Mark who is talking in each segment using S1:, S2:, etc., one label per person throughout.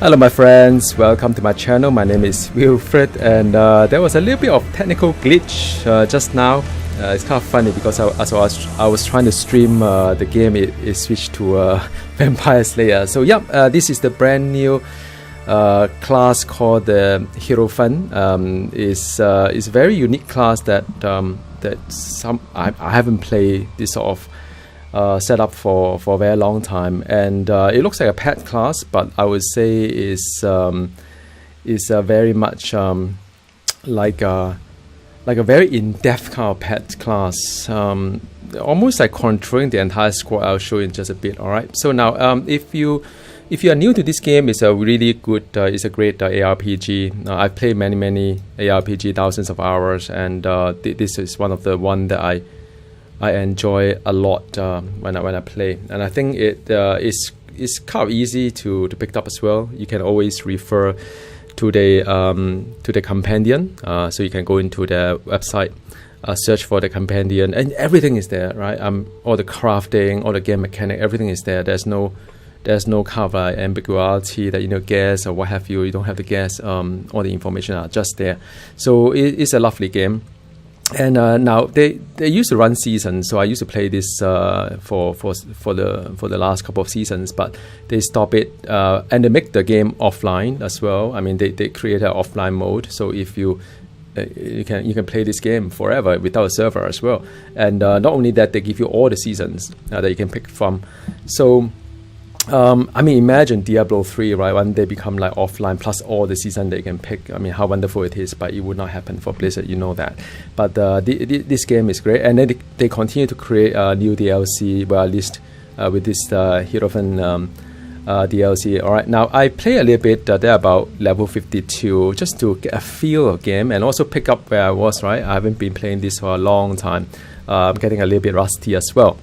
S1: Hello my friends, welcome to my channel. My name is Wilfred, and there was a little bit of technical glitch just now. It's kind of funny because I was trying to stream the game. It switched to Vampire Slayer. So this is the brand new class called the Hierophant. Is a very unique class that I haven't played this sort of set up for a very long time, and it looks like a pet class, but I would say is very much like a very in-depth kind of pet class, almost like controlling the entire squad. I'll show you in just a bit. All right. So now, if you are new to this game, it's a really good, it's a great aRPG. I've played many aRPG, thousands of hours, and this is one of the one that I enjoy a lot when I play, and I think it's kind of easy to pick up as well. You can always refer to the companion, so you can go into the website, search for the companion, and everything is there, right? All the crafting, all the game mechanic, everything is there. There's no kind of ambiguity that guess or what have you. You don't have to guess. All the information are just there. So it's a lovely game. And now they used to run seasons, so I used to play this for the last couple of seasons, but they stop it and they make the game offline as well. I mean, they create an offline mode, so if you can play this game forever without a server as well. And not only that, they give you all the seasons that you can pick from. So I mean, imagine Diablo 3, right? When they become like offline, plus all the season they can pick. I mean, how wonderful it is, but it would not happen for Blizzard, you know that. But this game is great, and then they continue to create new DLC, well, at least with this Hierophant DLC. All right, now I play a little bit there about level 52, just to get a feel of game, and also pick up where I was, right? I haven't been playing this for a long time. I'm getting a little bit rusty as well.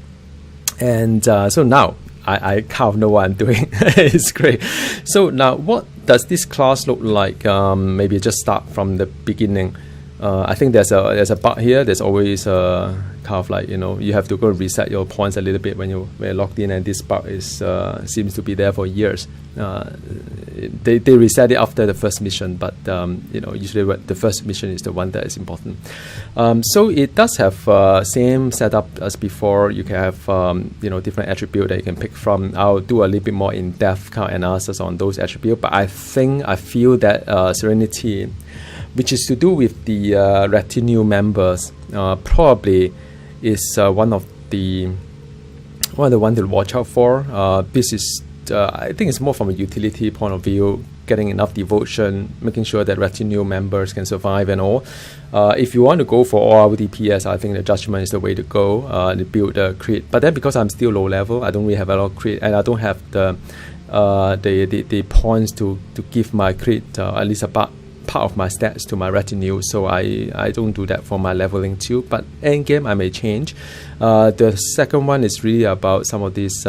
S1: And so now, I kind of know what I'm doing. It's great. So now, what does this class look like? Maybe just start from the beginning. I think there's a bug here. There's always a kind of like, you have to go reset your points a little bit when you're logged in, and this bug is seems to be there for years. They reset it after the first mission, but usually the first mission is the one that is important. So it does have same setup as before. You can have different attributes that you can pick from. I'll do a little bit more in-depth kind of analysis on those attributes, but I feel that Serenity, which is to do with the Retinue members, probably is one of the ones to watch out for. This is I think it's more from a utility point of view, getting enough devotion, making sure that Retinue members can survive and all. If you want to go for all DPS, I think the Judgment is the way to go. To build the crit, but then because I'm still low level, I don't really have a lot of crit, and I don't have the points to give my crit at least about part of my stats to my Retinue, so I don't do that for my leveling too. But end game I may change. The second one is really about some of these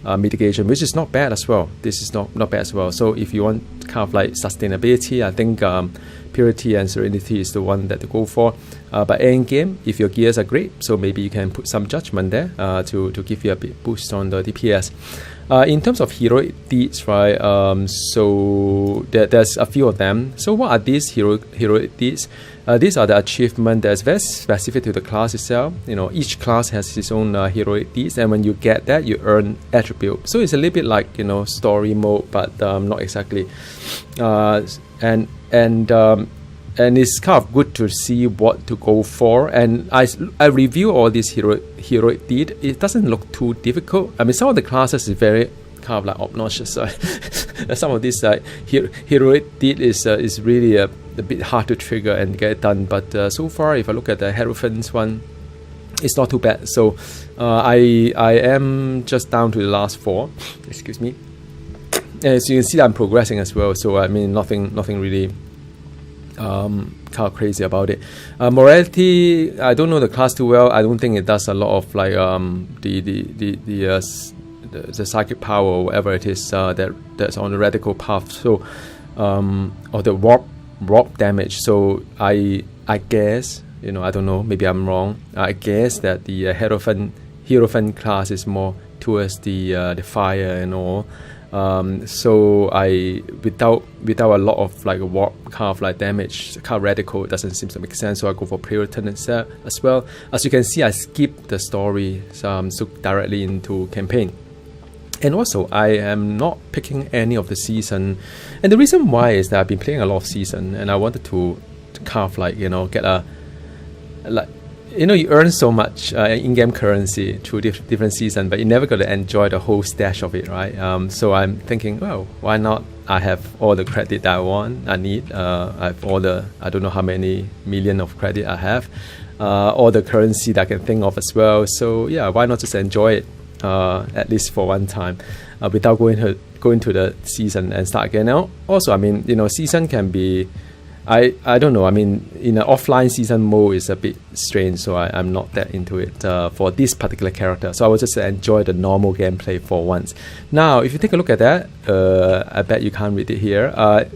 S1: mitigation, which is not bad as well. This is not bad as well. So if you want kind of like sustainability, I think Purity and Serenity is the one that to go for. But end game, if your gears are great, so maybe you can put some Judgment there to give you a bit boost on the DPS. In terms of heroic deeds, right? So there's a few of them. So what are these heroic deeds? These are the achievements that's very specific to the class itself. Each class has its own heroic deeds, and when you get that, you earn attribute. So it's a little bit like story mode, but not exactly. And it's kind of good to see what to go for. And I review all these heroic deed. It doesn't look too difficult. I mean, some of the classes is very kind of like obnoxious. Some of these heroic deed is really a bit hard to trigger and get it done. But so far, if I look at the Hierophant's one, it's not too bad. So I am just down to the last 4. Excuse me. As you can see, I'm progressing as well. So I mean, nothing really kind of crazy about it. Morality, I don't know the class too well. I don't think it does a lot of like the psychic power or whatever it is that's on the radical path. So or the warp damage. So I guess I don't know. Maybe I'm wrong. I guess that the Hierophant class is more towards the fire and all. So I without a lot of like warp kind of like damage, kind of radical, it doesn't seem to make sense. So I go for Puritan instead as well. As you can see, I skip the story, so directly into campaign. And also, I am not picking any of the season, and the reason why is that I've been playing a lot of season, and I wanted to kind of like, you know, get a, like, you know, you earn so much in-game currency through different seasons, but you never got to enjoy the whole stash of it, right? So I'm thinking, well, why not? I have all the credit that I need. I have all the, I don't know how many million of credit I have, all the currency that I can think of as well. So yeah, why not just enjoy it? At least for one time, without going to the season and start again. Now, also, I mean, you know, season can be, I don't know. I mean, in an offline season mode is a bit strange, so I'm not that into it for this particular character. So I will just enjoy the normal gameplay for once. Now, if you take a look at that, I bet you can't read it here.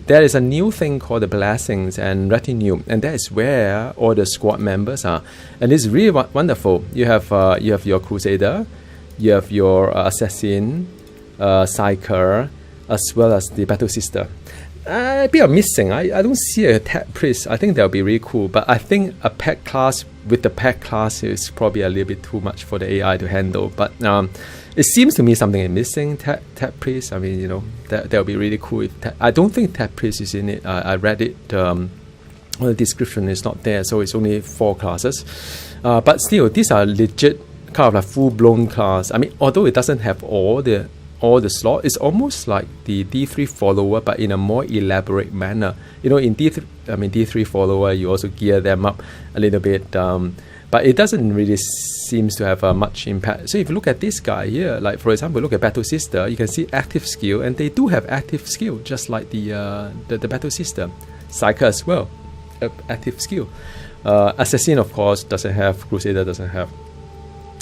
S1: There is a new thing called the Blessings and Retinue, and that is where all the squad members are, and it's really wonderful. You have your Crusader. You have your Assassin, Psyker, as well as the Battle Sister. A bit of missing. I don't see a Tech Priest. I think that would be really cool. But I think a pet class with the pet class is probably a little bit too much for the AI to handle. But it seems to me something is missing. Tech Priest. I mean, you know, that would be really cool. If I don't think Tech Priest is in it. I read it. The description is not there, so it's only 4 classes. But still, these are legit, kind of like full-blown class. I mean, although it doesn't have all the slot, it's almost like the D3 follower, but in a more elaborate manner. You know, in D3 follower, you also gear them up a little bit, but it doesn't really seems to have much impact. So if you look at this guy here, like for example, look at Battle Sister, you can see active skill, and they do have active skill, just like the Battle Sister. Psyker as well, active skill. Assassin, of course, doesn't have. Crusader doesn't have.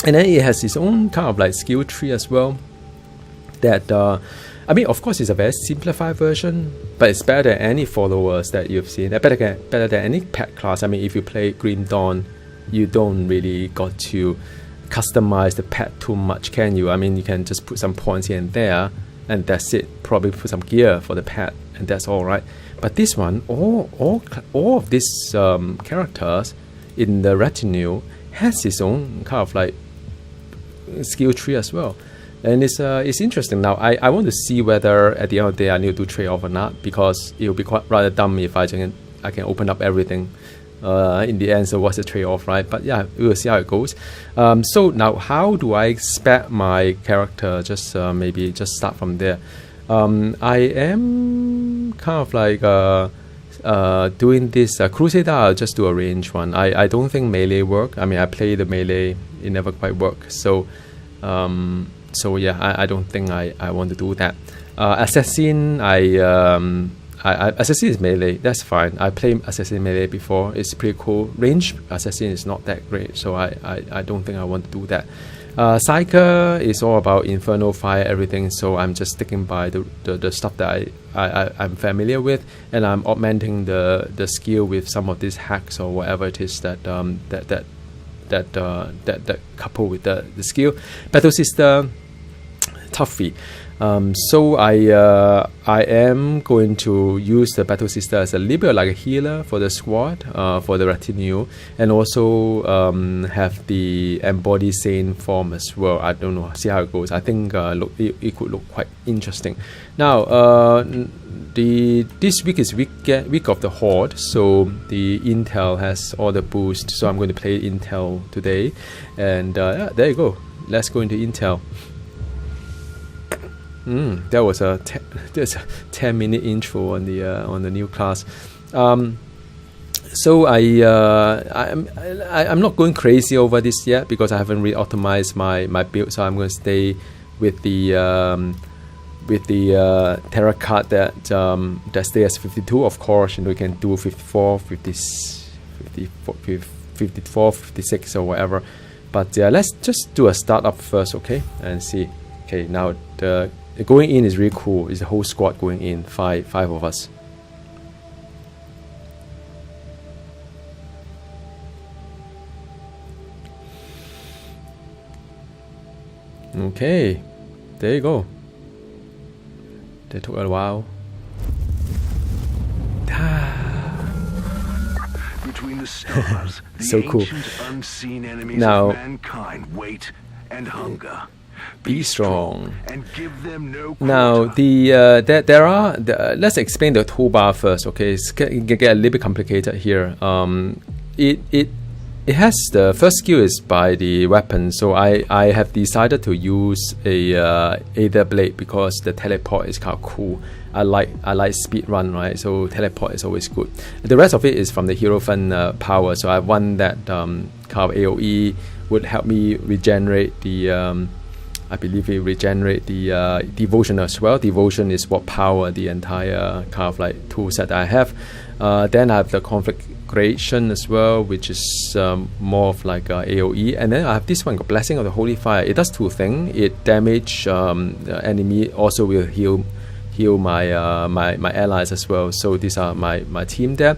S1: And then it has its own kind of like skill tree as well. That I mean, of course, it's a very simplified version, but it's better than any followers that you've seen. Better than any pet class. I mean, if you play Green Dawn, you don't really got to customize the pet too much, can you? I mean, you can just put some points here and there, and that's it. Probably put some gear for the pet, and that's all right. But this one, all of these characters in the retinue has its own kind of like skill tree as well, and it's interesting. Now I want to see whether at the end of the day I need to do trade off or not, because it will be quite rather dumb if I can open up everything in the end. So what's the trade off, right? But yeah, we will see how it goes. So now, how do I expect my character? Just maybe just start from there. I am kind of like doing this Crusader. I'll just do a range one. I don't think melee work. I mean, I play the melee, it never quite worked. So yeah, I don't think I want to do that. Assassin, Assassin is melee. That's fine. I played Assassin melee before. It's pretty cool. Range Assassin is not that great, so I don't think I want to do that. Psyker is all about Inferno, Fire, everything, so I'm just sticking by the stuff that I'm familiar with, and I'm augmenting the skill with some of these hacks or whatever it is that couple with the skill. Battle Sister, Tuffy. So I am going to use the Battle Sister as a little bit like a healer for the squad, for the retinue, and also have the embodied Saint form as well. I don't know, see how it goes. I think it could look quite interesting. Now this week is week of the Horde, so the Intel has all the boost. So I'm going to play Intel today, and yeah, there you go. Let's go into Intel. That was a 10-minute intro on the new class. So I'm not going crazy over this yet because I haven't really optimized my build. So I'm going to stay with the Terra card that stays as 52. Of course, you know, you can do 54, 54, 56 or whatever. But yeah, let's just do a startup first, okay, and see. Okay, now the going in is really cool. It's a whole squad going in, five of us. Okay, there you go. That took a while.
S2: Between the stars, the
S1: So cool.
S2: ancient unseen enemies
S1: Now-
S2: of mankind wait and hunger.
S1: Be strong.
S2: And give them no
S1: Now
S2: quarter.
S1: there are let's explain the toolbar first. Okay, it's get a little bit complicated here. It has the first skill is by the weapon, so I have decided to use a Aether Blade because the teleport is kind of cool. I like speed run, right? So teleport is always good. The rest of it is from the Hierophant power. So I have one that kind of AOE would help me regenerate the. I believe it regenerate the devotion as well. Devotion is what power the entire kind of like tool set I have. Then I have the conflagration as well, which is more of like AOE. And then I have this one, Blessing of the Holy Fire. It does two things. It damage enemy, also will heal my my allies as well. So these are my team there.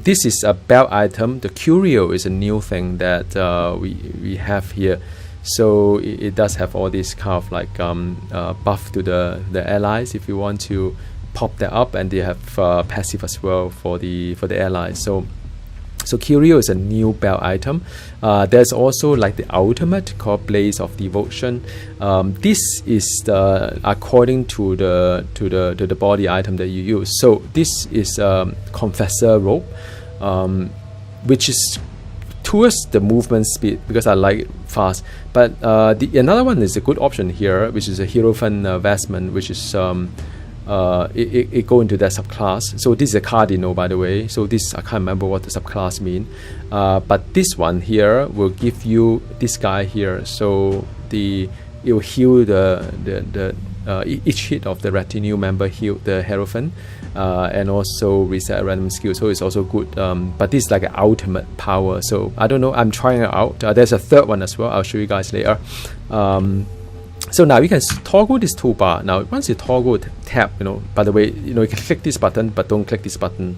S1: This is a belt item. The Curio is a new thing that we have here. So it does have all this kind of like buff to the allies if you want to pop that up, and they have passive as well for the allies. So Curio is a new belt item. There's also like the ultimate called Blaze of Devotion. This is according to the body item that you use. So this is Confessor Robe, which is towards the movement speed because I like it fast. But another one is a good option here, which is a Hierophant Vestment, which is it go into that subclass. So this is a Cardinal, by the way. So this I can't remember what the subclass mean. But this one here will give you this guy here. So it will heal the each hit of the Retinue member heal the Hierophant, and also reset a random skill. So it's also good. But this is like an ultimate power. So I don't know. I'm trying it out. There's a third one as well. I'll show you guys later. So now you can toggle this toolbar. Now once you toggle tab, by the way, you can click this button, but don't click this button.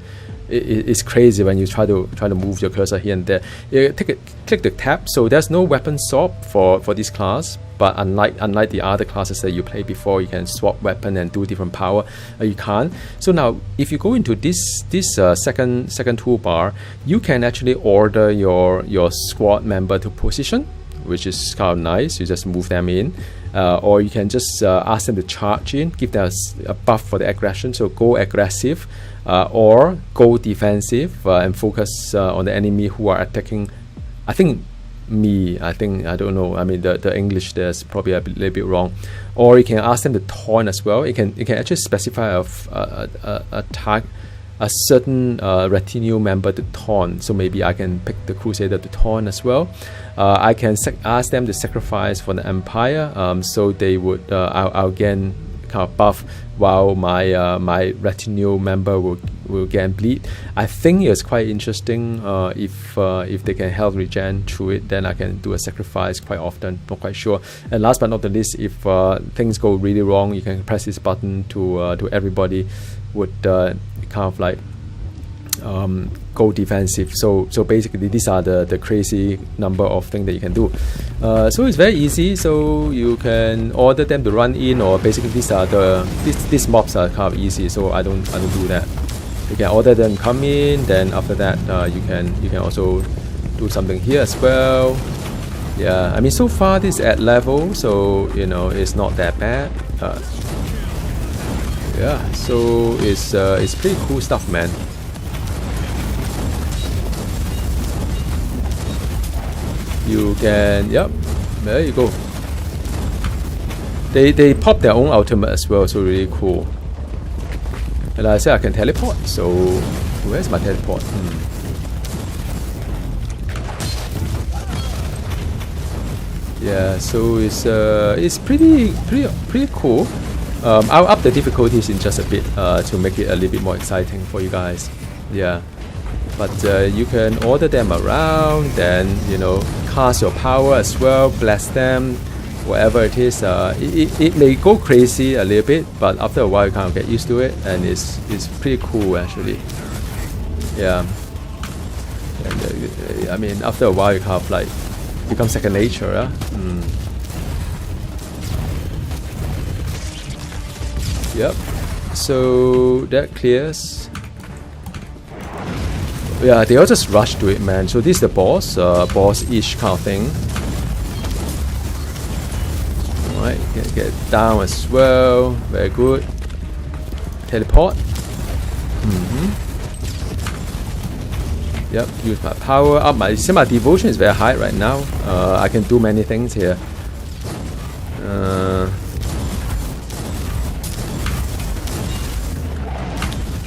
S1: It's crazy when you try to move your cursor here and there. You click the tab. So there's no weapon swap for this class. But unlike the other classes that you played before, you can swap weapon and do different power. You can't. So now, if you go into this second toolbar, you can actually order your squad member to position, which is kind of nice. You just move them in, or you can just ask them to charge in, give them a buff for the aggression. So go aggressive, or go defensive, and focus on the enemy who are attacking. I don't know. I mean, the English there's probably a little bit wrong. Or you can ask them to taunt as well. You can actually specify a certain Retinue member to taunt. So maybe I can pick the Crusader to taunt as well. I can ask them to sacrifice for the Empire. So they would I'll gain kind of buff while my Retinue member will gain bleed. I think it's quite interesting. If they can health regen through it, then I can do a sacrifice quite often. Not quite sure. And last but not the least, if things go really wrong, you can press this button to everybody would kind of like go defensive. So basically these are the crazy number of things that you can do. So it's very easy. So you can order them to run in, or basically these mobs are kind of easy. So I don't do that. You can order them come in. Then after that, you can also do something here as well. Yeah, I mean so far this at level, so it's not that bad. Yeah, so it's pretty cool stuff, man. You can, yep, there you go. They pop their own ultimate as well, so really cool. And like I said, I can teleport. So where's my teleport? Yeah, so it's pretty cool. I'll up the difficulties in just a bit to make it a little bit more exciting for you guys. Yeah, but you can order them around, then cast your power as well, bless them, whatever it is. It may go crazy a little bit, but after a while you kind of get used to it, and it's pretty cool actually. Yeah, and I mean after a while you kind of like become second nature. Yep. So that clears. Yeah, they all just rush to it, man. So this is the boss, boss-ish kind of thing. Alright, get down as well. Very good. Teleport. Yep, use my power up. See, my devotion is very high right now. I can do many things here.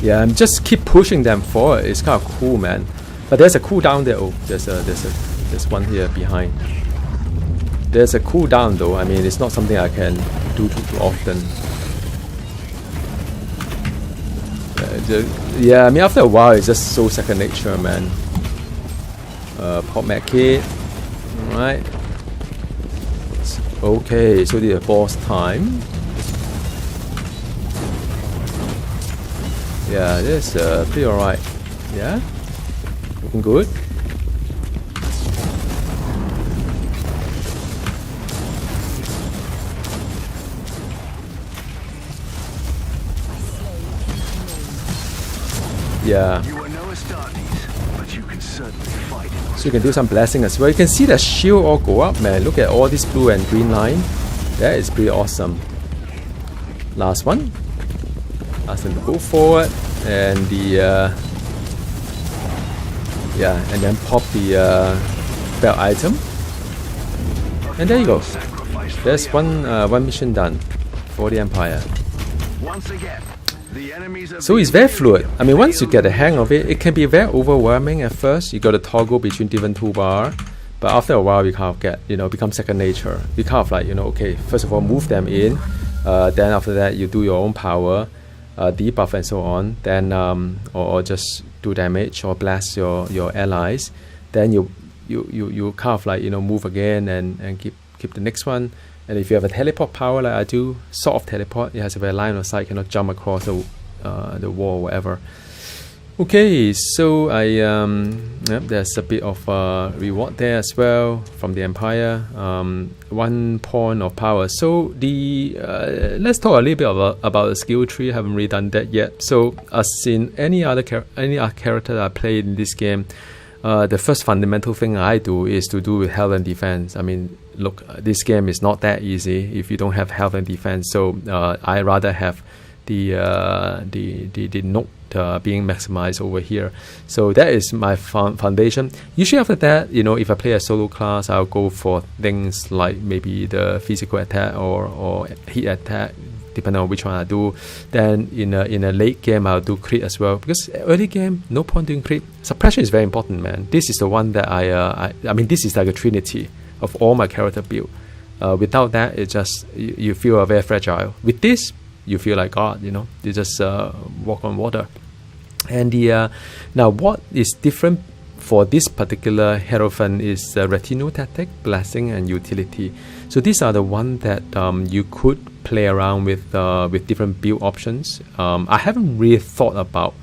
S1: Yeah, I'm just keep pushing them forward. It's kind of cool, man. But there's a cooldown there. Oh, there's one here behind. There's a cooldown though. I mean, it's not something I can do too often. Yeah, I mean, after a while, it's just so second nature, man. Pop med kit. Alright. Okay, so the boss time. Yeah, this is pretty alright. Yeah, looking good. Yeah.
S2: You are no Astartes, but you can certainly fight.
S1: So you can do some blessing as well. You can see the shield all go up, man. Look at all this blue and green line. That is pretty awesome. Last one. Ask them to go forward, and the yeah, and then pop the belt item, and there you go. There's one mission done for the Empire.
S2: Once again, the enemies of
S1: So it's very fluid. I mean, once you get the hang of it, it can be very overwhelming at first. You got to toggle between different toolbar, but after a while, you kind of get, become second nature. You kind of like, okay, first of all, move them in, then after that, you do your own power. Debuff and so on, then or just do damage or blast your allies. Then you kind of like move again and keep the next one. And if you have a teleport power like I do, sort of teleport, it has a very line of sight, cannot jump across the wall or whatever. Okay, so there's a bit of reward there as well from the Empire. 1 point of power. So the let's talk a little bit about the skill tree. I haven't really done that yet. So as in any other character that I played in this game, the first fundamental thing I do is to do with health and defense. I mean, look, this game is not that easy if you don't have health and defense. So I rather have the note being maximized over here. So that is my foundation. Usually after that, if I play a solo class, I'll go for things like maybe the physical attack or heat attack, depending on which one I do. Then in a late game, I'll do crit as well, because early game, no point doing crit. Suppression is very important, man. This is the one that I mean, this is like a trinity of all my character build. Without that, it just you feel very fragile. With this, you feel like God, you just walk on water. And now what is different for this particular Hierophant is Retinue tactic, blessing, and utility. So these are the ones that you could play around with different build options. I haven't really thought about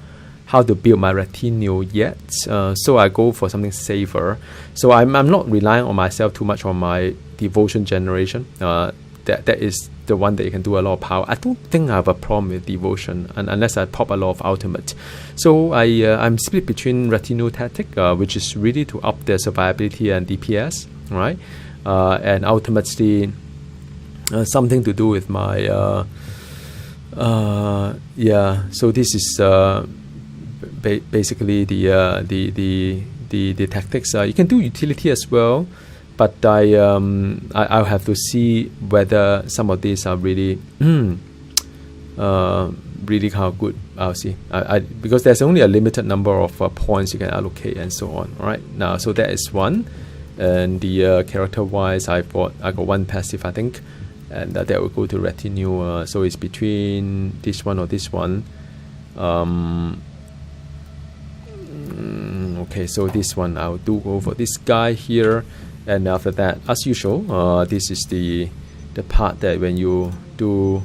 S1: how to build my Retinue yet, so I go for something safer. So I'm not relying on myself too much on my devotion generation. That is the one that you can do a lot of power. I don't think I have a problem with devotion unless I pop a lot of ultimate. So I'm split between Retinue tactic, which is really to up their survivability and DPS, right? And ultimately something to do with my yeah. So this is basically the tactics. You can do utility as well. But I'll have to see whether some of these are really really kind of good. I'll see. Because there's only a limited number of points you can allocate and so on. All right. Now, so that is one. And the character-wise, I got one passive, I think, and that will go to Retinue. So it's between this one or this one. Okay, so this one I'll do go for this guy here. And after that, as usual, this is the part that when you do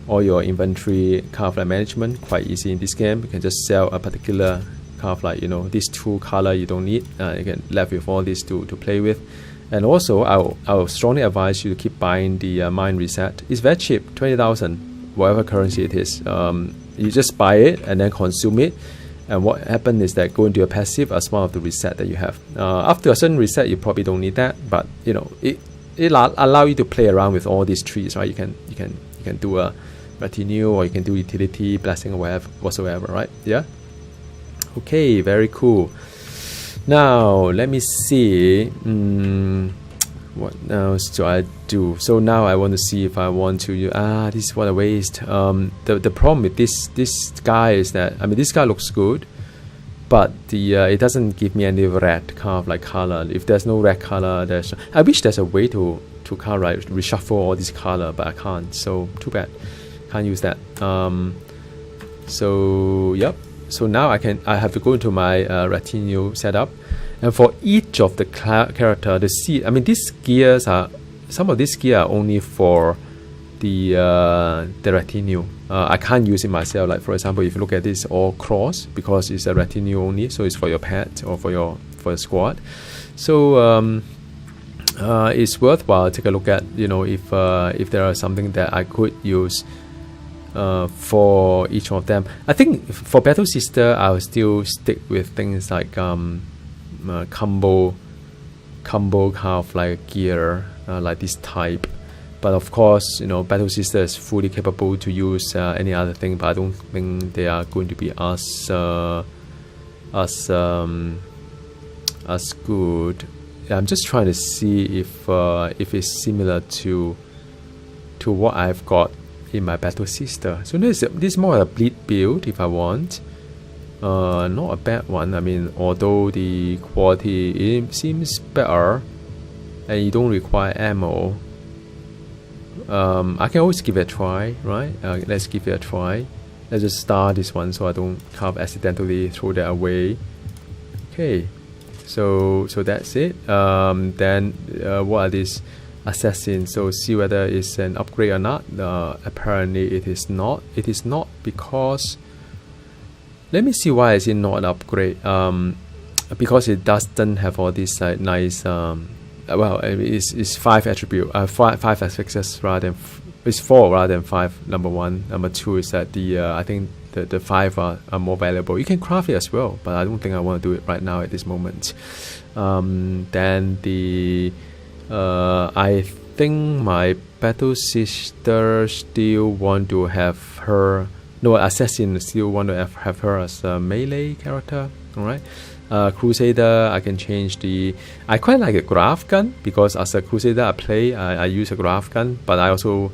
S1: all your inventory kind of like management, quite easy in this game. You can just sell a particular kind of like, these two color you don't need. You can left with all this to play with. And also, I'll strongly advise you to keep buying the Mind Reset. It's very cheap, 20,000. whatever currency it is. You just buy it and then consume it, and what happens is that go into your passive as one of the reset that you have. After a certain reset, you probably don't need that, but you know it allow you to play around with all these trees, right? You can do a retinue, or you can do utility, blessing, or whatsoever, right? Yeah. Okay, very cool. Now let me see. What else do I do? So now I want to see if I want to use, this is what a waste. The problem with this guy is that, I mean, this guy looks good, but it doesn't give me any red kind of like color. If there's no red color, I wish there's a way to kind of like reshuffle all this color, but I can't. So too bad, can't use that. So yep. So now I have to go into my retinue setup. And for each of the character, these gears are, some of these gears are only for the retinue. I can't use it myself. Like for example, if you look at this, all cross, because it's a retinue only, so it's for your pet or for your squad. So it's worthwhile take a look at, you know, if there is something that I could use for each of them. I think for Battle Sister, I will still stick with things like combo kind of like gear, like this type. But of course, you know, Battle Sister is fully capable to use any other thing, but I don't think they are going to be as good. I'm just trying to see if it's similar to what I've got in my Battle Sister. So this is more a bleed build if I want. Not a bad one. I mean, although the quality, it seems better, and you don't require ammo. I can always give it a try, right? Let's give it a try. Let's just start this one so I don't kind of accidentally throw that away. Okay, so that's it. Then what are these assassins? So see whether it's an upgrade or not. Apparently it is not. It is not because, let me see why is it not an upgrade. Because it doesn't have all these nice well, it's 5 attribute, 5 affixes rather than it's 4 rather than 5. Number 1, number 2 is that I think the 5 are more valuable. You can craft it as well, but I don't think I want to do it right now at this moment. Then I think my Battle Sister still want to have her. No, Assassin still want to have her as a melee character. All right. Crusader, I can change I quite like a graph gun, because as a Crusader I use a graph gun, but I also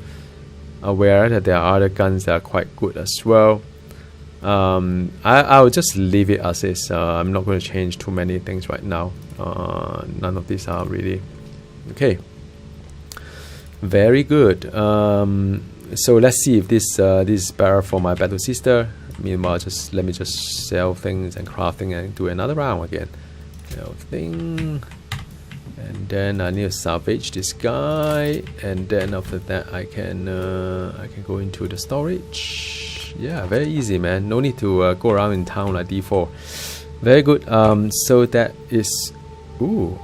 S1: aware that there are other guns that are quite good as well. I'll just leave it as is. I'm not going to change too many things right now. None of these are really okay. Very good. So let's see if this is better for my Battle Sister. Meanwhile, let me just sell things and crafting and do another round again. Sell thing, and then I need to salvage this guy, and then after that I can go into the storage. Yeah, very easy, man. No need to go around in town like D4. Very good. So that is. Ooh,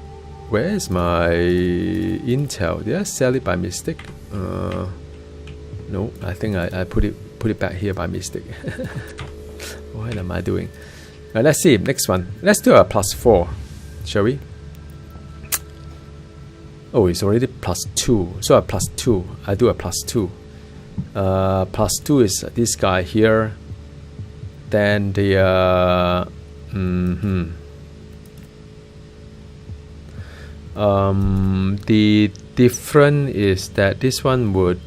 S1: where is my intel? Did I sell it by mistake? No, I think I put it back here by mistake. What am I doing? Let's see, next one. Let's do a +4, shall we? Oh, it's already +2. So a +2. I do a +2. +2 is this guy here. Then the the difference is that this one would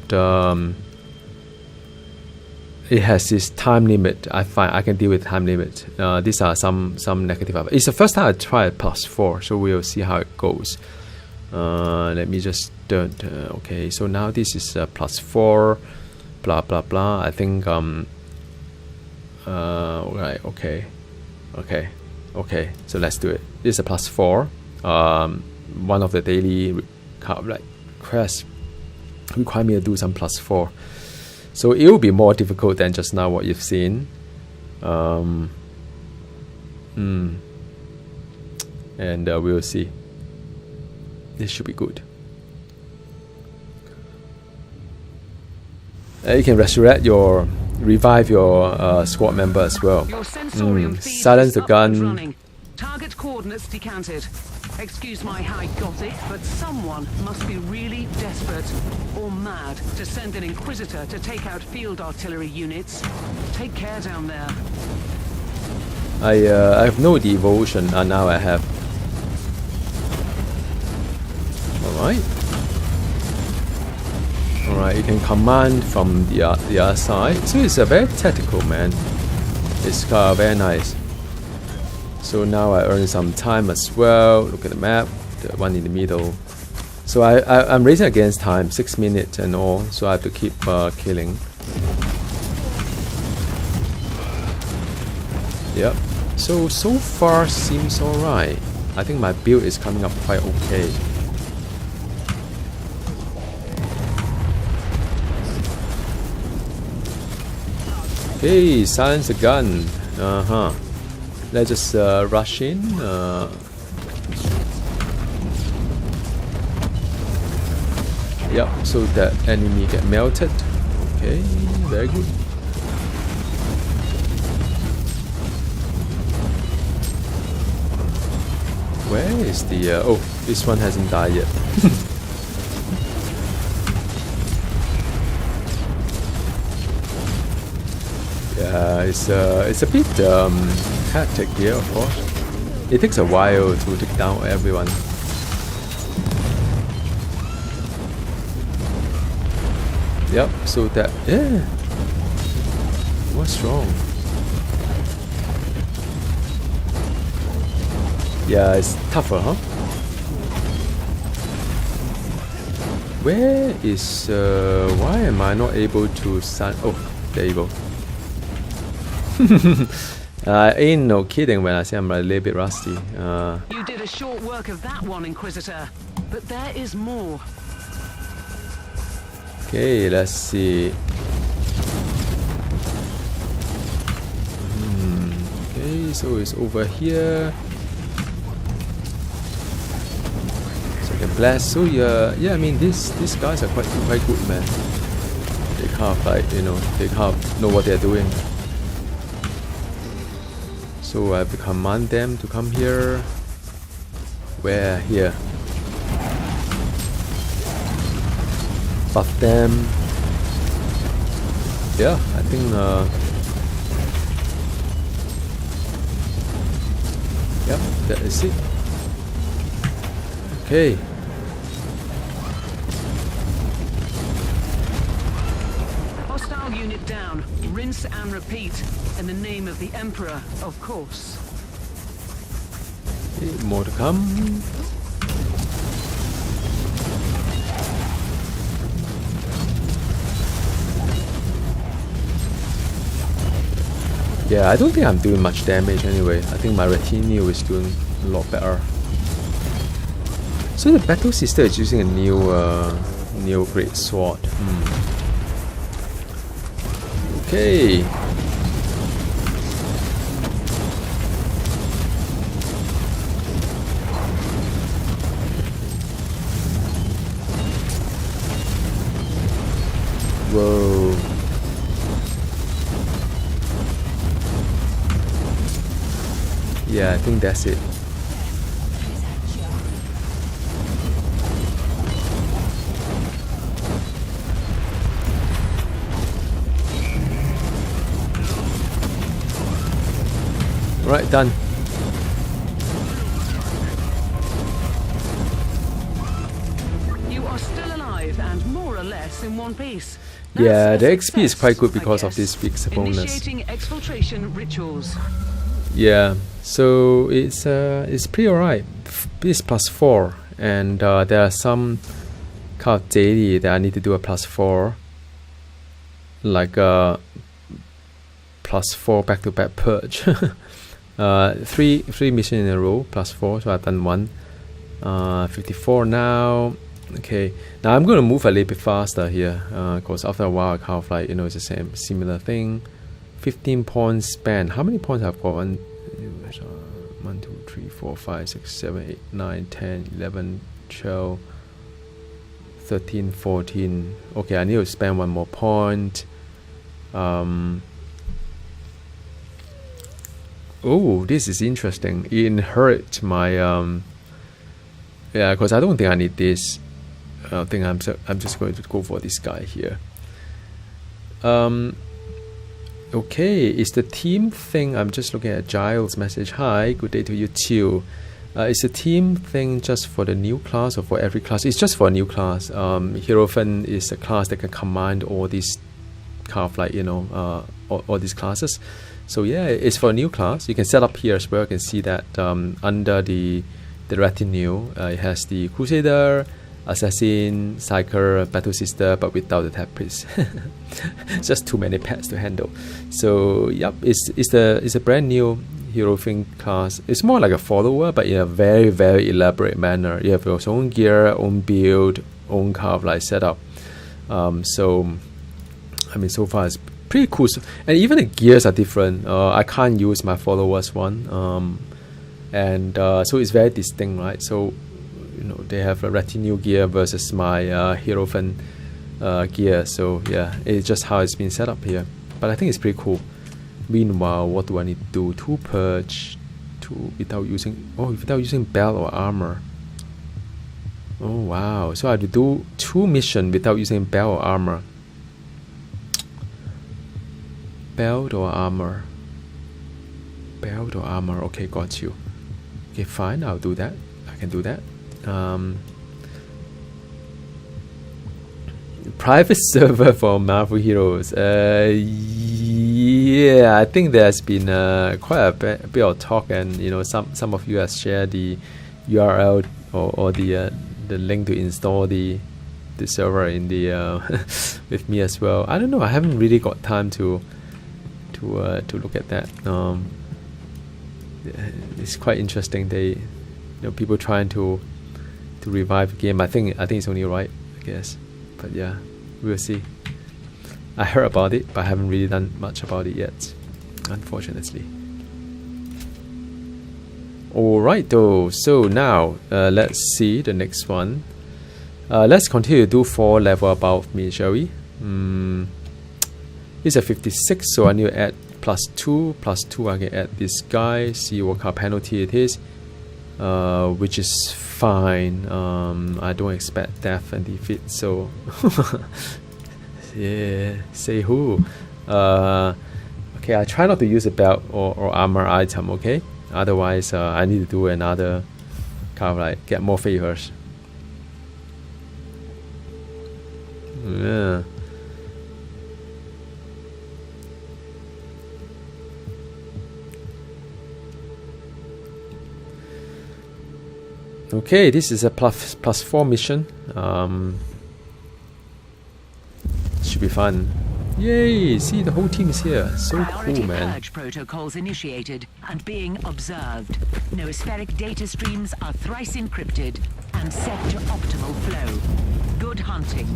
S1: it has this time limit. I find I can deal with time limit. These are some negative. It's the first time I try a +4, so we'll see how it goes. Let me just okay. So now this is +4, blah blah blah. I think right. Okay. So let's do it. This is a +4. One of the daily quests require me to do some +4. So it will be more difficult than just now what you've seen. And we'll see. This should be good. You can revive your squad member as well. Silence the gun.
S3: Target coordinates decanted. Excuse my high Gothic, but someone must be really desperate or mad to send an Inquisitor to take out field artillery units. Take care down there.
S1: I have no devotion. Now I have. Alright, you can command from the other side. So it's a very tactical, man. It's very nice. So now I earn some time as well. Look at the map, the one in the middle. So I'm racing against time, 6 minutes and all. So I have to keep killing. Yep. So far seems alright. I think my build is coming up quite okay. Okay, silence the gun. Let's just rush in. Yep, so that enemy get melted. Okay, very good. Where is the oh, this one hasn't died yet. Yeah, it's a bit hectic here, of course. It takes a while to take down everyone. Yep, so that, yeah. What's wrong? Yeah, it's tougher, huh? Where is, why am I not able to sign? Oh, there you go. Ain't no kidding when I say I'm a little bit rusty.
S3: You did a short work of that one, Inquisitor, but there is more.
S1: Okay, let's see. Okay, so it's over here. So I can blast. So yeah, I mean these guys are quite good, man. They kind of like, you know, they kind of know what they're doing. So I have to command them to come here. Where? Here. Buff them. Yeah, I think yep, that is it. Okay.
S3: Hostile unit down. Rinse and repeat. In the name of the Emperor, of course.
S1: Okay, more to come. Yeah, I don't think I'm doing much damage anyway. I think my Retinue is doing a lot better. So the Battle Sister is using a new great sword. Okay. Whoa. Yeah, I think that's it. Right, done.
S3: You are still alive and more or less in one piece.
S1: Yeah, the XP is quite good because of this big bonus.
S3: Initiating exfiltration rituals.
S1: Yeah, so it's pretty alright. It's +4, and there are some kind of daily that I need to do a +4, like +4 back-to-back purge. three missions in a row +4, so I've done one. 54 now. Okay, now I'm gonna move a little bit faster here, because after a while I kind of like, you know, it's the same similar thing. 15 points spent. How many points I've got? 1, 2, 3, 4, 5, 6, 7, 8, 9, 10, 11, 12, 13, 14. Okay, I need to spend one more point. Oh, this is interesting. It inherit my yeah, because I don't think I need this. I think I'm just going to go for this guy here. Okay, it's the team thing. I'm just looking at Giles' message. Hi, good day to you too. Is the team thing just for the new class or for every class? It's just for a new class. Hierophant is a class that can command all these kind of like, you know, all these classes. So yeah, it's for a new class. You can set up here as well. You can see that under the retinue, it has the Crusader, Assassin, Psyker, Battle Sister, but without the Tab Priest. Just too many pets to handle. So yep, it's a brand new Hierophant class. It's more like a follower, but in a very, very elaborate manner. You have your own gear, own build, own kind of like setup. So I mean, so far it's pretty cool. So, and even the gears are different. I can't use my followers one, so it's very distinct, right? So you know, they have a retinue gear versus my Hierophant gear. So yeah, it's just how it's been set up here. But I think it's pretty cool. Meanwhile, what do I need to do? 2 purge, 2 without using belt or armor. Oh wow! So I have to do 2 missions without using belt or armor. Belt or armor? Belt or armor? Okay, got you. Okay, fine. I'll do that. I can do that. Private server for Marvel Heroes. Yeah, I think there's been quite a bit of talk, and you know, some of you have shared the URL or the link to install the server in the with me as well. I don't know. I haven't really got time to look at that. It's quite interesting. They, people trying to revive the game. I think it's only right, I guess. But yeah, we'll see. I heard about it, but I haven't really done much about it yet, unfortunately. Alright though, so now let's see the next one. Let's continue to do 4 level above me, shall we? It's a 56, so I need to add +2. +2, I can add this guy, see what kind of penalty it is, which is fine. I don't expect death and defeat, so yeah, say who. Okay, I try not to use a belt or armor item, okay? Otherwise, I need to do another kind of like get more favors. Yeah. Okay, this is a +4 mission. Should be fun. Yay! See, the whole team is here. So cool, man.
S4: Purge protocols initiated and being observed. Noospheric data streams are thrice encrypted and set to optimal flow. Good hunting.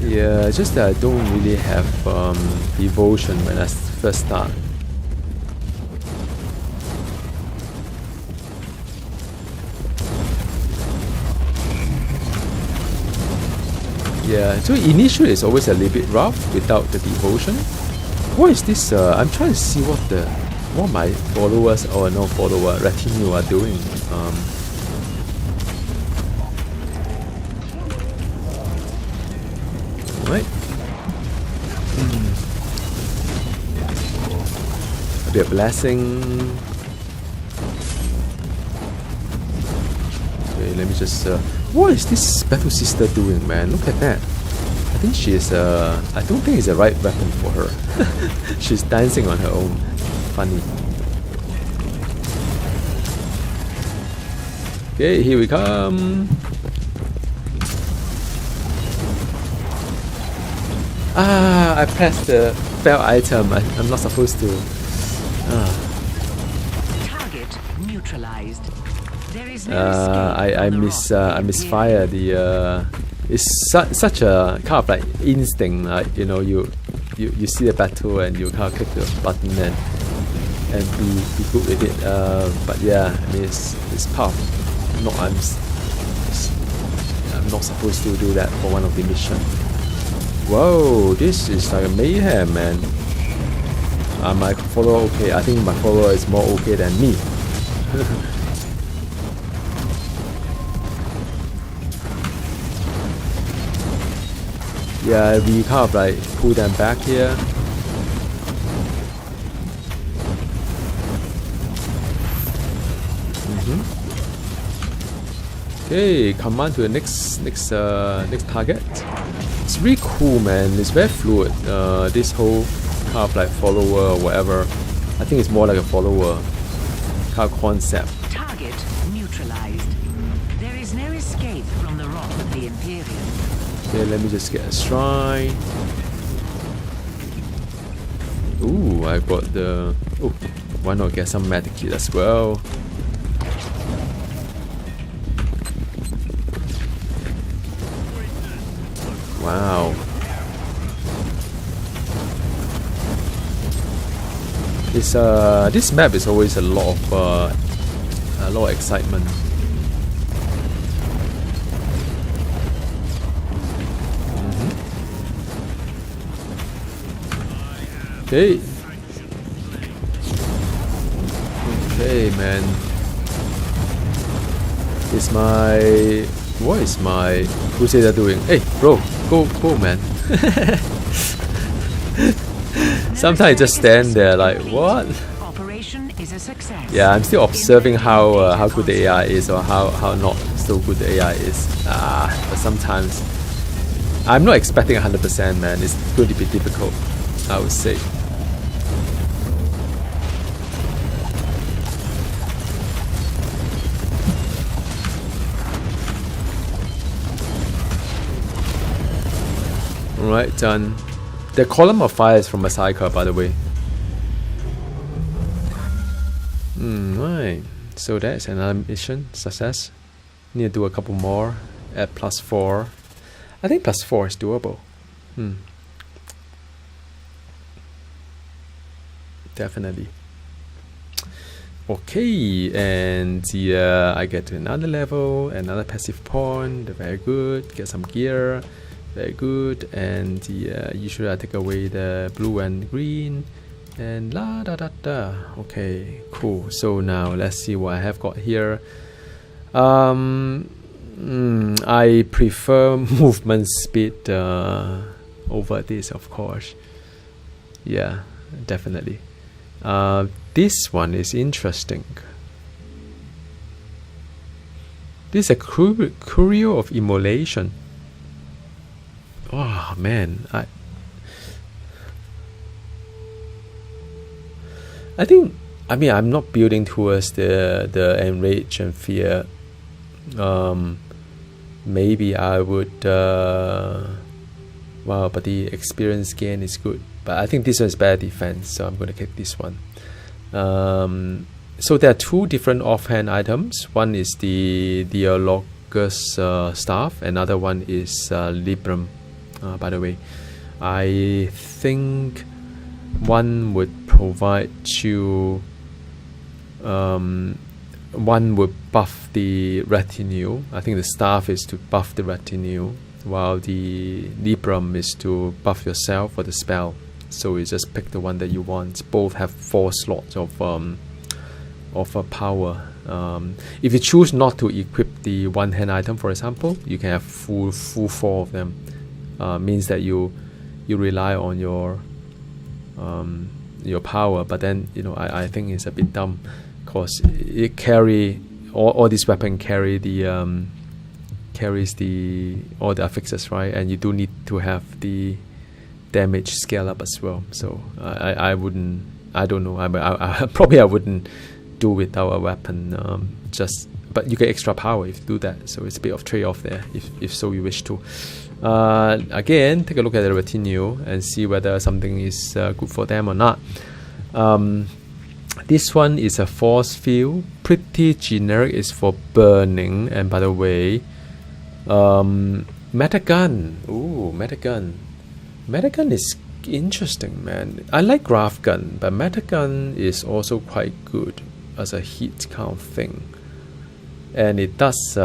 S1: Yeah, just that I don't really have devotion when I first start. Yeah, so initially it's always a little bit rough without the devotion. What is this? I'm trying to see what my followers or no follower retinue are doing. Right. A bit of blessing. Okay, let me just. What is this Battle Sister doing, man? Look at that. I think she is. I don't think it's the right weapon for her. She's dancing on her own. Funny. Okay, here we come. I pressed the fail item. I'm not supposed to.
S4: Target neutralized. There is no escape
S1: I misfire the. It's such a kind of like instinct, like you see the battle and you kind of click the button and be good with it. But yeah, I mean it's part of, I'm I'm not supposed to do that for one of the missions. Whoa, this is like a mayhem, man. My follower okay. I think my follower is more okay than me. Yeah, we kind of like pull them back here. Okay, command to the next target. It's really cool, man. It's very fluid. This whole kind of like follower or whatever. I think it's more like a follower kind of concept.
S4: Target neutralized. There is no escape from the wrath of the Imperium.
S1: Okay, let me just get a shrine. Ooh, I got the... Oh, why not get some magic kit as well? Wow. This map is always a lot of excitement. Okay. Okay, man. What is my Crusader doing? Hey, bro, go, man. Sometimes I just stand there like, what?
S4: Operation is a success.
S1: Yeah, I'm still observing how good the AI is, or how not so good the AI is. But sometimes I'm not expecting 100%, man. It's going to be difficult, I would say. Alright, done. The column of fire is from a cycle, by the way. Right. So that's another mission success. Need to do a couple more at +4. I think +4 is doable. Definitely. Okay, and I get to another level, another passive point. Very good. Get some gear. Very good. And usually I take away the blue and green. And la da da da. Okay, cool. So now let's see what I have got here. I prefer movement speed over this, of course. Yeah, definitely. This one is interesting. This is a Curio of Immolation. Oh man, I mean I'm not building towards the enrage and fear. Maybe I would wow, but the experience gain is good. But I think this one is better defense, so I'm gonna take this one. So there are two different offhand items. One is the Dialogus staff, another one is Librum. By the way, I think one would provide you one would buff the retinue. I think the staff is to buff the retinue, while the Librum is to buff yourself for the spell. So you just pick the one that you want. Both have 4 slots of power. If you choose not to equip the one-hand item, for example, you can have full 4 of them. Means that you rely on your power, but then I think it's a bit dumb, because it carry all these weapons carry the all the affixes, right? And you do need to have the damage scale up as well. So I don't know. I probably wouldn't do without a weapon. But you get extra power if you do that. So it's a bit of trade-off there, if so you wish to. Again, take a look at the retinue and see whether something is good for them or not. This one is a force field, pretty generic. It's for burning. And by the way, metagun. Ooh, metagun. Metagun is interesting, man. I like graph gun, but metagun is also quite good as a heat kind of thing. And it does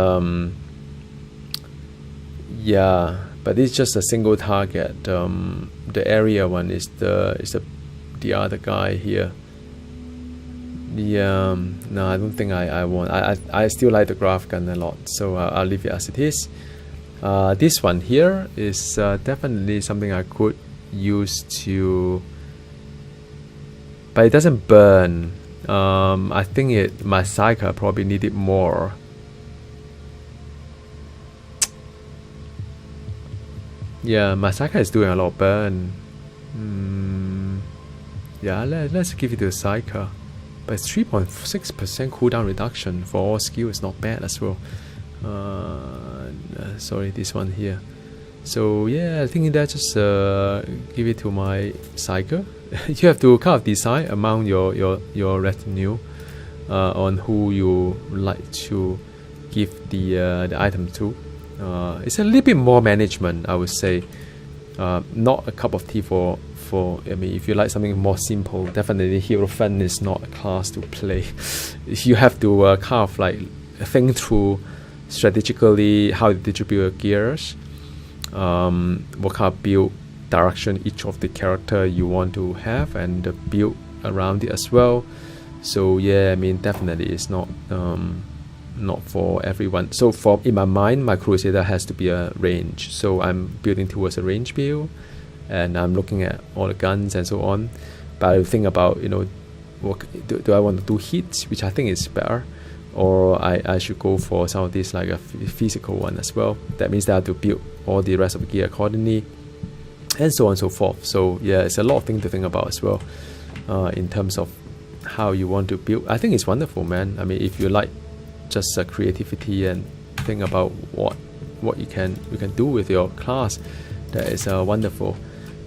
S1: Yeah, but it's just a single target. The area one is the other guy here. Yeah, no, I don't think I want. I still like the graph gun a lot, so I'll leave it as it is. This one here is definitely something I could use to, but it doesn't burn. I think my Psyker probably needed more. Yeah, my Psyker is doing a lot of burn. Yeah, let's give it to the Psyker. But it's 3.6% cooldown reduction for all skill is not bad as well. Sorry, this one here. So yeah, I think that just give it to my Psyker. You have to kind of decide among your retinue on who you like to give the item to. It's a little bit more management, I would say. Not a cup of tea for. I mean, if you like something more simple, definitely Hierophant is not a class to play. You have to kind of like think through strategically how to distribute your gears, what kind of build direction each of the character you want to have, and the build around it as well. So yeah, I mean, definitely it's not for everyone. So in my mind, my Crusader has to be a range. So I'm building towards a range build, and I'm looking at all the guns and so on. But I think about, you know, what do I want to do hits, which I think is better, or I should go for some of these like a physical one as well. That means that I have to build all the rest of the gear accordingly, and so on and so forth. So yeah, it's a lot of things to think about as well, in terms of how you want to build. I think it's wonderful, man. I mean, if you like just creativity and think about what you can do with your class, that is wonderful.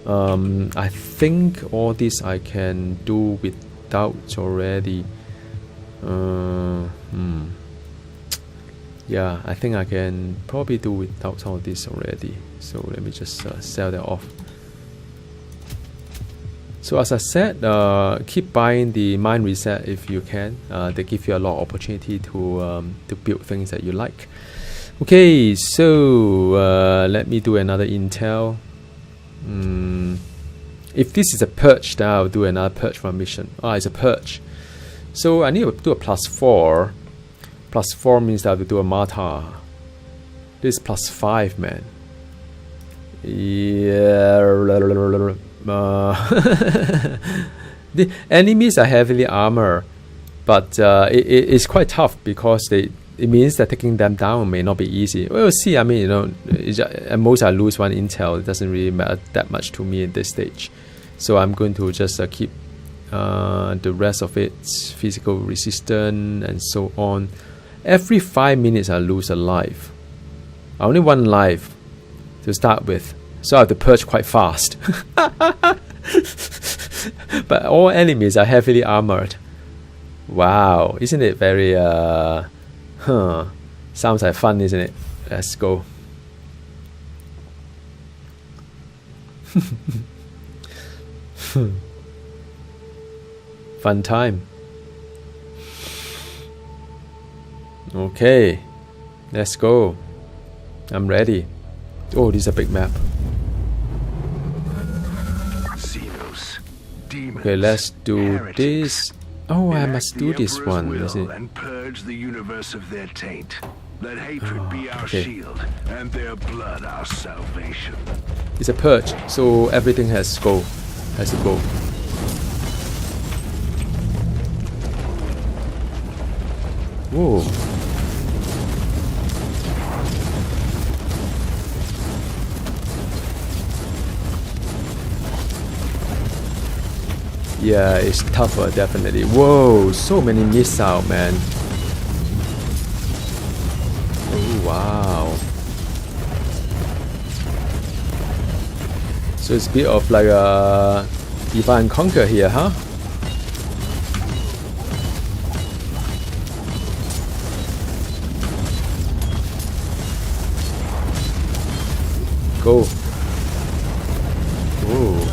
S1: I think all this I can do without already. Yeah, I think I can probably do without some of this already. So let me just sell that off. So as I said, keep buying the Mind Reset if you can. They give you a lot of opportunity to build things that you like. Okay, so let me do another intel. If this is a purge, then I'll do another purge for a mission. It's a purge. So I need to do a +4. +4 means that I have to do a Martyr. This is +5, man. Yeah. The enemies are heavily armored, but it's quite tough because it means that taking them down may not be easy. We'll see. I mean, you know, at most I lose one intel. It doesn't really matter that much to me at this stage. So I'm going to just keep the rest of its physical resistance and so on. Every 5 minutes I lose a life. Only one life to start with, so I have to purge quite fast. But all enemies are heavily armored. Wow, isn't it very sounds like fun, isn't it? Let's go. Fun time. Okay, let's go. I'm ready. Oh, this is a big map.
S2: Xenos, demons,
S1: Okay, let's do
S2: heretics.
S1: this. Oh, I
S2: Enact
S1: must
S2: the
S1: do this
S2: Emperor's
S1: one,
S2: will
S1: is it?
S2: and purge the universe of their taint. Let hatred be our
S1: okay.
S2: shield, and their blood our salvation.
S1: It's a purge, so everything has to go. Whoa. Yeah, it's tougher, definitely. Whoa, so many missiles, man. Oh, wow. So it's a bit of like a divide and conquer here, huh? Go. Ooh.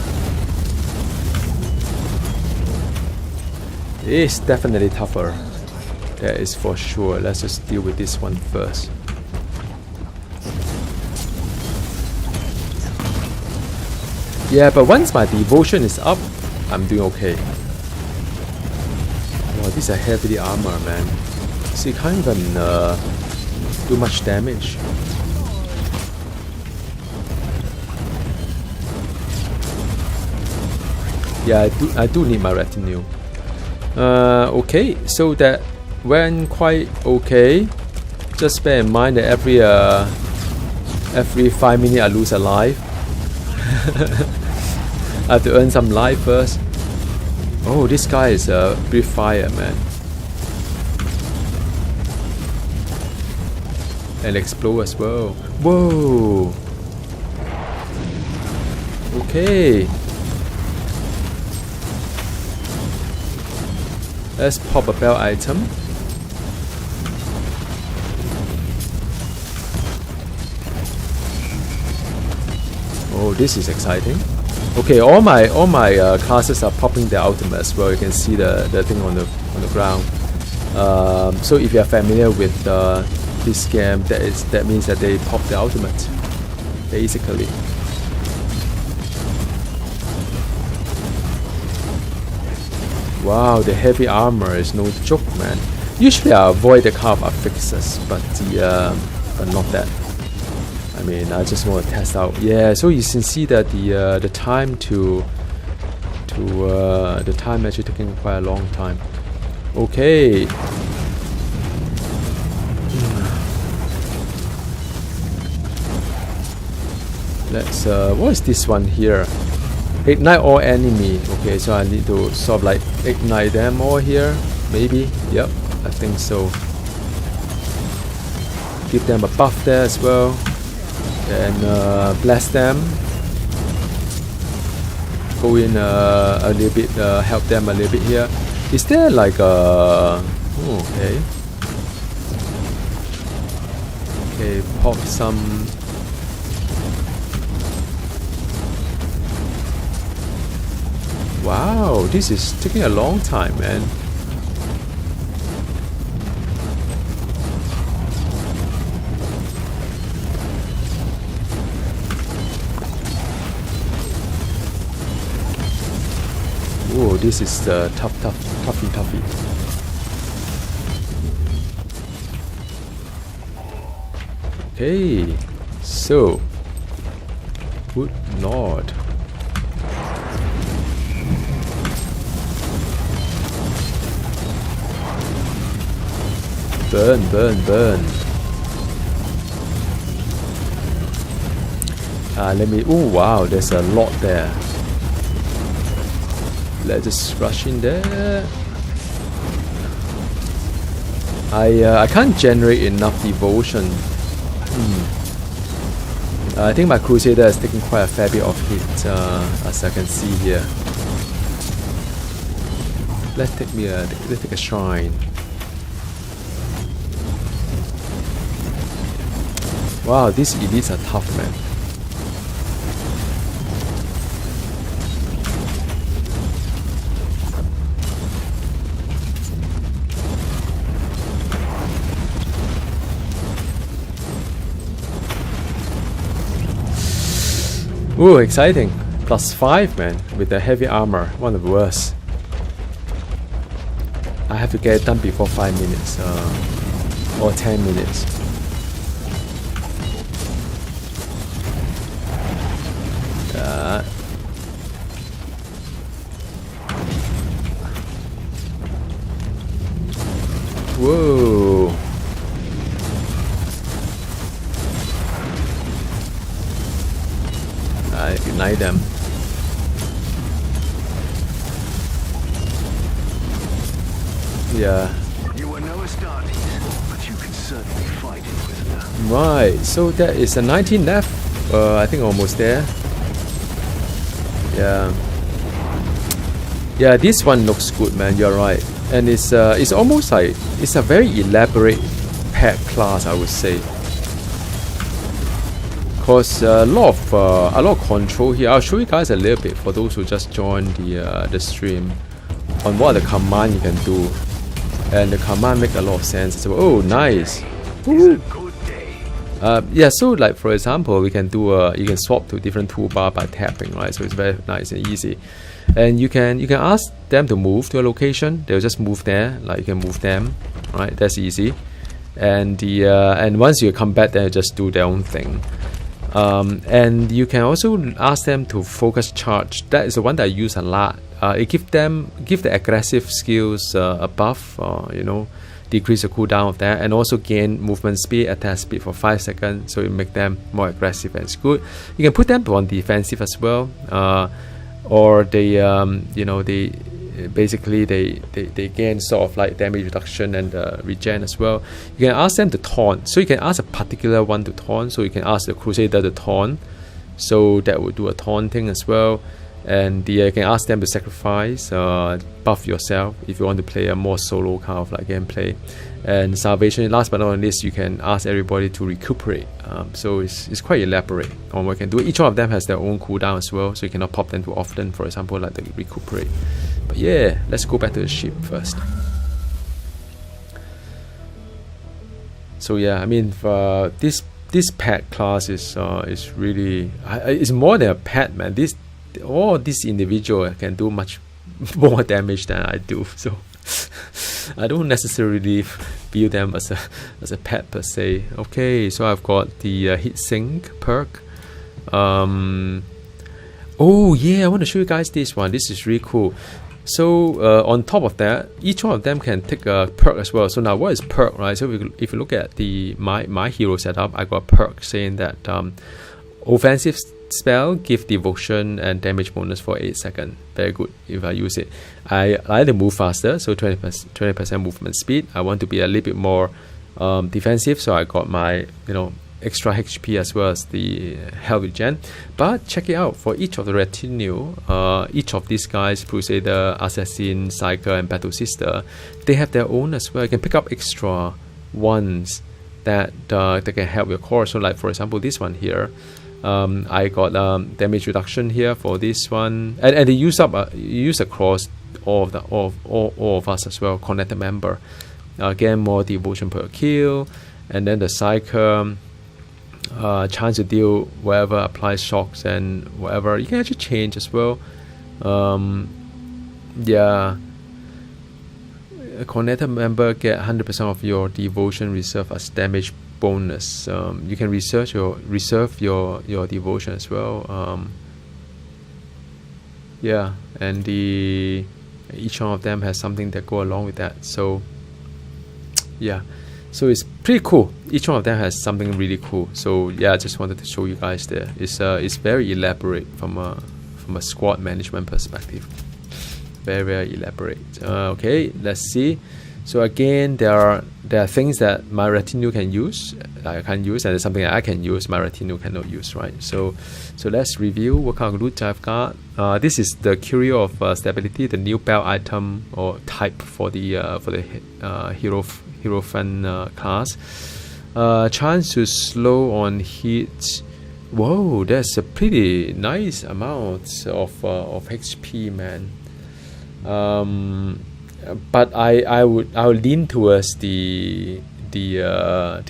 S1: It's definitely tougher. That is for sure. Let's just deal with this one first. Yeah, but once my devotion is up, I'm doing okay. Wow, these are heavily armor, man. So you can't even do much damage. Yeah, I do need my retinue. Okay, so that went quite okay. Just bear in mind that every 5 minutes I lose a life. I have to earn some life first. Oh, this guy is a breathe fire, man. And explode as well. Whoa. Okay. Let's pop a bell item. Oh, this is exciting. Okay, all my classes are popping their ultimate as well. You can see the thing on the ground. So if you are familiar with this game, that means that they pop the ultimate, basically. Wow, the heavy armor is no joke, man. Usually I avoid the kind of affixes, but not that. I mean, I just want to test out. Yeah, so you can see that the time the time actually taking quite a long time. Okay. Let's what is this one here? Ignite all enemy. Okay, so I need to sort of like ignite them all here. Maybe. Yep, I think so. Give them a buff there as well. And bless them. Go in a little bit, help them a little bit here. Is there like a... Oh, okay. Okay, pop some... Wow, this is taking a long time, man. Oh, this is toughy. Okay, so good lord. Burn. Let me. Oh wow, there's a lot there. Let's just rush in there. I can't generate enough devotion. I think my Crusader is taking quite a fair bit of hit, as I can see here. Let's take a shrine. Wow, these elites are tough, man. Ooh, exciting. +5, man, with the heavy armor. One of the worst. I have to get it done before 5 minutes, or 10 minutes. Whoa. I ignite them. Yeah.
S2: You are no Astartes, but you can certainly fight Inquisitor.
S1: Right, so that is a 19 left. I think almost there. Yeah. Yeah, this one looks good, man. You're right. And it's almost like it's a very elaborate pet class, I would say. Cause a lot of control here. I'll show you guys a little bit for those who just joined the stream on what the command you can do, and the command make a lot of sense. So, oh, nice.
S2: It's a good day.
S1: Yeah, so like for example, we can do you can swap to different toolbar by tapping, right? So it's very nice and easy. And you can ask them to move to a location. They'll just move there. Like you can move them, right? That's easy. And the and once you come back, they'll just do their own thing. And you can also ask them to focus charge. That is the one that I use a lot. It give the aggressive skills a buff, you know, decrease the cooldown of that, and also gain movement speed, attack speed for 5 seconds, so it make them more aggressive, and it's good. You can put them on defensive as well, or they you know, they basically they gain sort of like damage reduction and regen as well. You can ask them to taunt, so you can ask a particular one to taunt. So you can ask the Crusader to taunt, so that will do a taunting as well. And you can ask them to sacrifice, buff yourself if you want to play a more solo kind of like gameplay. And salvation, last but not least, you can ask everybody to recuperate. So it's quite elaborate on what you can do. Each one of them has their own cooldown as well, so you cannot pop them too often. For example, like the recuperate. But yeah, let's go back to the ship first. So yeah, I mean, this pet class is really it's more than a pet, man. This individual can do much more damage than I do, so I don't necessarily view them as a pet per se. Okay, so I've got the heat sink perk. Oh yeah, I want to show you guys this one. This is really cool. So on top of that, each one of them can take a perk as well. So now what is perk, right? So if you look at my hero setup, I got a perk saying that offensive spell give devotion and damage bonus for 8 seconds. Very good if I use it. I like to move faster, so 20% movement speed. I want to be a little bit more defensive, so I got my, you know, extra HP as well as the health regen. But check it out, for each of the retinue, each of these guys, Crusader, Assassin, Psyker, and Battle Sister, they have their own as well. You can pick up extra ones that can help your core. So like for example, this one here, I got damage reduction here for this one, and they use across all of us as well. Connected member, again, more devotion per kill, and then the Psyker, chance to deal wherever applies shocks and whatever. You can actually change as well. Yeah, a connected member get 100% of your devotion reserve as damage bonus. You can reserve your devotion as well. Yeah, and each one of them has something that go along with that. So yeah, so it's pretty cool. Each one of them has something really cool. So yeah, I just wanted to show you guys there. It's very elaborate from a squad management perspective. Very, very elaborate. Okay, let's see. So again, there are things that my retinue can use, I can't use, and there's something that I can use, my retinue cannot use, right? So let's review what kind of loot I've got. This is the Curio of Stability, the new belt item or type for the Hierophant class. Chance to slow on hit. Whoa, that's a pretty nice amount of HP, man. But I would lean towards the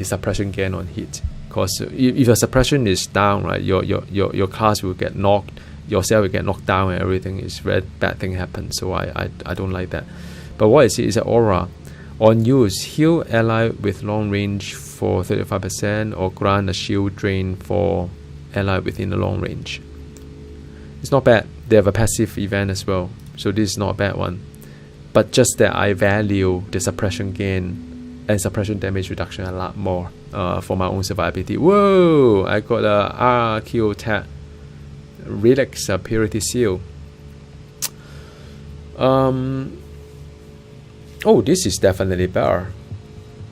S1: suppression gain on hit, because if your suppression is down, right, your class will get knocked, yourself will get knocked down, and everything is very bad thing happen. So I don't like that. But what is it? Is an aura. On use, heal ally with long range for 35%, or grant a shield drain for ally within the long range. It's not bad. They have a passive event as well, so this is not a bad one. But just that I value the suppression gain and suppression damage reduction a lot more for my own survivability. Whoa! I got a RQ tag Relics Purity Seal. Oh, this is definitely better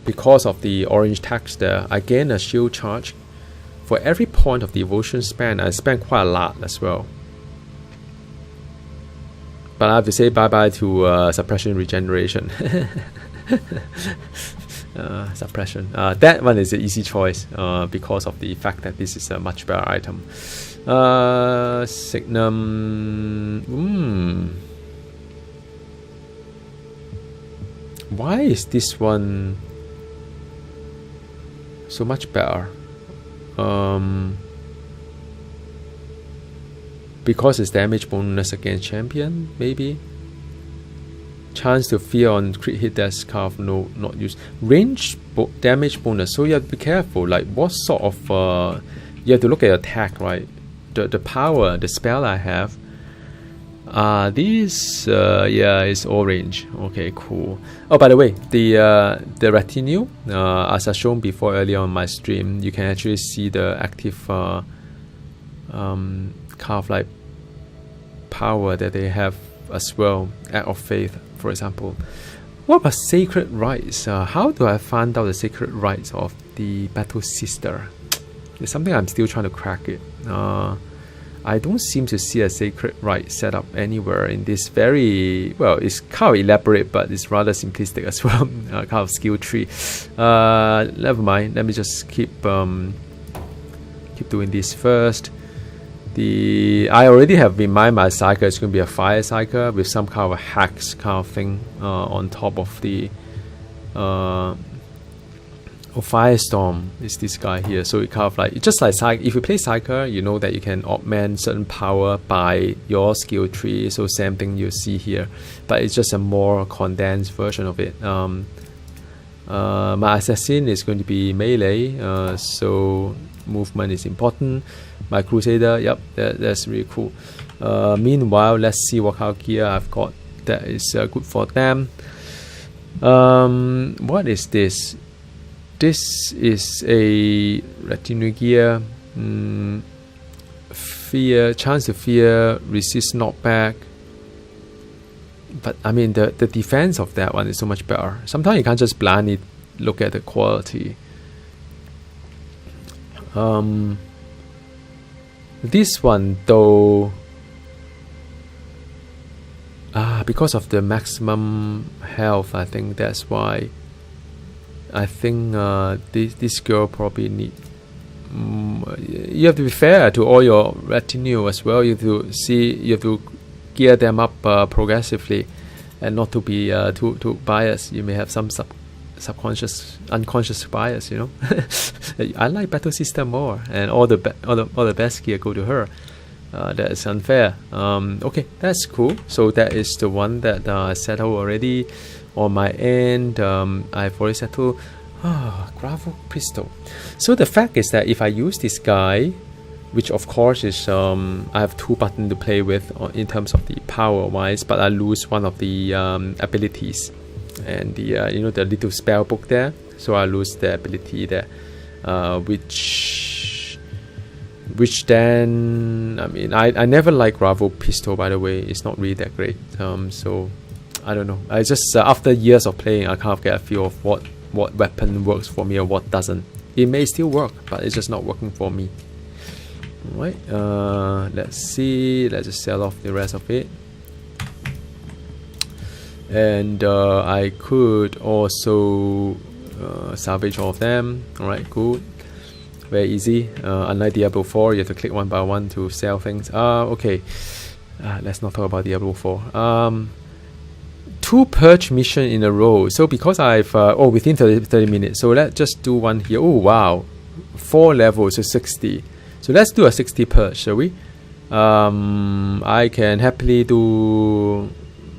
S1: because of the orange text there. I gain a shield charge for every point of devotion spent. I spent quite a lot as well. But I have to say bye-bye to suppression regeneration. Suppression. That one is an easy choice because of the fact that this is a much better item. Signum. Why is this one so much better? Because it's damage bonus against champion, maybe. Chance to fear on crit hit, that's kind of not used. Range damage bonus, so you have to be careful. Like what sort of you have to look at attack, right? The power, the spell I have. This yeah, is orange. Okay, cool. Oh, by the way, the retinue, as I shown before earlier on my stream, you can actually see the active kind of like power that they have as well. Act of faith, for example. What about sacred rites? How do I find out the sacred rites of the battle sister? It's something I'm still trying to crack it. I don't seem to see a sacred rite set up anywhere in this very, well, it's kind of elaborate, but it's rather simplistic as well, kind of skill tree. Never mind, let me just keep doing this first. I already have in mind my cycle is going to be a fire cycle with some kind of a hacks kind of thing on top of the Firestorm is this guy here, so it kind of like, it's just like if you play Cycle, you know that you can augment certain power by your skill tree, so same thing you see here, but it's just a more condensed version of it. My assassin is going to be melee, so movement is important. My crusader, yep, that's really cool. Meanwhile, let's see what kind of gear I've got that is good for them. What is this? This is a retinue gear. Fear, chance to fear, resist knockback. But I mean, the defense of that one is so much better. Sometimes you can't just blindly look at the quality. This one though, because of the maximum health, I think that's why. I think this girl probably need. You have to be fair to all your retinue as well. You have to gear them up progressively, and not to be too biased. You may have some unconscious bias. You know, I like battle system more, and all the best gear go to her. That is unfair. Okay, that's cool. So that is the one that I settled already. On my end, I've already settled. Gravel pistol. So the fact is that if I use this guy, which of course is I have 2 buttons to play with in terms of the power wise, but I lose one of the abilities, and the you know, the little spell book there, so I lose the ability there, which then, I mean, I never like gravel pistol, by the way. It's not really that great. So I don't know. I just after years of playing, I kind of get a feel of what weapon works for me or what doesn't. It may still work, but it's just not working for me. Right. Let's see. Let's just sell off the rest of it. And I could also salvage all of them. Alright, good. Very easy. Unlike Diablo 4, you have to click one by one to sell things. Okay. Let's not talk about Diablo 4. 2 purge mission in a row. So because I've within 30 minutes. So let's just do one here. Oh wow, 4 levels, so 60. So let's do a 60 purge, shall we? I can happily do.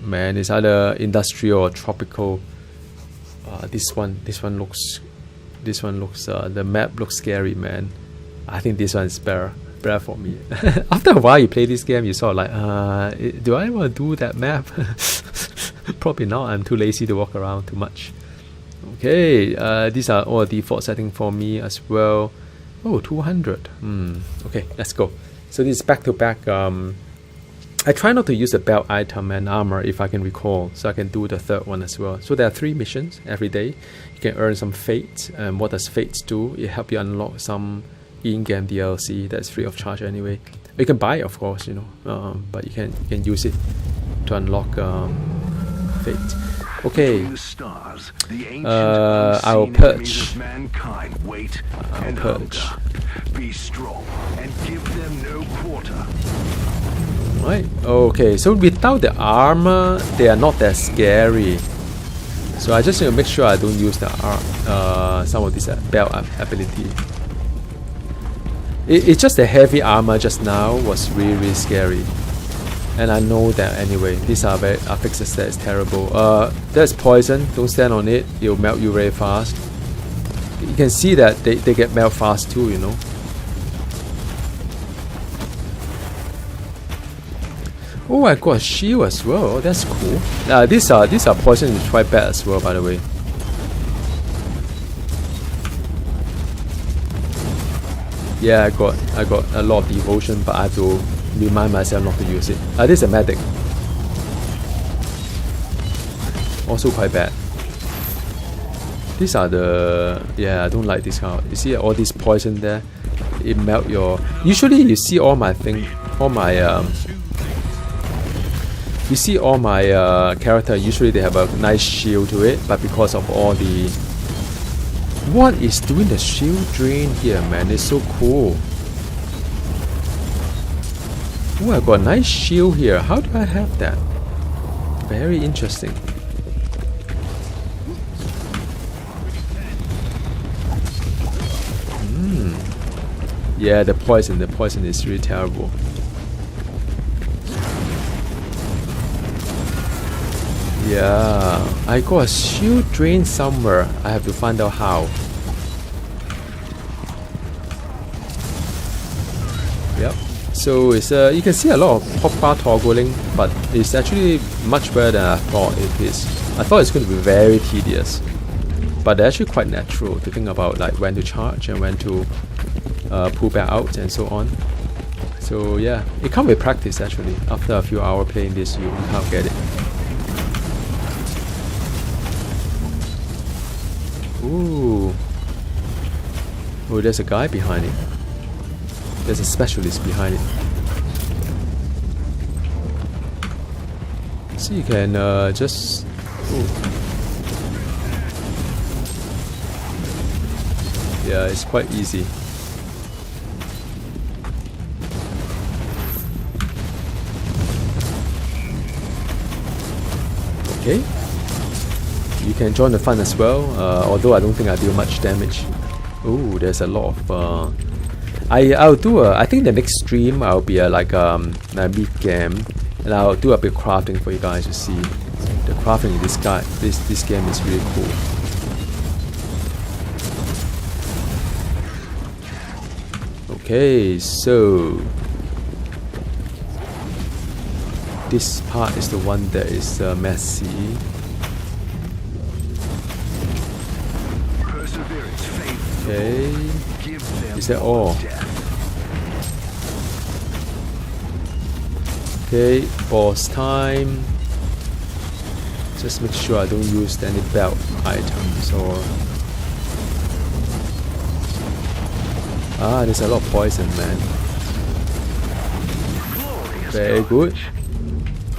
S1: Man, it's either industrial or tropical. This one looks. The map looks scary, man. I think this one is better for me. After a while, you play this game, you sort of like, do I want to do that map? Probably not. I'm too lazy to walk around too much. Okay, these are all default settings for me as well. Oh, 200. Okay, let's go. So this is back to back. I try not to use the belt item and armor if I can recall, so I can do the third one as well. So there are 3 missions every day. You can earn some fates. And what does fates do? It helps you unlock some in-game DLC that's free of charge anyway. You can buy it, of course, you know, but you can use it to unlock fate. Okay. I will purge. I'll purge.
S2: Be strong and give them no quarter.
S1: Right. Okay. So without the armor, they are not that scary. So I just need to make sure I don't use the some of this belt ability. It's just the heavy armor just now was really, really scary. And I know that anyway. These are affixes that is terrible. There's poison. Don't stand on it. It'll melt you very fast. You can see that they get melt fast too, you know. Oh, I got a shield as well. Oh, that's cool. These are poison is quite bad as well, by the way. Yeah, I got a lot of devotion, but I have to remind myself not to use it. This is a medic. Also quite bad. These are the... Yeah, I don't like this kind of... You see all this poison there? It melt your... Usually you see all my thing... All my... You see all my character, usually they have a nice shield to it, but because of all the... What is doing the shield drain here, man? It's so cool. Oh, I got a nice shield here. How do I have that? Very interesting. Yeah, the poison is really terrible. Yeah, I got a shield drain somewhere. I have to find out how. Yep. So it's you can see a lot of hotbar toggling, but it's actually much better than I thought it is. I thought it's going to be very tedious, but they're actually quite natural to think about, like when to charge and when to pull back out and so on. So yeah, it comes with practice actually. After a few hours playing this, you can't get it. Ooh. Oh, there's a guy behind it. There's a specialist behind it. So you can just... Ooh. Yeah, it's quite easy. Okay. You can join the fun as well, although I don't think I deal much damage. Oh, there's a lot of... I'll do I think the next stream I'll be like a mid game, and I'll do a bit of crafting for you guys to see. The crafting in this game is really cool. Okay, so this part is the one that is messy. Okay, is that all? Okay, boss time. Just make sure I don't use any belt items or... there's a lot of poison, man. Very good.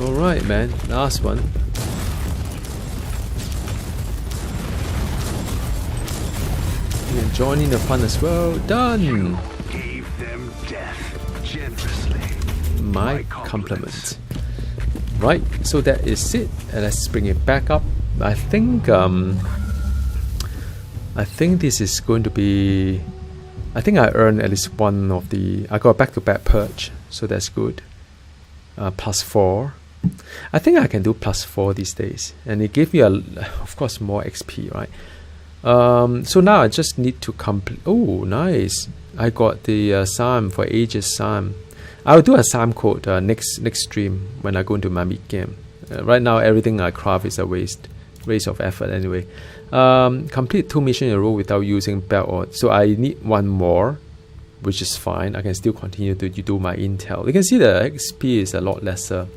S1: Alright, man, last one. And joining the fun as well. Done.
S2: Gave them death generously.
S1: My compliment. Right, so that is it. And let's bring it back up. I think this is going to be... I think I earned at least one of the... I got back-to-back purge, so that's good. +4. I think I can do +4 these days. And it gave me, of course, more XP, right? So now I just need to complete... Oh, nice. I got the Psalm for Aegis Psalm. I'll do a Psalm code next stream when I go into my mid game. Right now, everything I craft is a waste of effort anyway. Complete 2 missions in a row without using belt or... So I need one more, which is fine. I can still continue to do my intel. You can see the XP is a lot lesser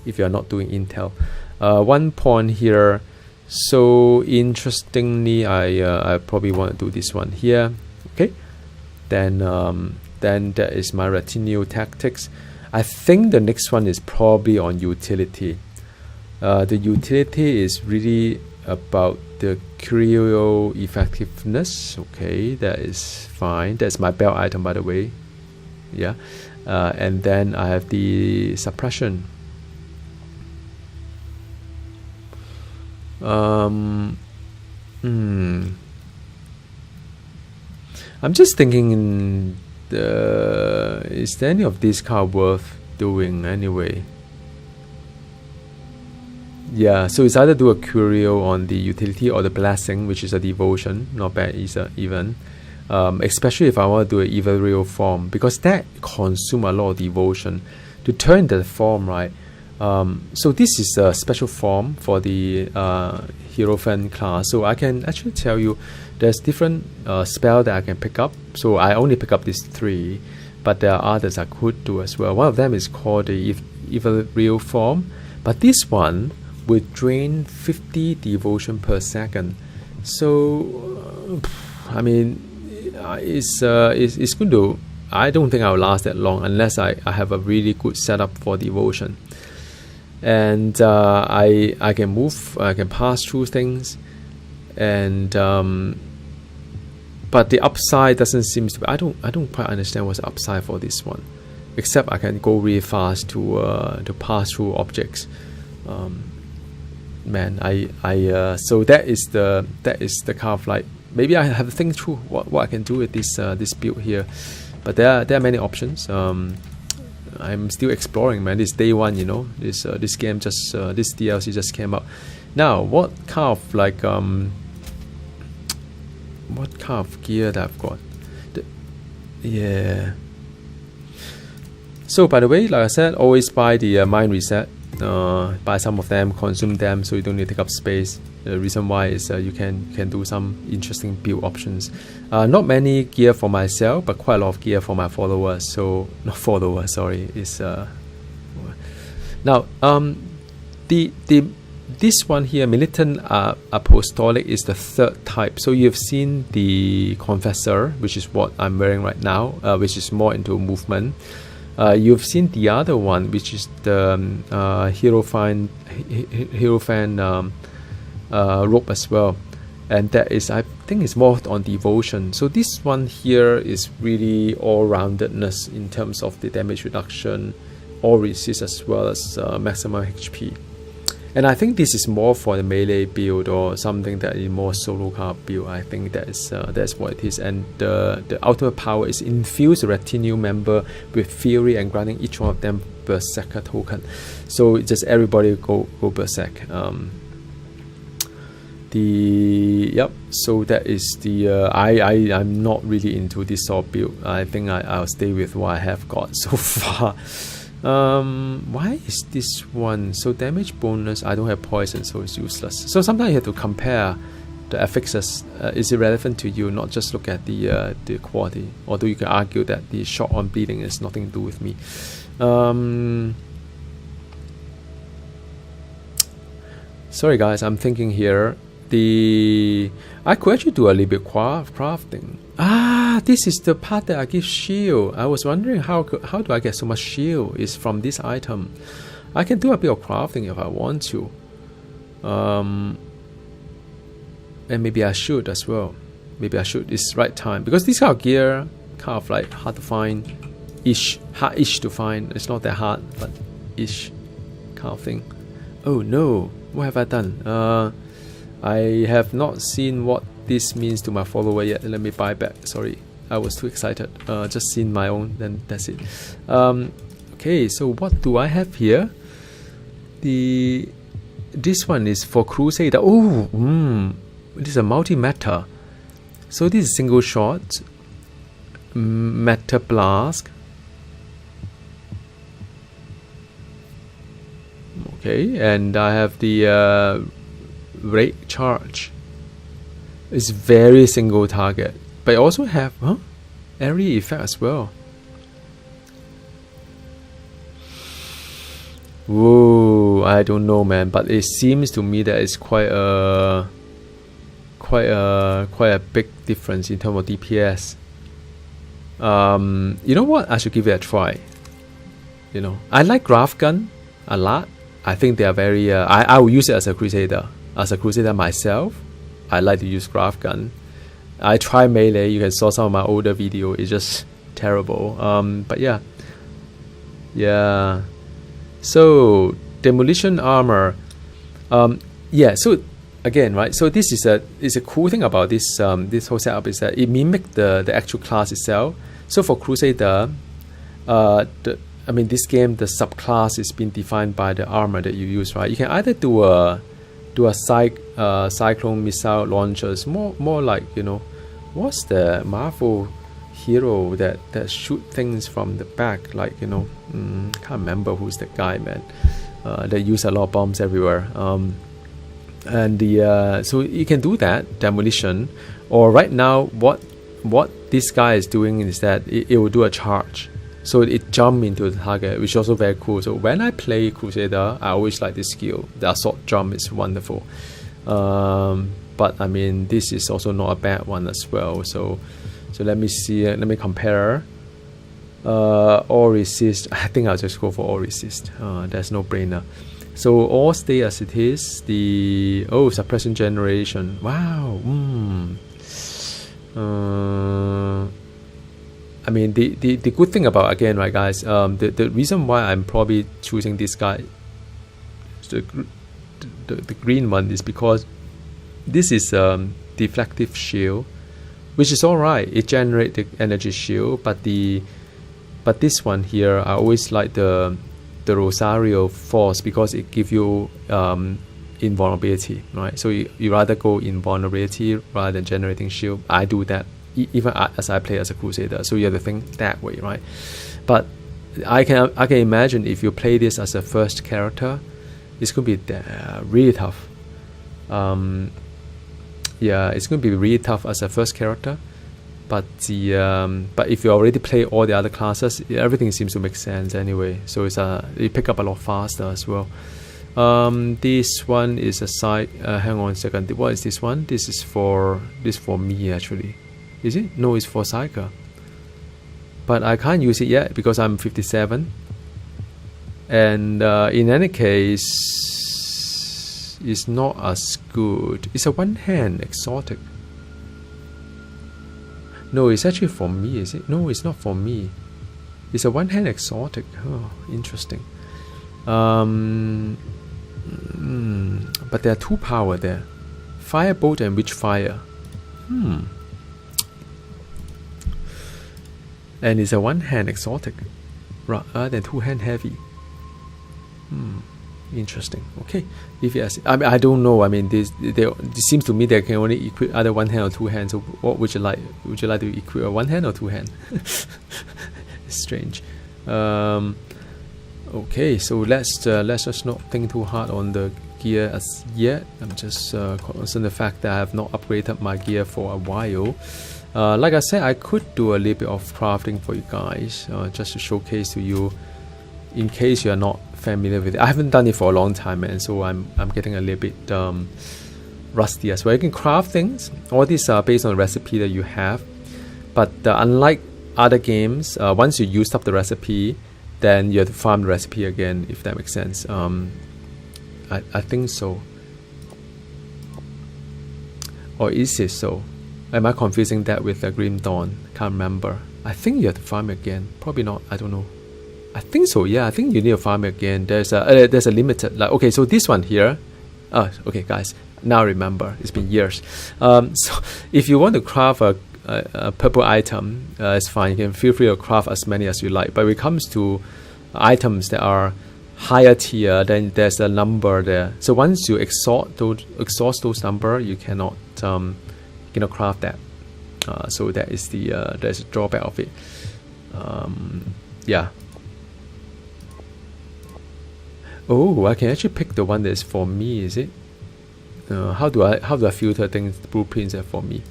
S1: if you're not doing intel. 1 point here. So interestingly, I probably want to do this one here. Okay, then that is my retinue tactics. I think the next one is probably on utility. The utility is really about the curio effectiveness. Okay, that is fine. That's my belt item, by the way. Yeah, and then I have the suppression. I'm just thinking is there any of these card worth doing anyway? Yeah, so it's either do a curio on the utility or the blessing, which is a devotion. Not bad either, even. Especially if I want to do an evil real form, because that consumes a lot of devotion to turn the form, right? So this is a special form for the Hierophant class. So I can actually tell you there's different spell that I can pick up. So I only pick up these 3, but there are others I could do as well. One of them is called the evil real form, but this one would drain 50 devotion per second. So I mean, it's going to, I don't think I'll last that long unless I have a really good setup for devotion. And I can move, I can pass through things, and but the upside doesn't seem to be, I don't quite understand what's the upside for this one, except I can go really fast to pass through objects. Man, so that is the kind of like, maybe I have to think through what I can do with this build here, but there are many options. I'm still exploring, man. This day 1, you know. This game just this DLC just came out. Now, what kind of like what kind of gear that I've got? Yeah. So by the way, like I said, always buy the mind reset. Buy some of them, consume them, so you don't need to take up space. The reason why is you can do some interesting build options. Not many gear for myself, but quite a lot of gear for my followers. So not followers, sorry. Is now this one here, militant apostolic, is the 3rd type. So you've seen the confessor, which is what I'm wearing right now, which is more into movement. You've seen the other one, which is the Hierophant robe as well, and that is, I think, is more on devotion. So this one here is really all-roundedness in terms of the damage reduction, all resist, as well as maximum HP. And I think this is more for the melee build or something that is more solo card build. I think that's what it is. And the ultimate power is infuse the Retinue member with fury and granting each one of them berserker token. So just everybody go berserk. So that is the I'm not really into this sort of build. I think I'll stay with what I have got so far. Why is this one so damage bonus? I don't have poison, so it's useless. So sometimes you have to compare the affixes. Is it relevant to you? Not just look at the quality. Although you can argue that the shot on bleeding has nothing to do with me. Sorry guys, I'm thinking here. I could actually do a little bit crafting. This is the part that I give shield. I was wondering how do I get so much shield? It's from this item. I can do a bit of crafting if I want to. And maybe I should as well. Maybe I should. It's right time, because this kind of gear kind of like hard to find, hard-ish to find. It's not that hard, but ish kind of thing. Oh no, what have I done? I have not seen what this means to my follower yet. Let me buy back. Sorry, I was too excited. Just seen my own, then that's it. Okay, so what do I have here? This one is for Crusader. This is a multi-meta. So this is single shot, meta blast. Okay, and I have the rate charge. It's very single target, but I also have area effect as well. Whoa, I don't know, man, but it seems to me that it's quite a big difference in terms of DPS. You know what? I should give it a try. You know, I like graph gun a lot. I think they are very. I will use it as a Crusader. As a Crusader myself, I like to use graph gun. I try melee. You can saw some of my older video. It's just terrible. But yeah. So demolition armor. Yeah. So again, right. So this is a cool thing about this this whole setup is that it mimics the actual class itself. So for Crusader, I mean, this game, the subclass is being defined by the armor that you use, right? You can either do a cyclone missile launchers, more like, you know, what's the Marvel hero that shoot things from the back, like, you know, can't remember who's that guy, man. They use a lot of bombs everywhere. And so you can do that, demolition, or right now what this guy is doing is that it will do a charge. So it jump into the target, which is also very cool. So when I play Crusader, I always like this skill. The assault jump is wonderful. But I mean, this is also not a bad one as well. So let me see. Let me compare. All resist. I think I'll just go for all resist. There's no brainer. So all stay as it is. The suppression generation. Wow. I mean, the good thing about, again, right, guys, the reason why I'm probably choosing this guy, the green one, is because this is deflective shield, which is all right. It generates the energy shield, but this one here, I always like the Rosario Force because it gives you invulnerability, right? So you rather go invulnerability rather than generating shield. I do that even as I play as a Crusader, so you have to think that way, right? But I can imagine if you play this as a first character, it's going to be really tough. Yeah, it's going to be really tough as a first character. But but if you already play all the other classes, everything seems to make sense anyway. So it's you pick up a lot faster as well. This one is a side. Hang on a second. What is this one? This is for me actually. Is it? No, it's for Psyker. But I can't use it yet because I'm 57. And in any case, it's not as good. It's a one-hand exotic. No, it's actually for me, is it? No, it's not for me. It's a one-hand exotic. Oh, interesting. But there are two power there. Firebolt and Witchfire. And it's a one-hand exotic rather than two-hand heavy. Interesting. Okay. If yes, I mean, I don't know. I mean, this seems to me they can only equip either one hand or two hands. So what would you like? Would you like to equip a one hand or two hand? It's strange. Okay, so let's just not think too hard on the gear as yet. I'm just concerned the fact that I have not upgraded my gear for a while. Like I said, I could do a little bit of crafting for you guys, just to showcase to you, in case you are not familiar with it. I haven't done it for a long time, man, so I'm getting a little bit rusty as well. You can craft things. All these are based on the recipe that you have, but unlike other games, once you used up the recipe, then you have to farm the recipe again, if that makes sense. I think so. Or is it so? Am I confusing that with Grim Dawn? Can't remember. I think you have to farm again. Probably not. I don't know. I think so. Yeah, I think you need to farm again. There's a limited. Like, okay, so this one here. Okay, guys. Now I remember. It's been years. So if you want to craft a purple item, it's fine. You can feel free to craft as many as you like. But when it comes to items that are higher tier, then there's a number there. So once you exhaust those number, you cannot craft that. So that is there's a drawback of it. Yeah. Oh, I can actually pick the one that's for me. Is it? How do I filter things? Blueprints are for me.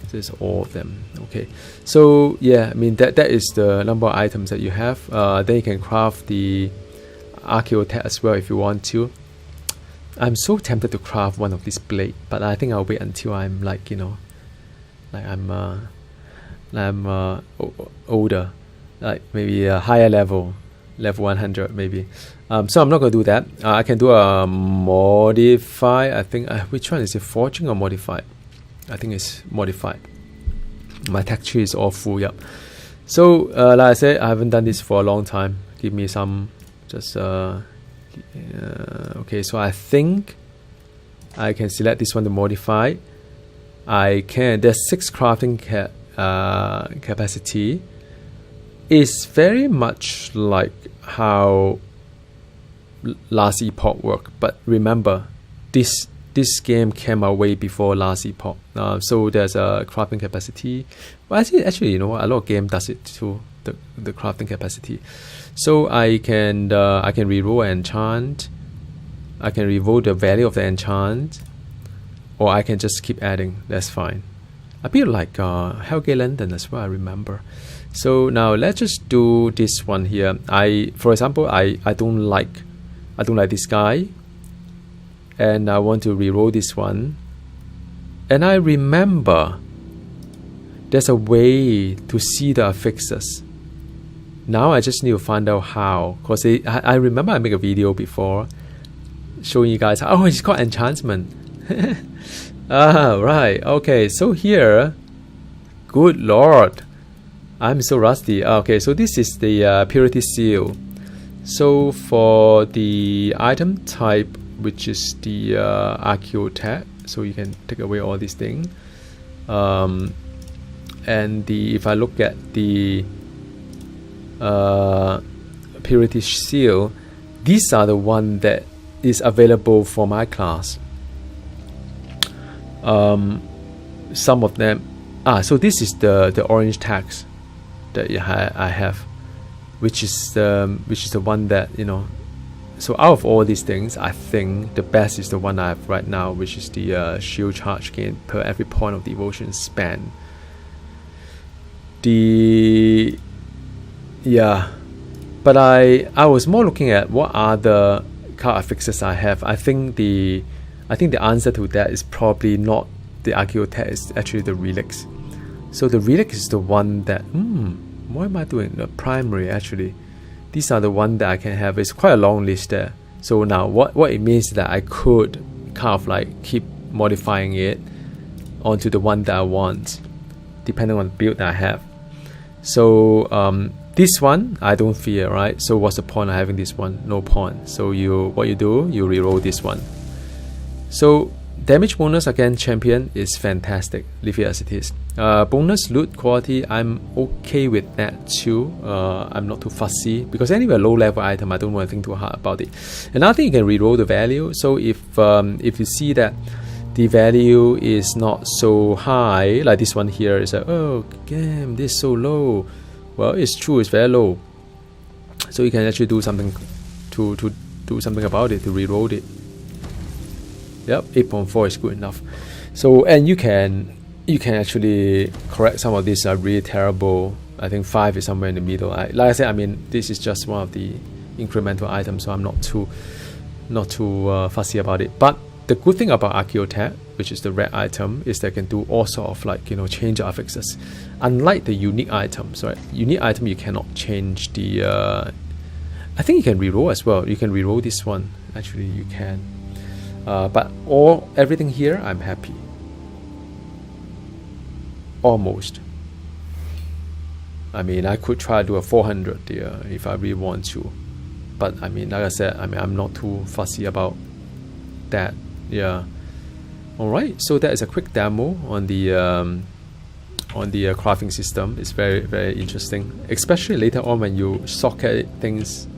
S1: This is all of them. Okay. So yeah, I mean that is the number of items that you have. Then you can craft the Archaeotech as well if you want to. I'm so tempted to craft one of these blade, but I think I'll wait until I'm like, I'm older, like maybe a higher level 100 maybe. So I'm not going to do that. I can do a modify. I think which one is it, forging or modified? I think it's modified. My tech tree is all full up. So like I said, I haven't done this for a long time. Give me some just okay, so I think I can select this one to modify. I can. There's 6 crafting capacity is very much like how Last Epoch worked. But remember, this game came out way before Last Epoch. So there's a crafting capacity. Well, actually, you know, a lot of game does it too. The crafting capacity. So I can reroll an enchant. I can reroll the value of the enchant, or I can just keep adding. That's fine. A bit like Hellgate London as well, I remember. So now let's just do this one here. For example, I don't like this guy, and I want to reroll this one. And I remember there's a way to see the affixes. Now I just need to find out how, because I remember I made a video before showing you guys. Oh, it's called enchantment. Right. Okay, so here, good lord, I'm so rusty. Okay, so this is the purity seal. So for the item type, which is the archaeotech, so you can take away all these things. And if I look at the purity seal, these are the one that is available for my class. Some of them, so this is the orange tags that I have, which is the one that, you know. So out of all these things, I think the best is the one I have right now, which is the shield charge gain per every point of devotion spent. But I was more looking at what are the card affixes I have. I think the answer to that is probably not the archaeotech, it's actually the relics. So the relic is the one that what am I doing? The primary, actually. These are the one that I can have. It's quite a long list there. So now what it means is that I could kind of like keep modifying it onto the one that I want, depending on the build that I have. So this one I don't fear, right? So what's the point of having this one? No point. So you reroll this one. So damage bonus against champion is fantastic. Leave it as it is. Bonus loot quality, I'm okay with that too. I'm not too fussy, because anyway, low level item, I don't want to think too hard about it. Another thing, you can reroll the value. So if you see that the value is not so high, like this one here is like, oh damn, this is so low. Well, it's true, it's very low. So you can actually do something to do something about it, to reroll it. Yep, 8.4 is good enough. So, and you can actually correct some of these are really terrible. I think 5 is somewhere in the middle. Like I said, I mean, this is just one of the incremental items, so I'm not too fussy about it. But the good thing about archaeotech, which is the red item, is they can do all sort of like, you know, change affixes. Unlike the unique items, right? Unique item, you cannot change the. I think you can reroll as well. You can reroll this one. Actually, you can. But everything here, I'm happy. Almost. I mean, I could try to do a 400 there if I really want to. But I mean, like I said, I mean, I'm not too fussy about that. Yeah. Alright, so that is a quick demo on the crafting system. It's very, very interesting, especially later on when you socket things,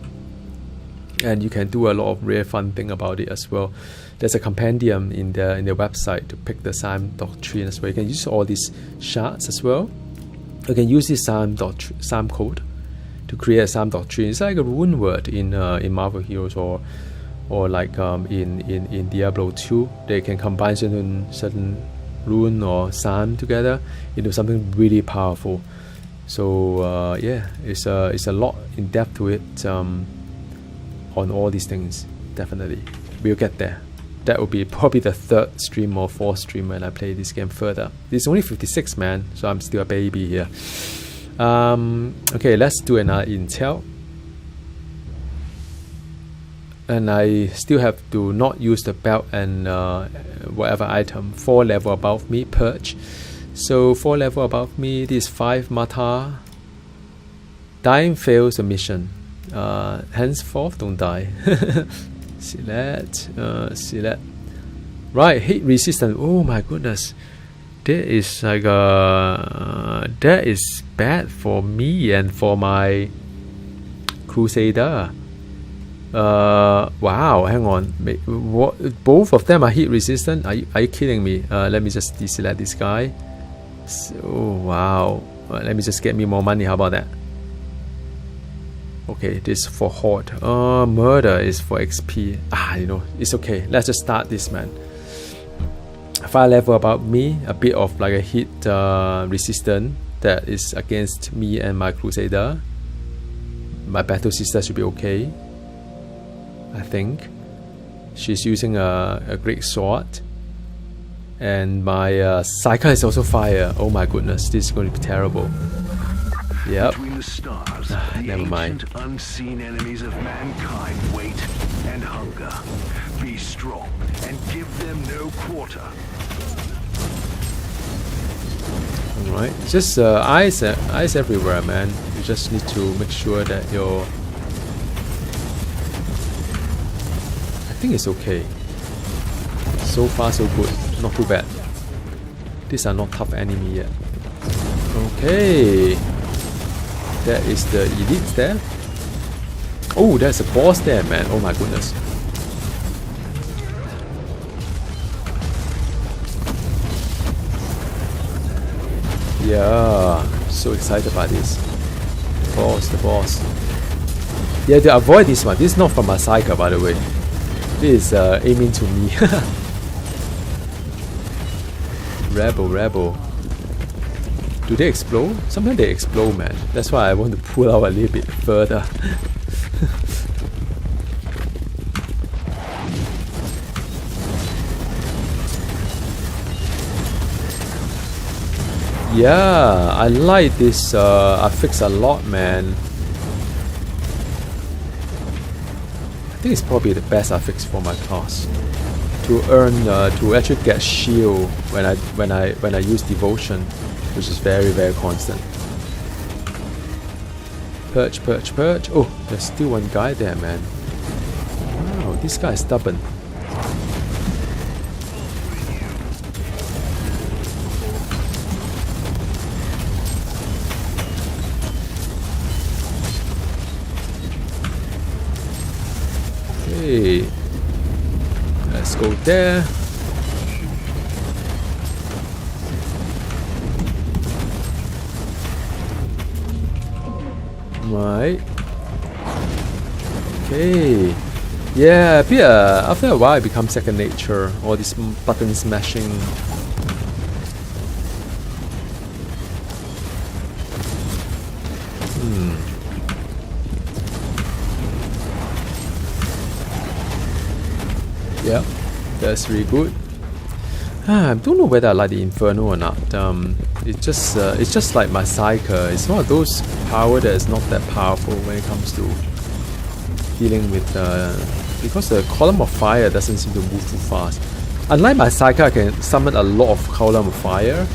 S1: and you can do a lot of really fun thing about it as well. There's a compendium in the website to pick the Psalm doctrine as well. You can use all these shards as well. You can use this Psalm code to create a Psalm doctrine. It's like a rune word in Marvel Heroes or like in Diablo 2. They can combine certain rune or Psalm together into something really powerful. So yeah, it's a lot in depth to it on all these things. Definitely, we'll get there. That will be probably the 3rd stream or 4th stream when I play this game further. It's only 56, man, so I'm still a baby here. Okay, let's do another intel. And I still have to not use the belt and whatever item. 4 level above me, purge. So 4 level above me, this 5 Mata. Dying fails the mission. Henceforth, don't die. Select. Right, hit resistance. Oh my goodness. That is like that is bad for me and for my Crusader. Wow, hang on. What? Both of them are heat resistant? Are you kidding me? Let me just deselect this guy. So, wow. Let me just get me more money. How about that? Okay, this for Horde. Murder is for XP. You know, it's okay. Let's just start this, man. Fire level about me, a bit of like a heat resistant that is against me and my Crusader. My battle sister should be okay, I think. She's using a great sword, and my Psyker is also fire. Oh my goodness, this is going to be terrible. Yep.
S2: Between the stars, the
S1: never mind.
S2: ancient, unseen enemies of mankind wait and hunger. Be strong and give them no quarter.
S1: Alright, just eyes everywhere, man. You just need to make sure that you're... I think it's okay. So far so good, not too bad. These are not tough enemy yet. Okay. That is the elites there. Oh, there's a boss there, man. Oh my goodness. Yeah, so excited about this. The boss. Yeah, to avoid this one. This is not from my Psyker, by the way. This is aiming to me. Rebel. Do they explode? Sometimes they explode, man. That's why I want to pull out a little bit further. Yeah, I like this affix a lot, man. I think it's probably the best affix for my class. To earn, to actually get shield when I use devotion, which is very constant. Perch. Oh, there's still one guy there, man. Wow, this guy is stubborn. Okay, let's go there. Right. Okay. Yeah, after a while it becomes second nature. All this button smashing. Yeah, that's really good. I don't know whether I like the Inferno or not. It's just like my Psyker. It's one of those power that is not that powerful when it comes to dealing with because the column of fire doesn't seem to move too fast. Unlike my Psyker, I can summon a lot of column of fire,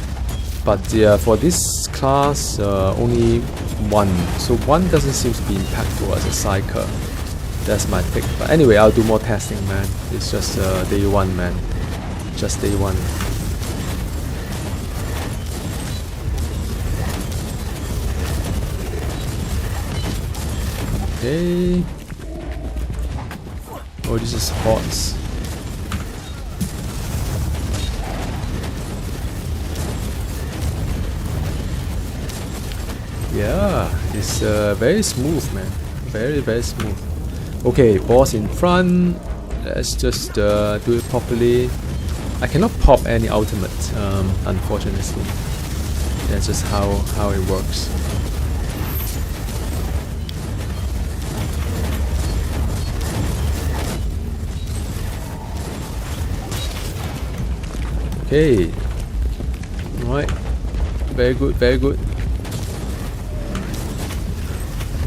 S1: but for this class only one. So one doesn't seem to be impactful as a Psyker. That's my take. But anyway, I'll do more testing, man. It's just day one, man. Just day one. Okay. Oh, this is HOTS. Yeah, it's very smooth, man. Very smooth. Okay, boss in front. Let's just do it properly. I cannot pop any ultimate, unfortunately. That's just how it works. Okay. Right. Very good.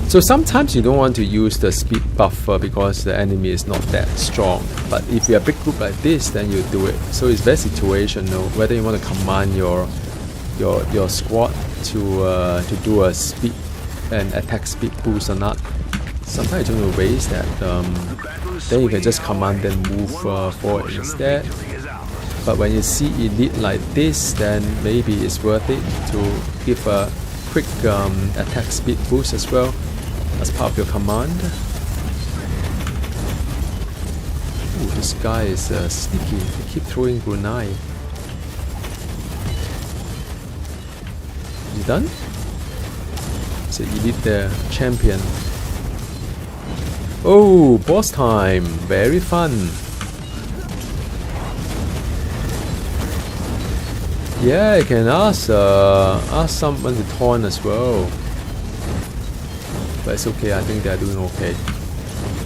S1: So sometimes you don't want to use the speed buffer because the enemy is not that strong. But if you're a big group like this, then you do it. So it's very situational, whether you want to command your squad to do a speed and attack speed boost or not. Sometimes you don't want to waste that. Then you can just command them move forward instead. But when you see elite like this, then maybe it's worth it to give a quick attack speed boost as well as part of your command. Ooh, this guy is sneaky. They keep throwing grenade. You done? It's an elite there, champion. Oh, boss time! Very fun. Yeah, I can ask someone to taunt as well. But it's okay, I think they're doing okay.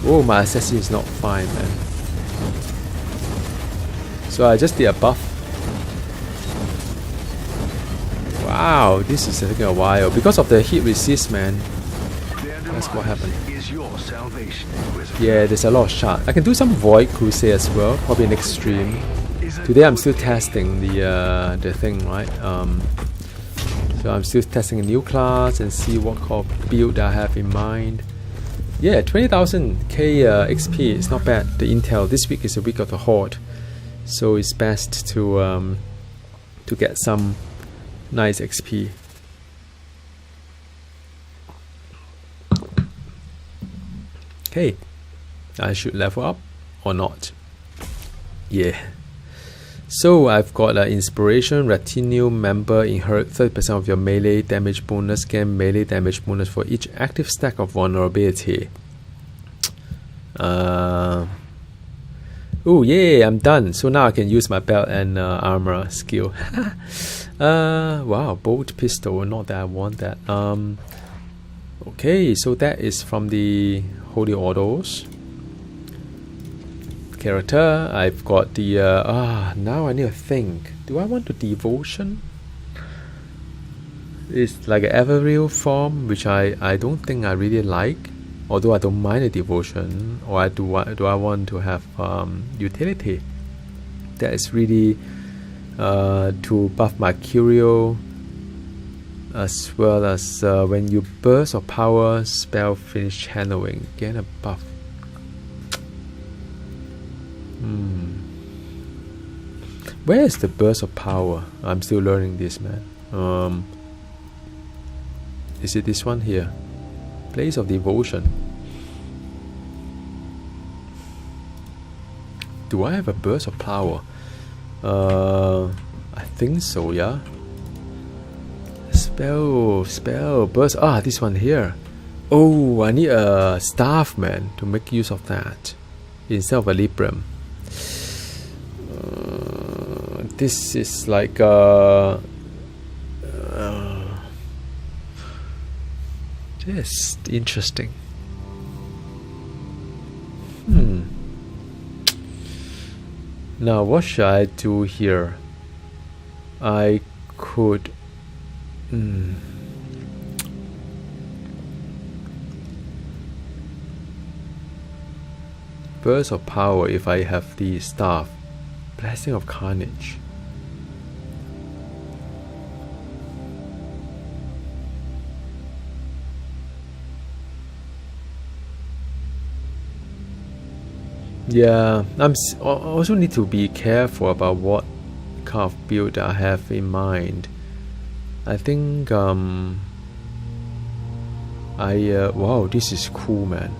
S1: Oh, my assassin is not fine, man. So I just did a buff. Wow, this is taking a while. Because of the hit resist, man. That's what happened. Yeah, there's a lot of shot. I can do some Void Crusade as well, probably next stream. Today I'm still testing the thing, right? So I'm still testing a new class and see what kind of build I have in mind. Yeah, 20,000 K XP is not bad. The intel this week is a week of the Horde, so it's best to get some nice XP. Okay, I should level up or not? Yeah. So I've got an inspiration. Retinue member inherit 30% of your melee damage bonus. Gain melee damage bonus for each active stack of vulnerability. Oh yeah, I'm done. So now I can use my belt and armor skill. Wow, bolt pistol. Not that I want that. Okay, so that is from the Holy Orders. Character, I've got the now I need to think. Do I want the devotion? It's like an ethereal form, which I don't think I really like. Although I don't mind the devotion, or do I want to have utility? That is really to buff my curio, as well as when you burst or power spell finish channeling, gain a buff. Where is the burst of power? I'm still learning this, man. Is it this one here? Place of devotion. Do I have a burst of power? I think so, yeah. Spell, burst. Ah, this one here. Oh, I need a staff, man, to make use of that instead of a librum. This is like just interesting. Now what should I do here? I could burst of power if I have the staff. Blessing of Carnage. Yeah, I also need to be careful about what kind of build I have in mind. I think wow, this is cool, man.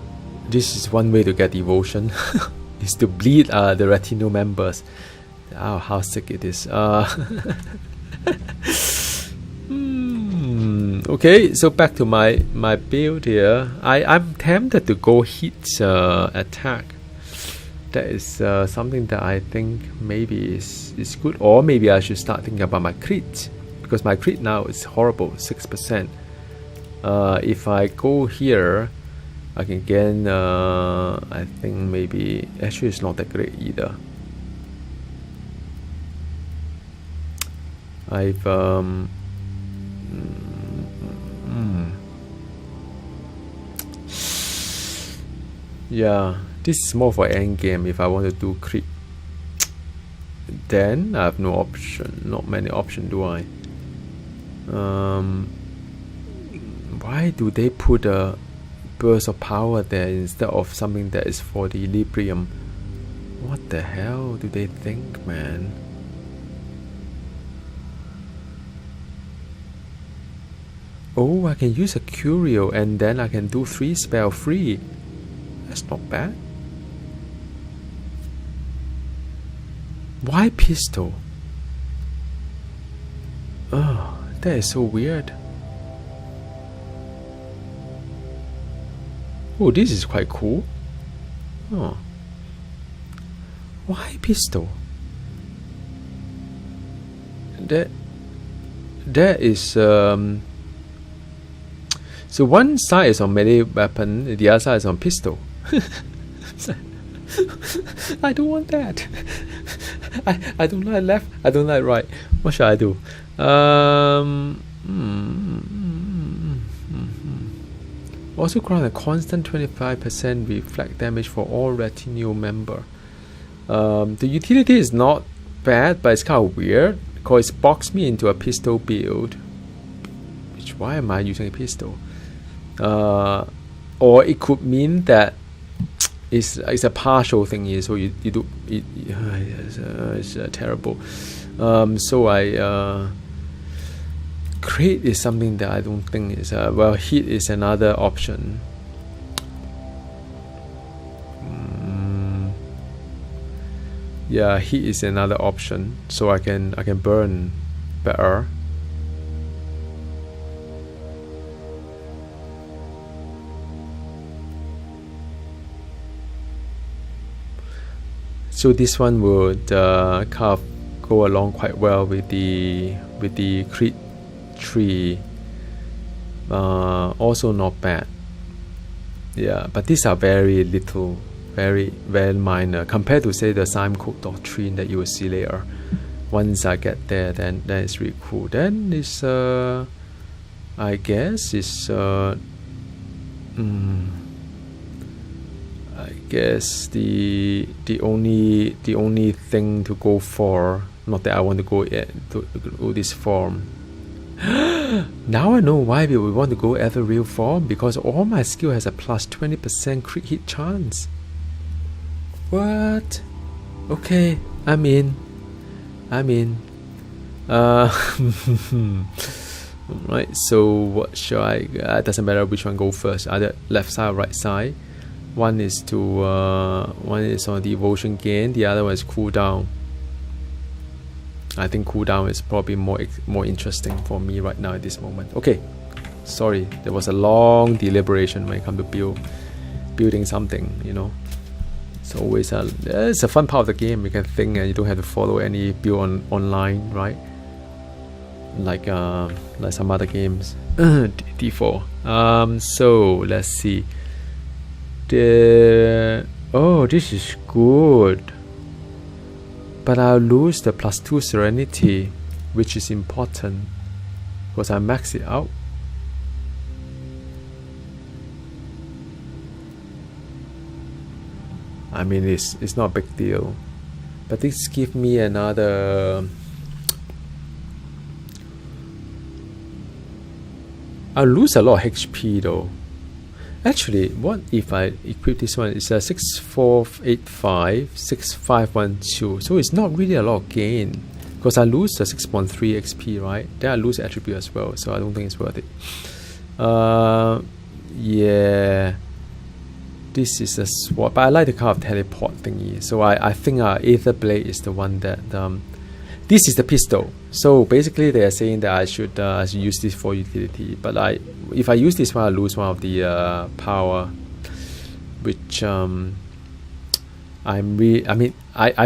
S1: This is one way to get devotion. Is to bleed the Retinue members. Oh, how sick it is. Okay, so back to my build here. I'm tempted to go hit attack. That is something that I think maybe is good, or maybe I should start thinking about my crit, because my crit now is horrible, 6%. If I go here, I can gain, I think maybe, actually it's not that great either. I've, yeah, this is more for end game if I want to do crit. Then I have no option, not many options, do I? Why do they put a burst of power there instead of something that is for the equilibrium? What the hell do they think, man? Oh, I can use a curio and then I can do 3 spell free. That's not bad. Why pistol? Oh, that is so weird. Oh, this is quite cool. Oh. Why pistol? That is so one side is on melee weapon, the other side is on pistol. I don't want that. I don't like left, I don't like right. What should I do? Also grant a constant 25% reflect damage for all retinue member. The utility is not bad, but it's kind of weird because it boxed me into a pistol build. Which, why am I using a pistol? Or it could mean that it's a partial thing, so you do it. It's terrible. So I crit is something that I don't think is well. Hit is another option. Yeah, heat is another option, so I can burn better. So this one would kind of go along quite well with the crit tree. Also not bad. Yeah, but these are very little. Very minor compared to say the Sime Code Doctrine that you will see later. Once I get there, then it's really cool. Then it's I guess it's I guess the only thing to go for, not that I want to go this form. Now I know why we would want to go at the real form, because all my skill has a plus 20% crit hit chance. What? Okay, I'm in. Right, so what shall I? It doesn't matter which one go first. Either left side or right side. One is one is on devotion gain. The other one is cooldown. I think cooldown is probably more interesting for me right now at this moment. Okay, sorry, there was a long deliberation when it comes to building something. It's always it's a fun part of the game. You can think and you don't have to follow any build online, right? Like some other games. D4. So let's see. This is good. But I'll lose the +2 Serenity, which is important because I max it out. I mean, it's not a big deal, but this gives me another. I'll lose a lot of HP though. Actually, what if I equip this one? It's a 6485 6512, so it's not really a lot of gain because I lose the 6.3 XP, right? Then I lose attribute as well, so I don't think it's worth it. Yeah. This is a sword, but I like the kind of teleport thingy. So I think Aether Blade is the one that this is the pistol. So basically they are saying that I should use this for utility. But if I use this one, I lose one of the power, which I've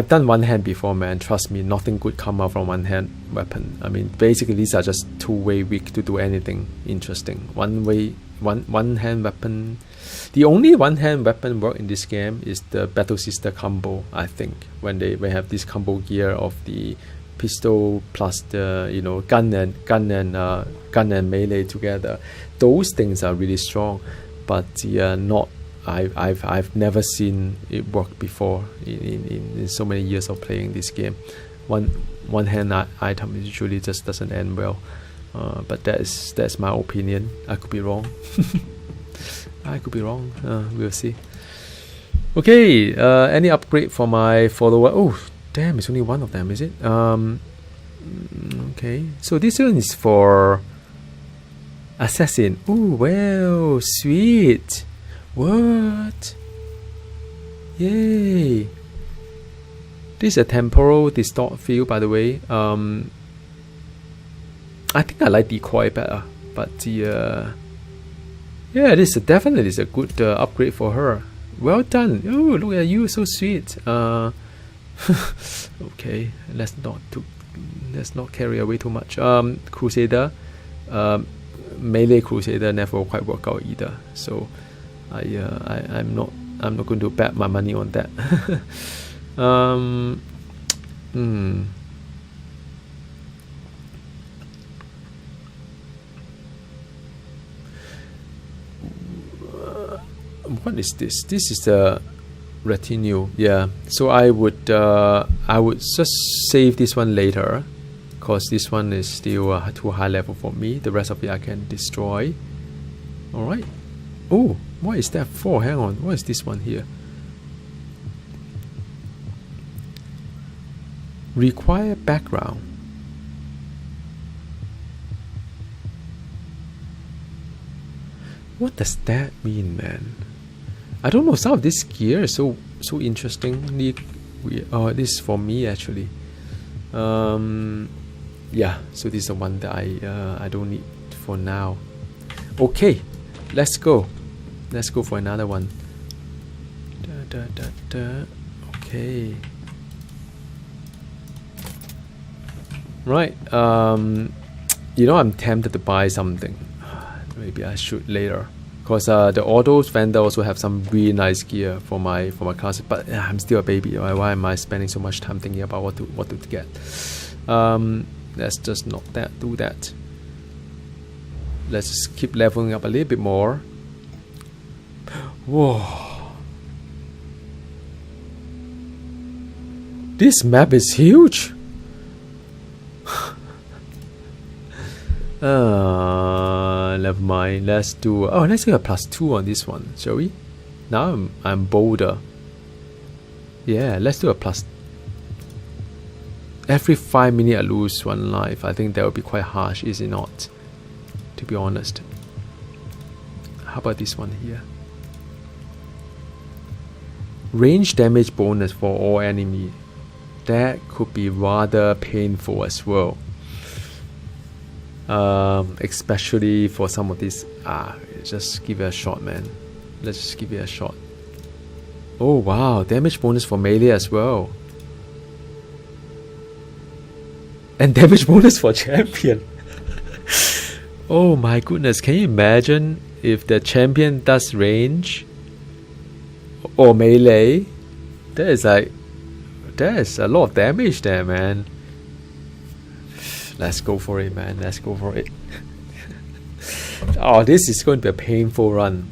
S1: done one hand before, man. Trust me, nothing good come out from one hand weapon. I mean, basically these are just two-way weak to do anything interesting. One hand weapon. The only one-hand weapon work in this game is the Battle Sister combo. I think when they have this combo gear of the pistol plus the gun and melee together, those things are really strong. But I've never seen it work before in so many years of playing this game. One hand item usually just doesn't end well. But that's my opinion. I could be wrong. We'll see. Okay, any upgrade for my follower? Oh, damn, it's only one of them, is it? Okay, so this one is for Assassin. Ooh, well, sweet. What? Yay. This is a temporal distort field, by the way. I think I like decoy better, but the yeah, this is definitely is a good upgrade for her. Well done. Oh, look at you, so sweet. Okay, let's not carry away too much. Crusader, melee Crusader never quite work out either. So I'm not going to bet my money on that. What is this? This is the Retinue. Yeah. So I would just save this one later, because this one is still too high level for me. The rest of it I can destroy. All right. Oh, what is that for? Hang on. What is this one here? Require background. What does that mean, man? I don't know. Some of this gear is so interestingly weird. Oh, this is for me actually. Yeah. So this is the one that I don't need for now. Okay, let's go. Let's go for another one. Okay. Right. You know, I'm tempted to buy something. Maybe I should later, because the autos vendor also have some really nice gear for my class. But I'm still a baby. Why am I spending so much time thinking about what to get? Let's just not do that. Let's just keep leveling up a little bit more. Whoa! This map is huge. Never mind. Let's do a +2 on this one, shall we? Now I'm bolder. Yeah, let's do a plus. Every 5 minutes I lose 1 life. I think that would be quite harsh, is it not? To be honest. How about this one here? Range damage bonus for all enemy. That could be rather painful as well. Especially for some of these. Just give it a shot, man. Let's just give it a shot. Oh wow, damage bonus for melee as well. And damage bonus for champion. Oh my goodness, can you imagine if the champion does range or melee? That is a lot of damage there, man. Let's go for it, man. Let's go for it. Oh, this is going to be a painful run.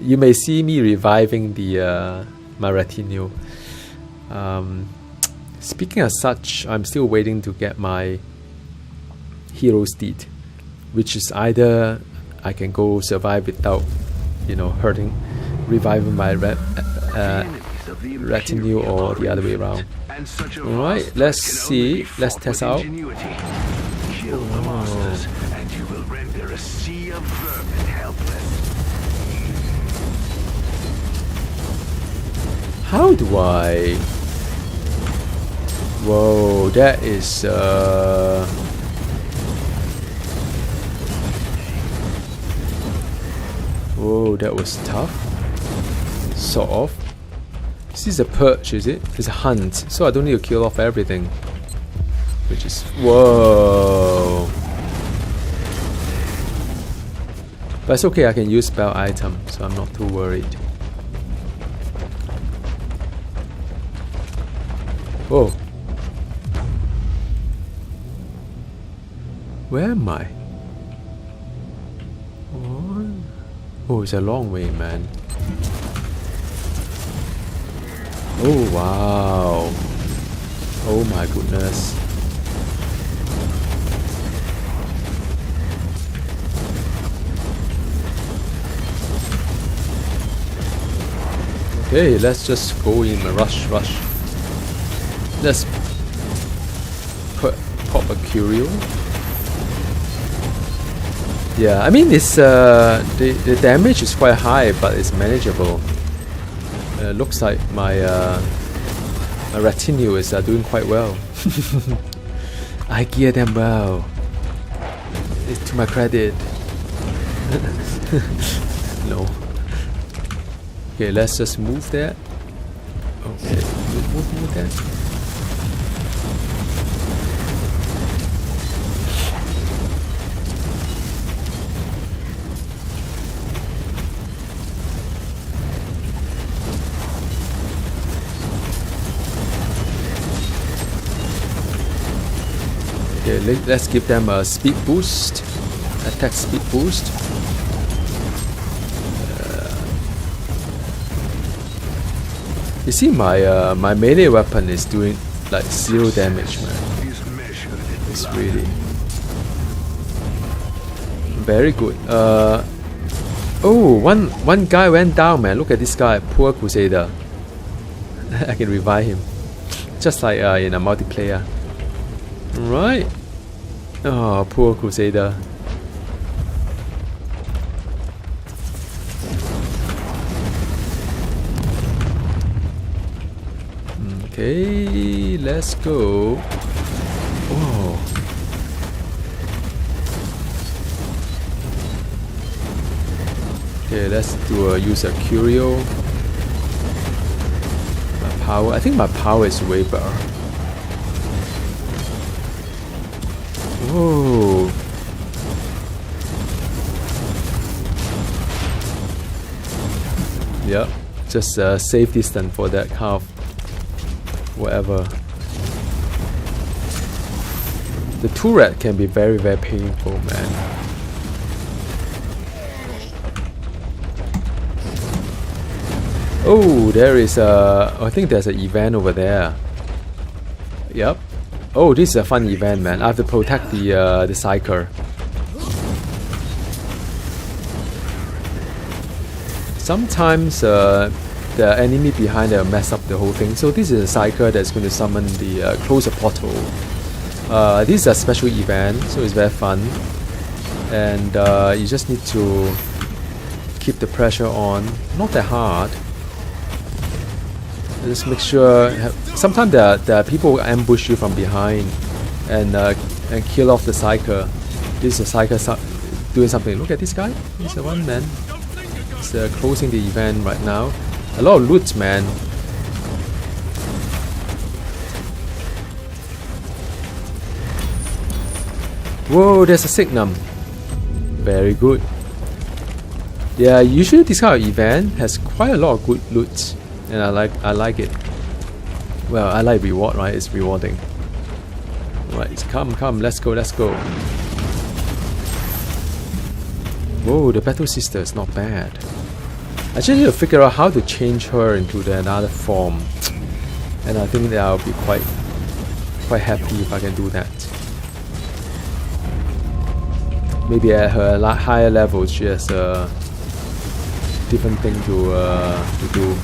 S1: You may see me reviving the my Retinue. Speaking as such, I'm still waiting to get my hero steed, which is either I can go survive without, reviving my Retinue, or the other way around. Alright, let's see. Let's test out.
S2: Kill the monsters, and you will render a sea of vermin helpless.
S1: How do I? Whoa, that is whoa, that was tough. Sort of. This is a purge, is it? It's a hunt, so I don't need to kill off everything. Which is... Whoa! But it's okay, I can use spell item, so I'm not too worried. Whoa! Where am I? What? Oh, it's a long way, man. Oh wow. Oh my goodness. Okay, let's just go in a rush. Let's pop a curio. Yeah, I mean it's the damage is quite high, but it's manageable. Looks like my my retinue is doing quite well. I gear them well. It's to my credit. No. Okay, let's just move that. Okay, move that. Okay, let's give them a speed boost, attack speed boost. You see, my melee weapon is doing like 0 damage, man. It's really very good. Oh, one guy went down, man. Look at this guy, poor Crusader. I can revive him, just like in a multiplayer. Right. Oh, poor Crusader. Okay, let's go. Oh. Okay, let's do use a curio. My power. I think my power is way better. Whoa. Yep, just safe distance for that kind of whatever. The turret can be very, very painful, man. Oh, there is a. I think there's an event over there. Yep. Oh, this is a fun event, man. I have to protect the cycle. Sometimes the enemy behind there mess up the whole thing. So this is a cycle that's going to summon the close a portal. This is a special event, so it's very fun. And you just need to keep the pressure on. Not that hard. Just make sure. Sometimes there are people who ambush you from behind and kill off the cycle. This is a cycle doing something. Look at this guy. He's a one man. He's closing the event right now. A lot of loot, man. Whoa, there's a signum. Very good. Yeah, usually this kind of event has quite a lot of good loot. And I like it. Well, I like reward, right? It's rewarding. Right, come, let's go. Whoa, the battle sister is not bad. I just need to figure out how to change her into another form. And I think that I'll be quite happy if I can do that. Maybe at her higher level she has a different thing to do.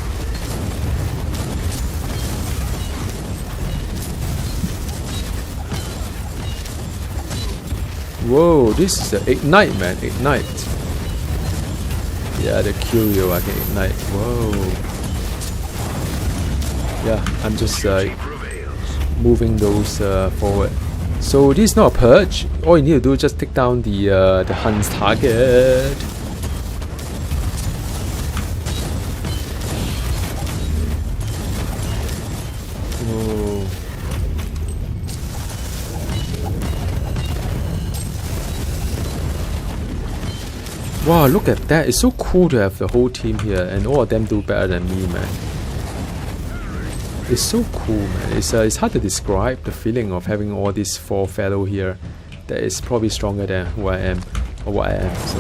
S1: Whoa, this is the ignite, man. Ignite. Yeah, the curio I can ignite. Whoa. Yeah, I'm just moving those forward. So this is not a purge. All you need to do is just take down the hunt's target. Whoa. Wow, look at that. It's so cool to have the whole team here and all of them do better than me, man. It's so cool, man. It's hard to describe the feeling of having all these 4 fellow here that is probably stronger than who I am or what I am. So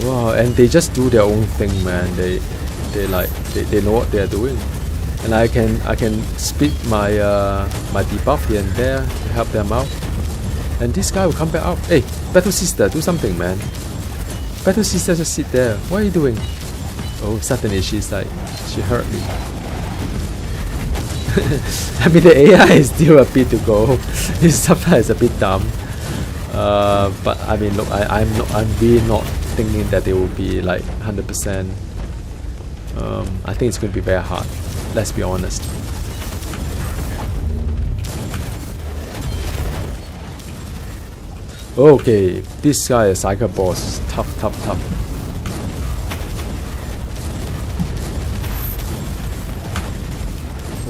S1: wow, and they just do their own thing, man. They know what they're doing. And I can split my my debuff here and there to help them out. And this guy will come back up. Hey, Battle Sister, do something, man. Battle Sister, just sit there. What are you doing? Oh, suddenly she's like, she hurt me. I mean, the AI is still a bit to go. It's sometimes a bit dumb. But I mean, look, I'm really not thinking that they will be like 100%. I think it's going to be very hard. Let's be honest. Okay, this guy is Psycho boss. Tough.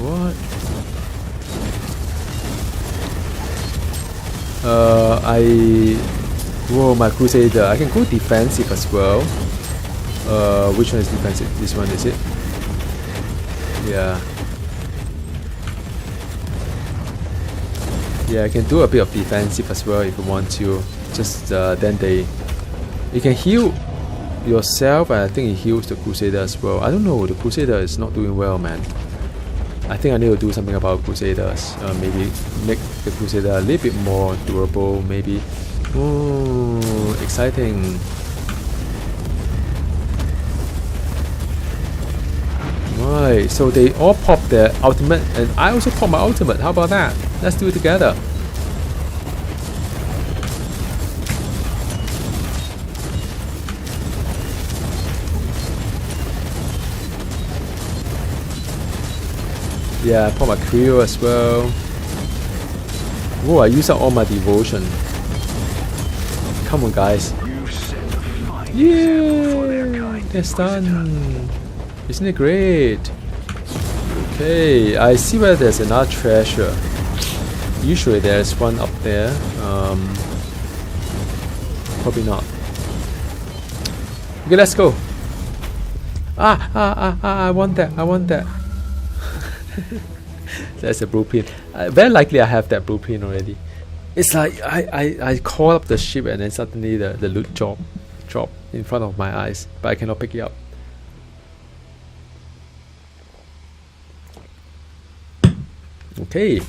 S1: What? Whoa, my Crusader. I can go defensive as well. Which one is defensive? This one, is it? Yeah. Yeah, I can do a bit of defensive as well if you want to. Just then you can heal yourself, and I think it heals the Crusader as well. I don't know, the Crusader is not doing well, man. I think I need to do something about Crusaders. Maybe make the Crusader a little bit more durable, maybe. Ooh, exciting. Right, so they all pop their ultimate, and I also pop my ultimate. How about that? Let's do it together. Yeah, I pop my Creo as well. Whoa, I use up all my devotion. Come on, guys. Yeah, that's done. Isn't it great? Okay, I see where there's another treasure. Usually there's one up there. Probably not. Okay, let's go. I want that. That's a blueprint. Very likely I have that blueprint already. It's like I call up the ship and then suddenly the loot drop in front of my eyes, but I cannot pick it up. Okay.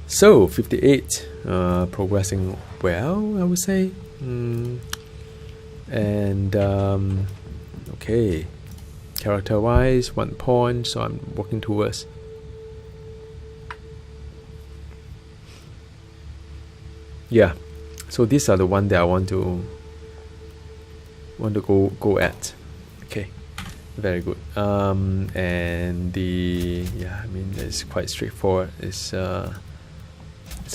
S1: So 58, progressing well, I would say. And okay, character wise 1 point, so I'm working towards. Yeah, so these are the one that I want to go at. Okay, very good. And the, yeah, I mean, it's quite straightforward. It's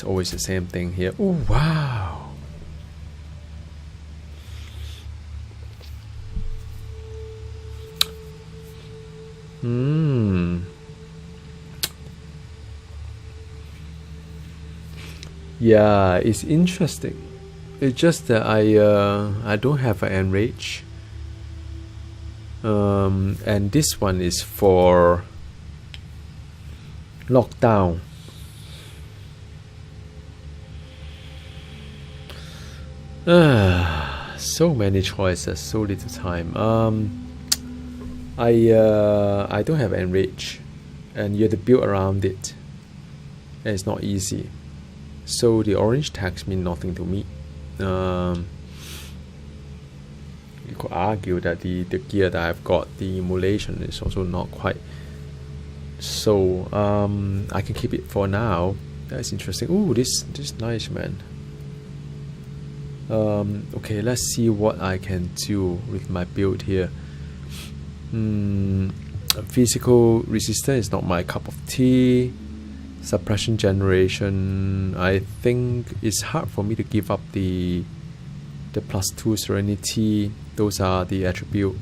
S1: always the same thing here. Oh wow. Yeah, it's interesting. It's just that I don't have an enrage. And this one is for lockdown. So many choices, so little time. I don't have enrage, and you have to build around it, and it's not easy. So the orange tags mean nothing to me. You could argue that the gear that I've got, the emulation, is also not quite. So I can keep it for now. That's interesting. Ooh, this is nice, man. Okay, let's see what I can do with my build here. Physical resistance is not my cup of tea. Suppression generation, I think it's hard for me to give up the +2 serenity. Those are the attribute.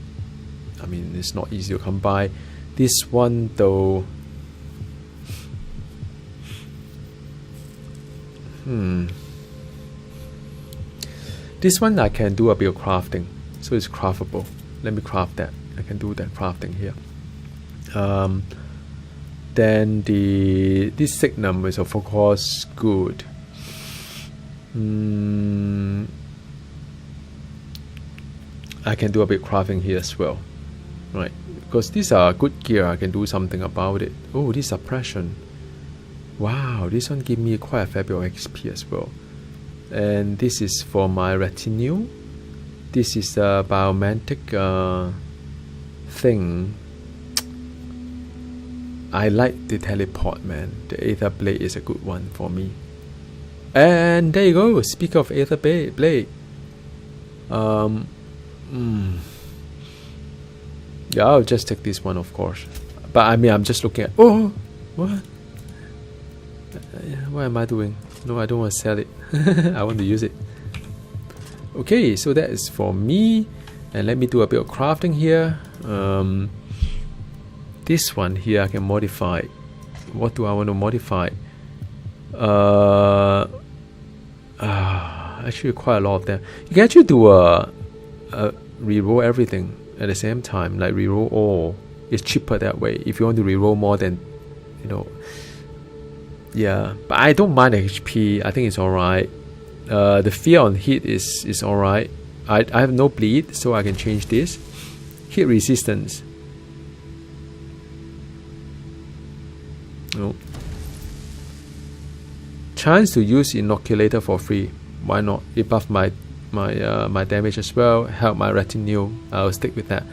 S1: I mean, it's not easy to come by. This one though, this one I can do a bit of crafting, so it's craftable. Let me craft that. I can do that crafting here. Then this signum is of course good. I can do a bit of crafting here as well, right? Because these are good gear, I can do something about it. Oh, this suppression. Wow, this one give me quite a fair bit of XP as well. And this is for my retinue. This is a biomantic thing. I like the teleport, man. The Aether Blade is a good one for me. And there you go. Speak of Aether Blade. Yeah, I'll just take this one, of course. But I mean, I'm just looking at. Oh, what? What am I doing? No, I don't want to sell it. I want to use it. Okay, so that is for me. And let me do a bit of crafting here. This one here I can modify. What do I want to modify? Actually, quite a lot of them. You can actually do reroll everything at the same time, like reroll all. It's cheaper that way. If you want to reroll more than, you know. Yeah, but I don't mind HP. I think it's alright. The fear on hit is alright. I have no bleed, so I can change this. Hit resistance. No. Chance to use inoculator for free. Why not? It buff my damage as well. Help my retinue. I'll stick with that.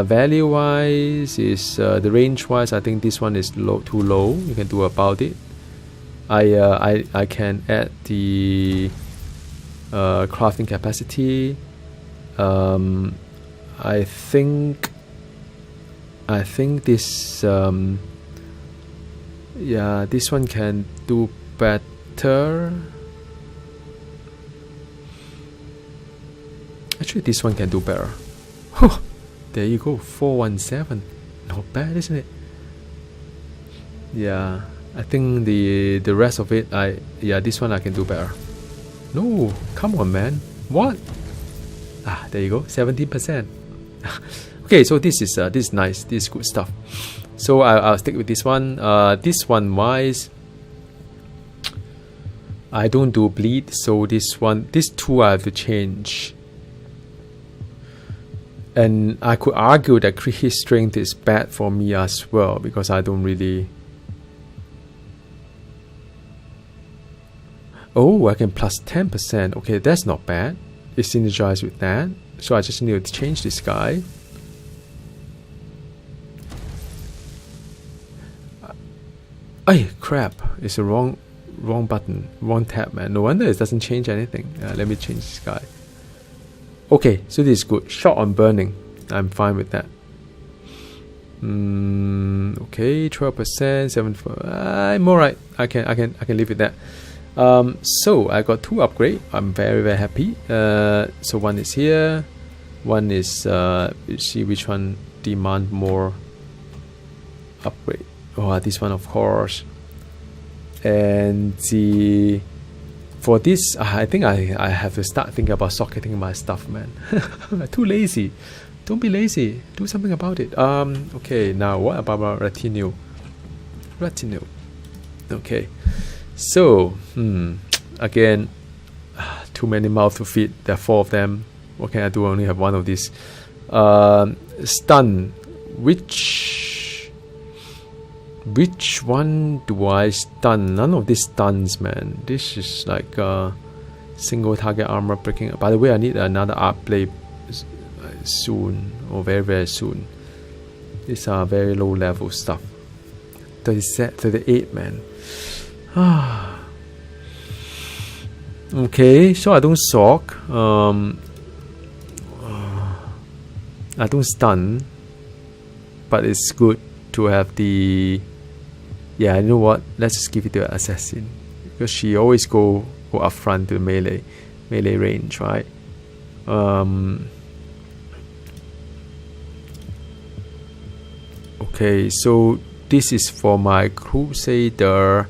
S1: Value wise is the range wise. I think this one is too low. You can do about it. I can add the crafting capacity. I think this yeah, this one can do better. Actually, this one can do better. There you go, 417. Not bad, isn't it? Yeah, I think the rest of it, yeah, this one I can do better. No, come on, man. What? Ah, there you go, 17%. Okay, so this is nice. This is good stuff. So I'll stick with this one. This one wise, I don't do bleed, so this two I have to change. And I could argue that crit hit strength is bad for me as well, because I don't really. Oh, I can plus 10%. Okay, that's not bad. It synergizes with that. So I just need to change this guy. Ay, crap. It's the wrong button. Wrong tab, man. No wonder it doesn't change anything. Let me change this guy. Okay, so this is good. Shot on burning. I'm fine with that. Okay, 12%, 7%. I'm alright. I can live with that. So I got 2 upgrade. I'm very happy. So one is here. One is let's see which one demand more upgrade. Oh, this one, of course. And for this, I think I have to start thinking about socketing my stuff, man. I'm too lazy. Don't be lazy. Do something about it. Okay, now what about retinue? Retinue. Okay. So, again, too many mouths to feed. There are 4 of them. What can I do? I only have 1 of these. Stun. Which one do I stun? None of these stuns, man. This is like single target armor breaking. By the way, I need another art blade soon, or very soon. These are very low level stuff. 38, man. Okay, so I don't sock. I don't stun, but it's good to have the. Yeah, you know what? Let's just give it to an assassin, because she always go up front to the melee range, right? Okay, so this is for my Crusader.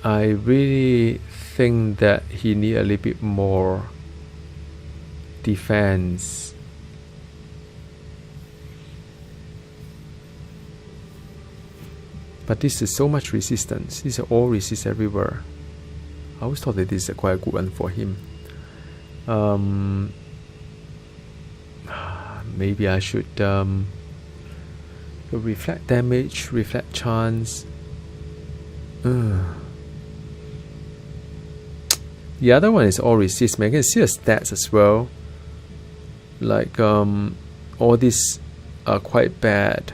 S1: I really think that he need a little bit more defense. But this is so much resistance. These are all resist everywhere. I always thought that this is quite a good one for him. Maybe I should reflect damage, reflect chance. The other one is all resist. Man, I can see the stats as well. Like all these are quite bad.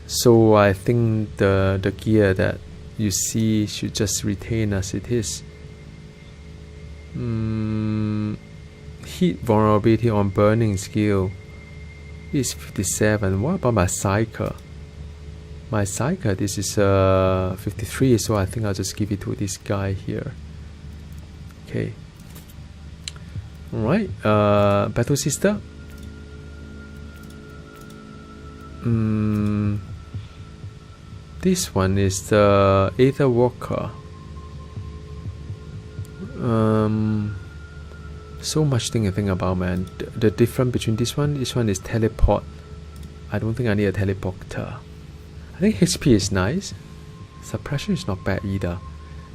S1: So I think the gear that you see should just retain as it is. Heat vulnerability on burning skill is 57. What about my Psyker? My Psyker, this is 53, so I think I'll just give it to this guy here. Okay. Alright, Battle Sister. This one is the Aether Walker. So much thing to think about, man. The difference between this one is teleport. I don't think I need a teleporter. I think HP is nice. Suppression is not bad either.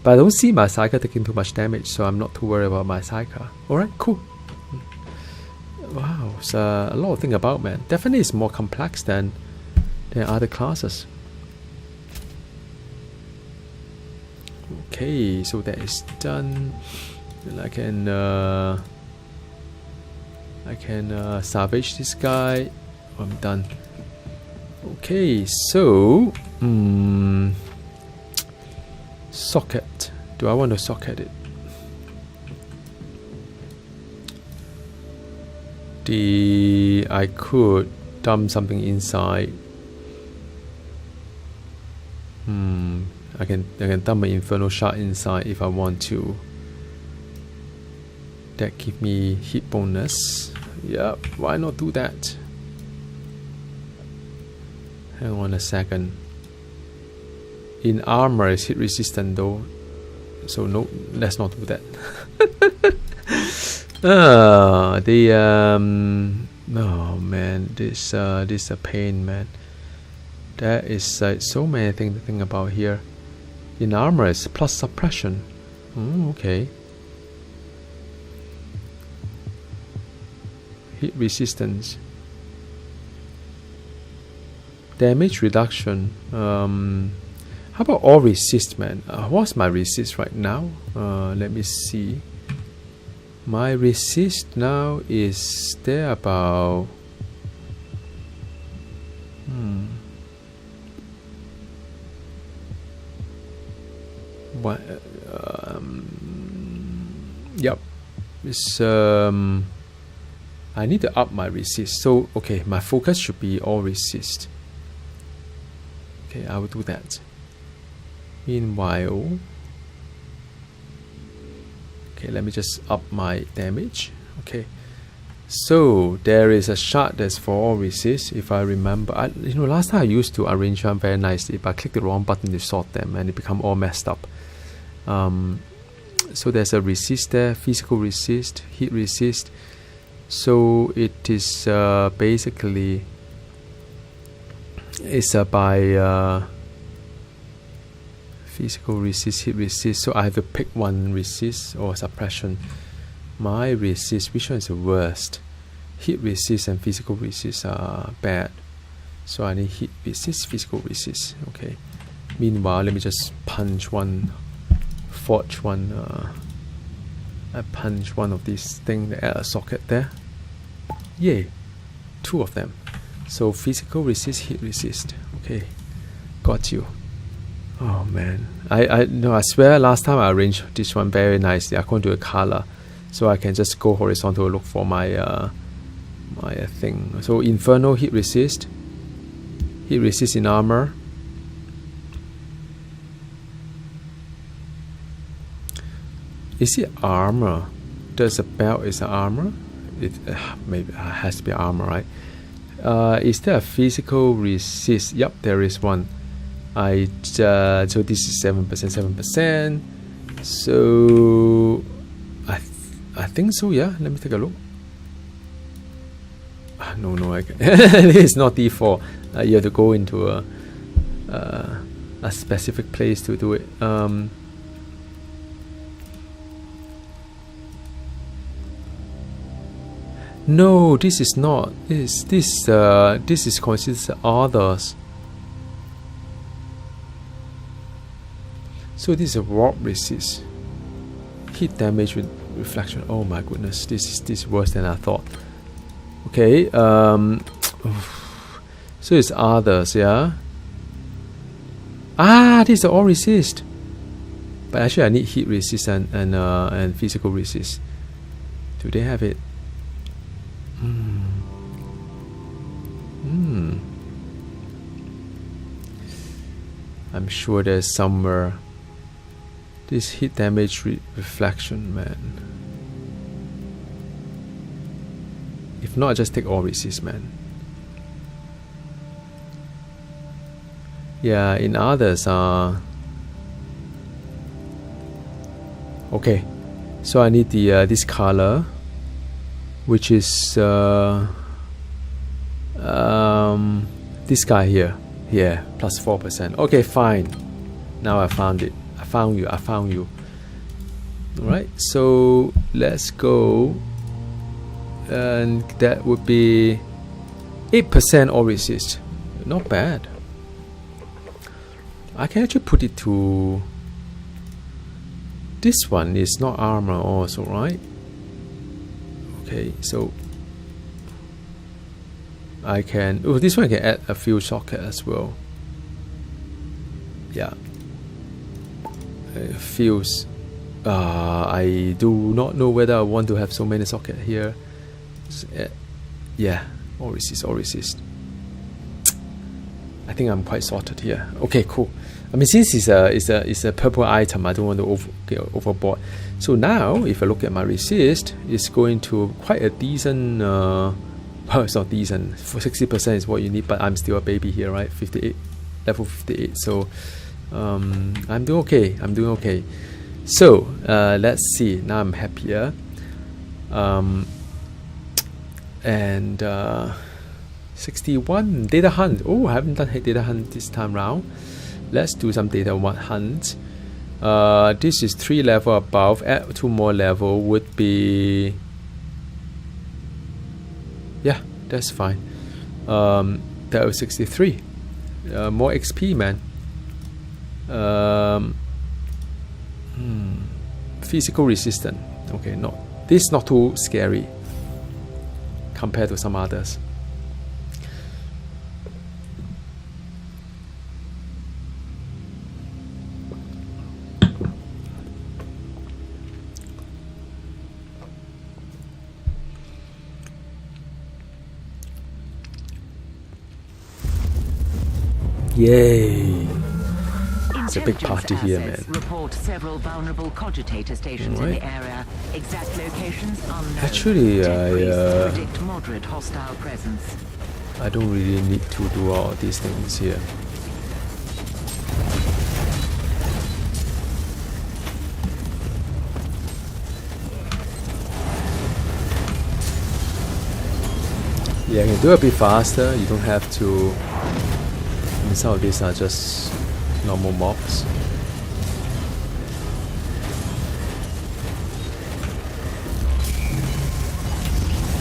S1: But I don't see my Psyker taking too much damage, so I'm not too worried about my Psyker. Alright, cool. Wow, it's a lot to think about, man. Definitely it's more complex than other classes. Okay, so that is done. And I can salvage this guy. I'm done. Okay, so socket. Do I want to socket it? I could dump something inside. I can dump an Inferno Shard inside if I want to. That give me hit bonus. Yep, why not do that? Hang on a second. In armor is hit resistant though, so no, let's not do that. Oh man, this is a pain, man. There is so many things to think about here. In armor is plus suppression. Okay. Hit resistance. Damage reduction. How about all resist, man? What's my resist right now? Let me see. My resist now is there about what? Yep. It's I need to up my resist. So okay, my focus should be all resist. Okay, I will do that. Meanwhile, okay, let me just up my damage. Okay, so there is a shard that's for all resist. If I remember, last time I used to arrange them very nicely, but I clicked the wrong button to sort them, and it become all messed up. So there's a resist there, physical resist, heat resist. So it is basically by physical resist, hit resist. So I have to pick one, resist or suppression. My resist, which one is the worst? Hit resist and physical resist are bad. So I need hit resist, physical resist. Okay. Meanwhile, let me just punch one, forge one. I punch one of these things at a socket there. Yay, 2 of them. So physical resist, hit resist. Okay, got you. Oh man, I swear last time I arranged this one very nicely. I can't do a color, so I can just go horizontal look for my my thing. So Inferno hit resist in armor. Is it armor? Does the belt is armor? It maybe has to be armor, right? Is there a physical resist? Yep, there is one. So this is 7%. So I think so. Yeah, let me take a look. No, it's not D4. You have to go into a specific place to do it. No, this is not. This is considered others. So this is a warp resist. Hit damage with reflection. Oh my goodness, this is worse than I thought. Okay, so it's others, yeah. Ah, this is the all resist. But actually, I need heat resist and physical resist. Do they have it? I'm sure there's somewhere. This heat damage reflection, man. If not, just take all resist, man. Yeah, in others, okay. So I need the this color, which is this guy here. Yeah, plus 4%. Okay, fine. Now I found it. I found you. Alright, so let's go. And that would be 8% all resist. Not bad. I can actually put it to this one. Is not armor also, right? Okay, so I can, oh, this one can add a few socket as well. Yeah, fuse. I do not know whether I want to have so many socket here. Yeah, all resist. I think I'm quite sorted here. Okay, cool. I mean, since it's a purple item, I don't want to get overboard. So now, if I look at my resist, it's going to quite a decent. Well, it's not decent. For 60% is what you need, but I'm still a baby here, right? 58, level 58. So I'm doing okay. So let's see. Now I'm happier. And 61 data hunt. Oh, I haven't done data hunt this time round. Let's do some data hunt. This is 3 level above. Add 2 more level would be. Yeah, that's fine. That was 63. More XP, man. Physical resistance. Okay, this not too scary compared to some others. Yay! It's a big party here, man.
S4: Report several vulnerable cogitator stations in the area. Exact locations unknown.
S1: Actually,
S4: predict moderate hostile presence.
S1: I don't really need to do all these things here. Yeah, I can do it a bit faster. You don't have to. I mean, some of these are just normal mobs.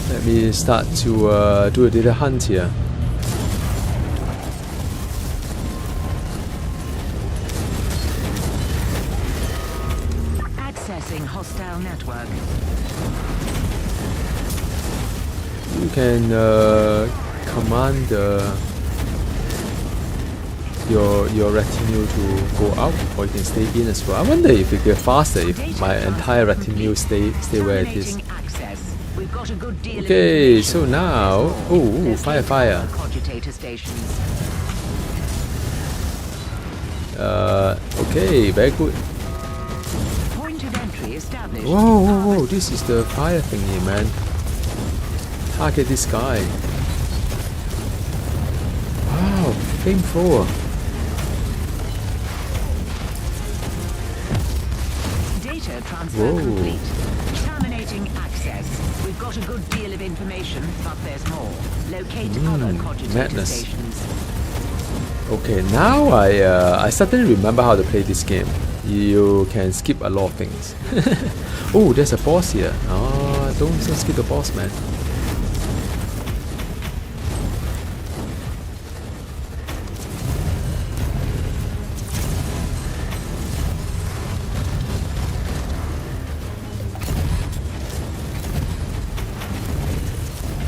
S1: Let me start to do a data hunt here.
S4: Accessing hostile network.
S1: You can command your retinue to go out, or you can stay in as well. I wonder if it get faster if my entire retinue stay where it is. Okay, so now, fire. Okay, very good. Whoa, this is the fire thingy, man. Target this guy. Wow, flamethrower.
S4: Data transfer complete. Terminating access. We've got a good deal of information, but there's more. Locate other cogitator stations.
S1: Okay, now I suddenly remember how to play this game. You can skip a lot of things. Oh, there's a boss here. Oh, don't skip the boss, man.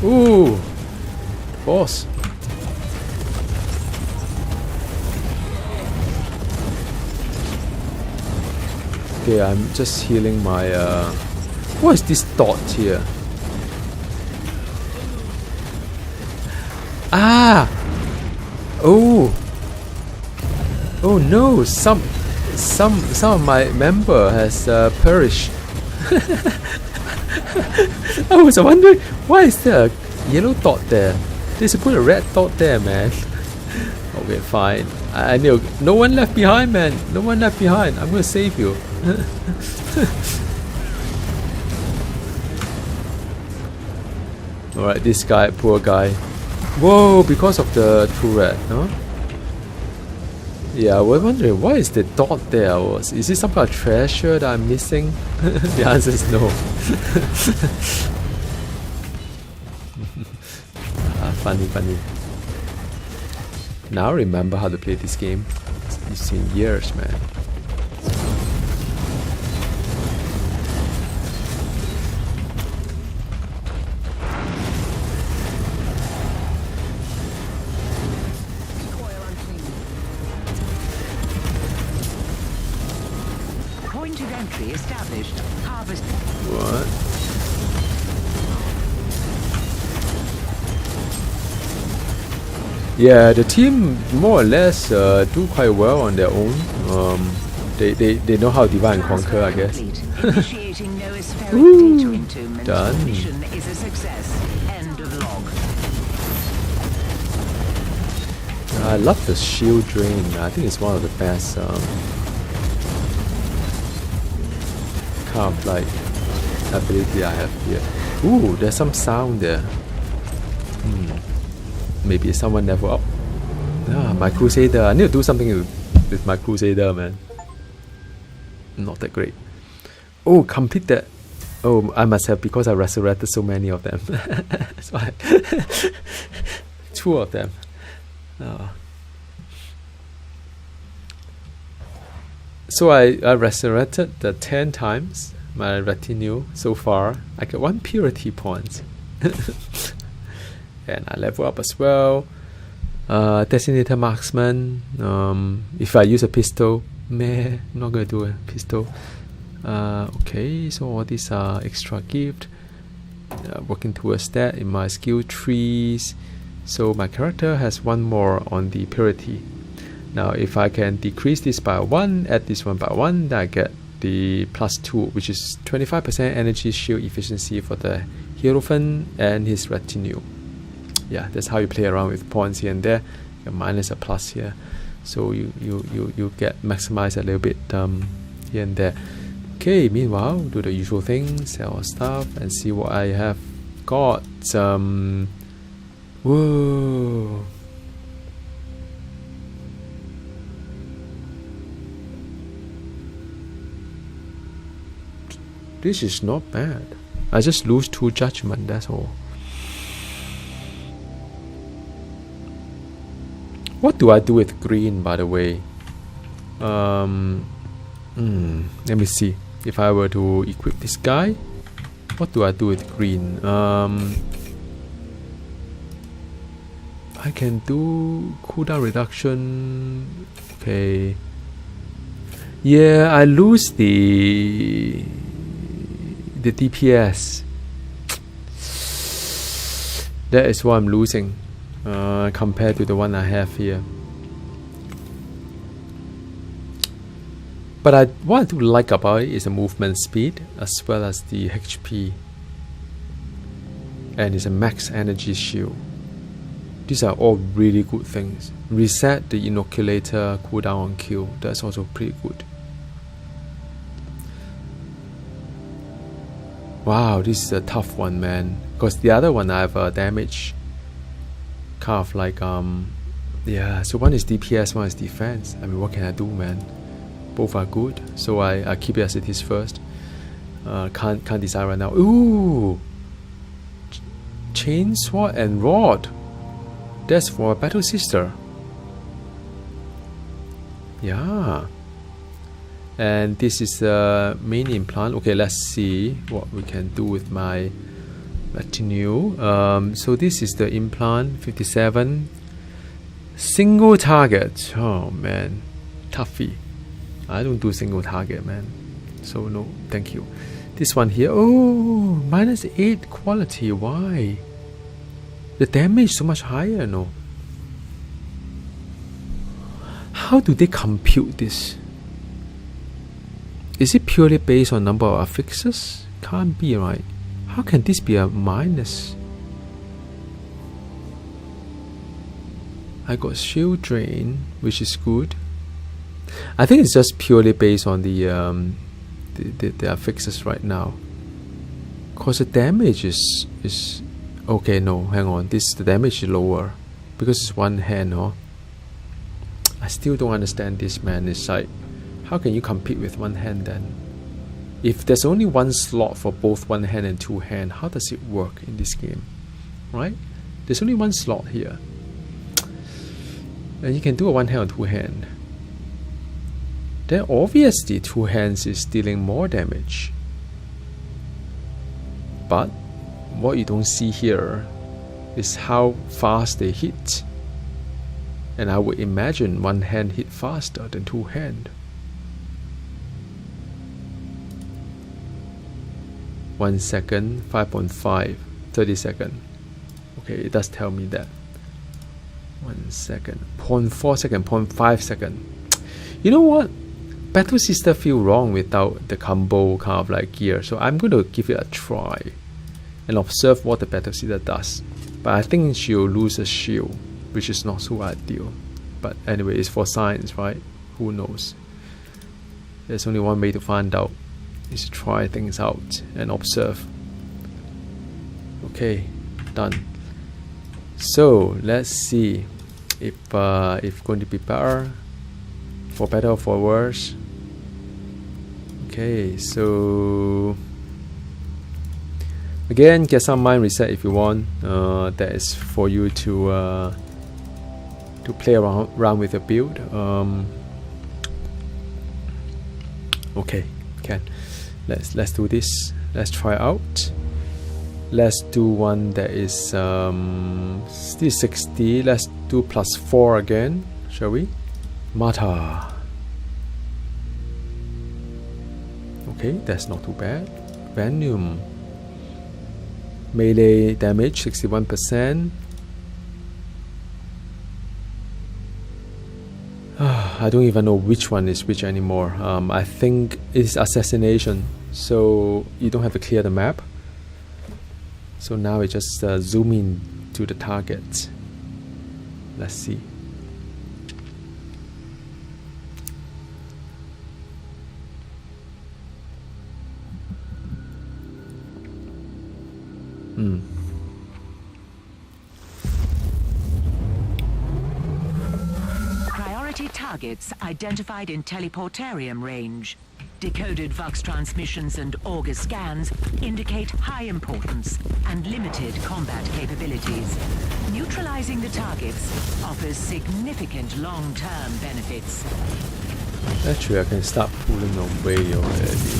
S1: Ooh, boss. Okay, I'm just healing my what is this dot here? Ah! Oh! Oh no! Some of my member has perished. I was wondering why is there a yellow dot there? They should put a red dot there, man. Okay, fine. I knew no one left behind, man. No one left behind. I'm gonna save you. Alright, this guy, poor guy. Whoa, because of the turret, huh? Yeah, I was wondering why is the dot there? Is it some kind of treasure that I'm missing? The answer is no. Funny. Now I remember how to play this game. It's been years, man.
S4: Point of entry established. Harvest.
S1: What? Yeah, the team more or less do quite well on their own. They know how to divide and conquer, I guess.
S4: Initiating noospheric
S1: Woo!
S4: data entombment.
S1: Done.
S4: Mission is a success. End of log.
S1: I love the shield drain. I think it's one of the best kind of like ability I have here. Ooh, there's some sound there. Maybe someone level up. Ah, my Crusader. I need to do something with my Crusader, man. Not that great. Oh, complete that. Oh, I must have, because I resurrected so many of them. That's why. 2 of them. Oh. So I resurrected the 10 times my retinue so far. I got 1 purity point. And I level up as well. Designated marksman. If I use a pistol, meh, I'm not gonna do a pistol. Okay, so all these are extra gift. Working towards that in my skill trees. So my character has 1 more on the purity. Now if I can decrease this by 1, add this one by 1, then I get the +2, which is 25% energy shield efficiency for the Hierophant and his retinue. Yeah, that's how you play around with points here and there. A minus, a plus here, so you get maximize a little bit here and there. Okay, meanwhile, do the usual thing, sell stuff and see what I have got. Whoa. This is not bad. I just lose 2 judgment, that's all. What do I do with green, by the way? Let me see. If I were to equip this guy, what do I do with green? I can do cooldown reduction. Okay. Yeah, I lose the DPS. That is what I'm losing. Compared to the one I have here. But what I do like about it is the movement speed as well as the HP. And it's a max energy shield. These are all really good things. Reset the inoculator cooldown on kill. That's also pretty good. Wow, this is a tough one, man. Because the other one I have damage. Kind of like yeah, so one is DPS, one is defense. I mean, what can I do, man? Both are good, so I keep it as it is first. Can't decide right now. Ooh, chain sword and rod. That's for a battle sister. Yeah. And this is the main implant. Okay, let's see what we can do with my retinue. So this is the implant 57. Single target. Oh man, toughy. I don't do single target, man. So no, thank you. This one here, oh, -8 quality. Why? The damage so much higher, no? How do they compute this? Is it purely based on number of affixes? Can't be, right? How can this be a minus? I got shield drain, which is good. I think it's just purely based on the affixes right now. Cause the damage is okay. No, hang on. The damage is lower because it's one hand, huh? I still don't understand this, man. It's like, how can you compete with one hand then? If there's only one slot for both one hand and two hand, how does it work in this game? Right? There's only one slot here. And you can do a one hand or two hand. Then obviously two hands is dealing more damage. But what you don't see here is how fast they hit. And I would imagine one hand hit faster than two hand. 1 second, 5.5, 30 seconds. Okay, it does tell me that. 1 second, 0.4 second, 0.5 second. You know what? Battle Sister feel wrong without the combo kind of like gear. So I'm going to give it a try and observe what the Battle Sister does. But I think she'll lose a shield, which is not so ideal. But anyway, it's for science, right? Who knows? There's only one way to find out, is to try things out and observe. Okay, done. So let's see if going to be better, for better or for worse. Okay, so again, get some mind reset if you want. That is for you to play around with your build. Okay, can. Let's do this. Let's try out. Let's do one that is still 60. Let's do +4 again, shall we? Mata. Okay, that's not too bad. Retinue. Melee damage 61%. I don't even know which one is which anymore. I think it's assassination, so you don't have to clear the map. So now we just zoom in to the target. Let's see.
S4: Priority targets identified in teleportarium range. Decoded Vox transmissions and auger scans indicate high importance and limited combat capabilities. Neutralizing the targets offers significant long-term benefits.
S1: Actually, I can start pulling away already.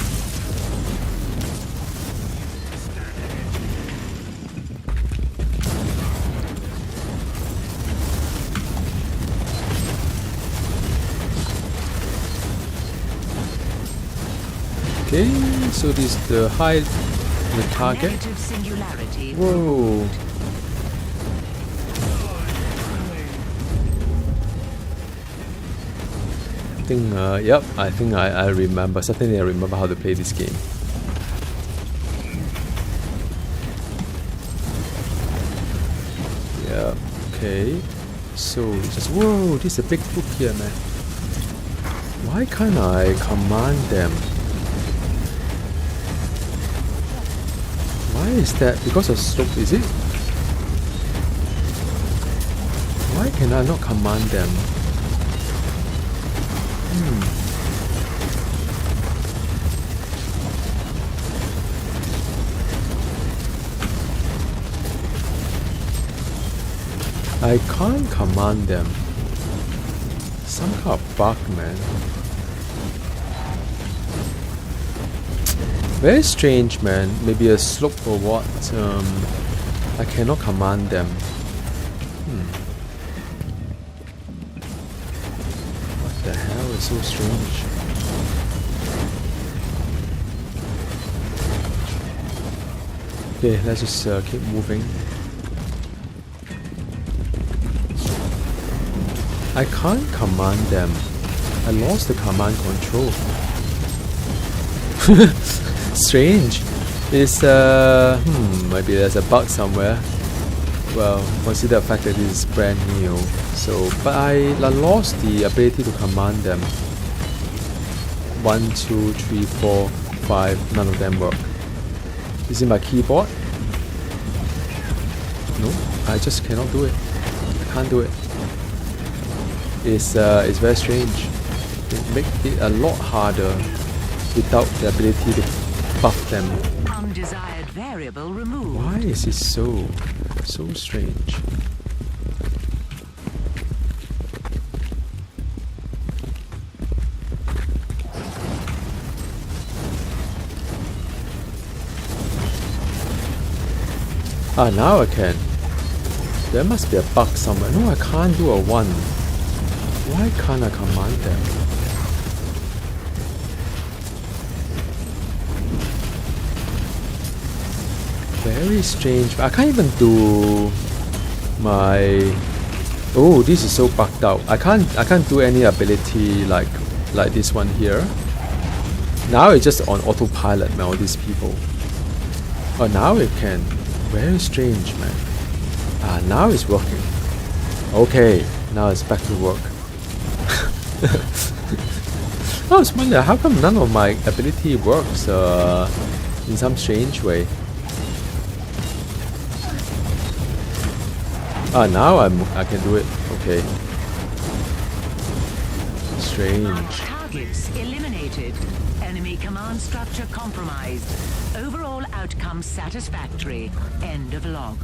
S1: Okay, so this is the high the target.
S4: Negative singularity.
S1: Whoa. I think I remember. Certainly I remember how to play this game. Yeah, okay. So just, whoa, this is a big book here, man. Why can't I command them? Why is that? Because of slope, is it? Why can I not command them? I can't command them. Some kind of bug, man. Very strange, man. Maybe a slope or what. I cannot command them. What the hell is so strange? Okay, let's just keep moving. I can't command them. I lost the command control. Strange. It's maybe there's a bug somewhere. Well, consider the fact that this is brand new. So, but I lost the ability to command them. 1, 2, 3, 4, 5. None of them work. Is it my keyboard? No, I just cannot do it. I can't do it. It's very strange. It makes it a lot harder without the ability to buff them.
S4: Undesired variable removed.
S1: Why is it so strange? Ah, now I can. There must be a bug somewhere. No, I can't do a 1. Why can't I command them? Very strange. I can't even do my... Oh, this is so bugged out. I can't do any ability like this one here. Now it's just on autopilot, man, all these people. Oh, now it can. Very strange, man. Ah, now it's working. Okay, now it's back to work. I was wondering how come none of my ability works in some strange way. Ah, now I can do it. Okay. Strange.
S4: Targets eliminated. Enemy command structure compromised. Overall outcome satisfactory. End of log.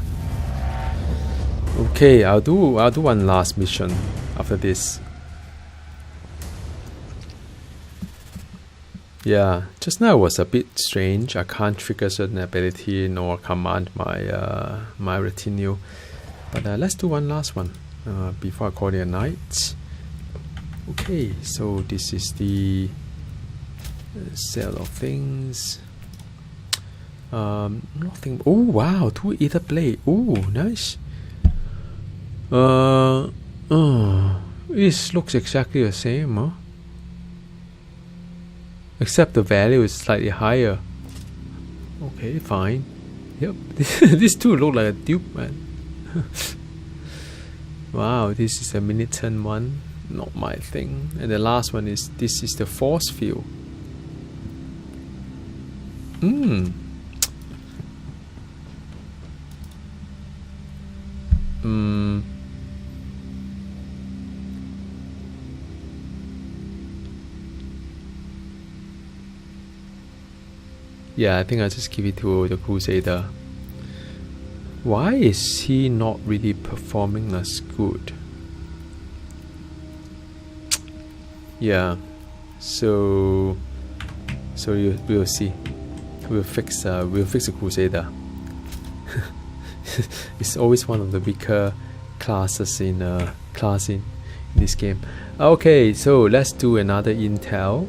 S1: Okay, I'll do one last mission after this. Yeah, just now was a bit strange. I can't trigger certain ability nor command my my retinue. But let's do one last one before I call it a night. Okay, so this is the sale of things. Nothing. Oh wow, 2 ether blade. Oh, nice. This looks exactly the same, huh? Except the value is slightly higher. Okay, fine. Yep, these two look like a dupe, man. Wow, this is a mini-turn one. Not my thing. And the last one is, this is the force field. Yeah, I think I'll just give it to the Crusader. Why is he not really performing as good? Yeah, so we'll see. We'll fix the Crusader. It's always one of the weaker classes in this game. Okay, so let's do another Intel.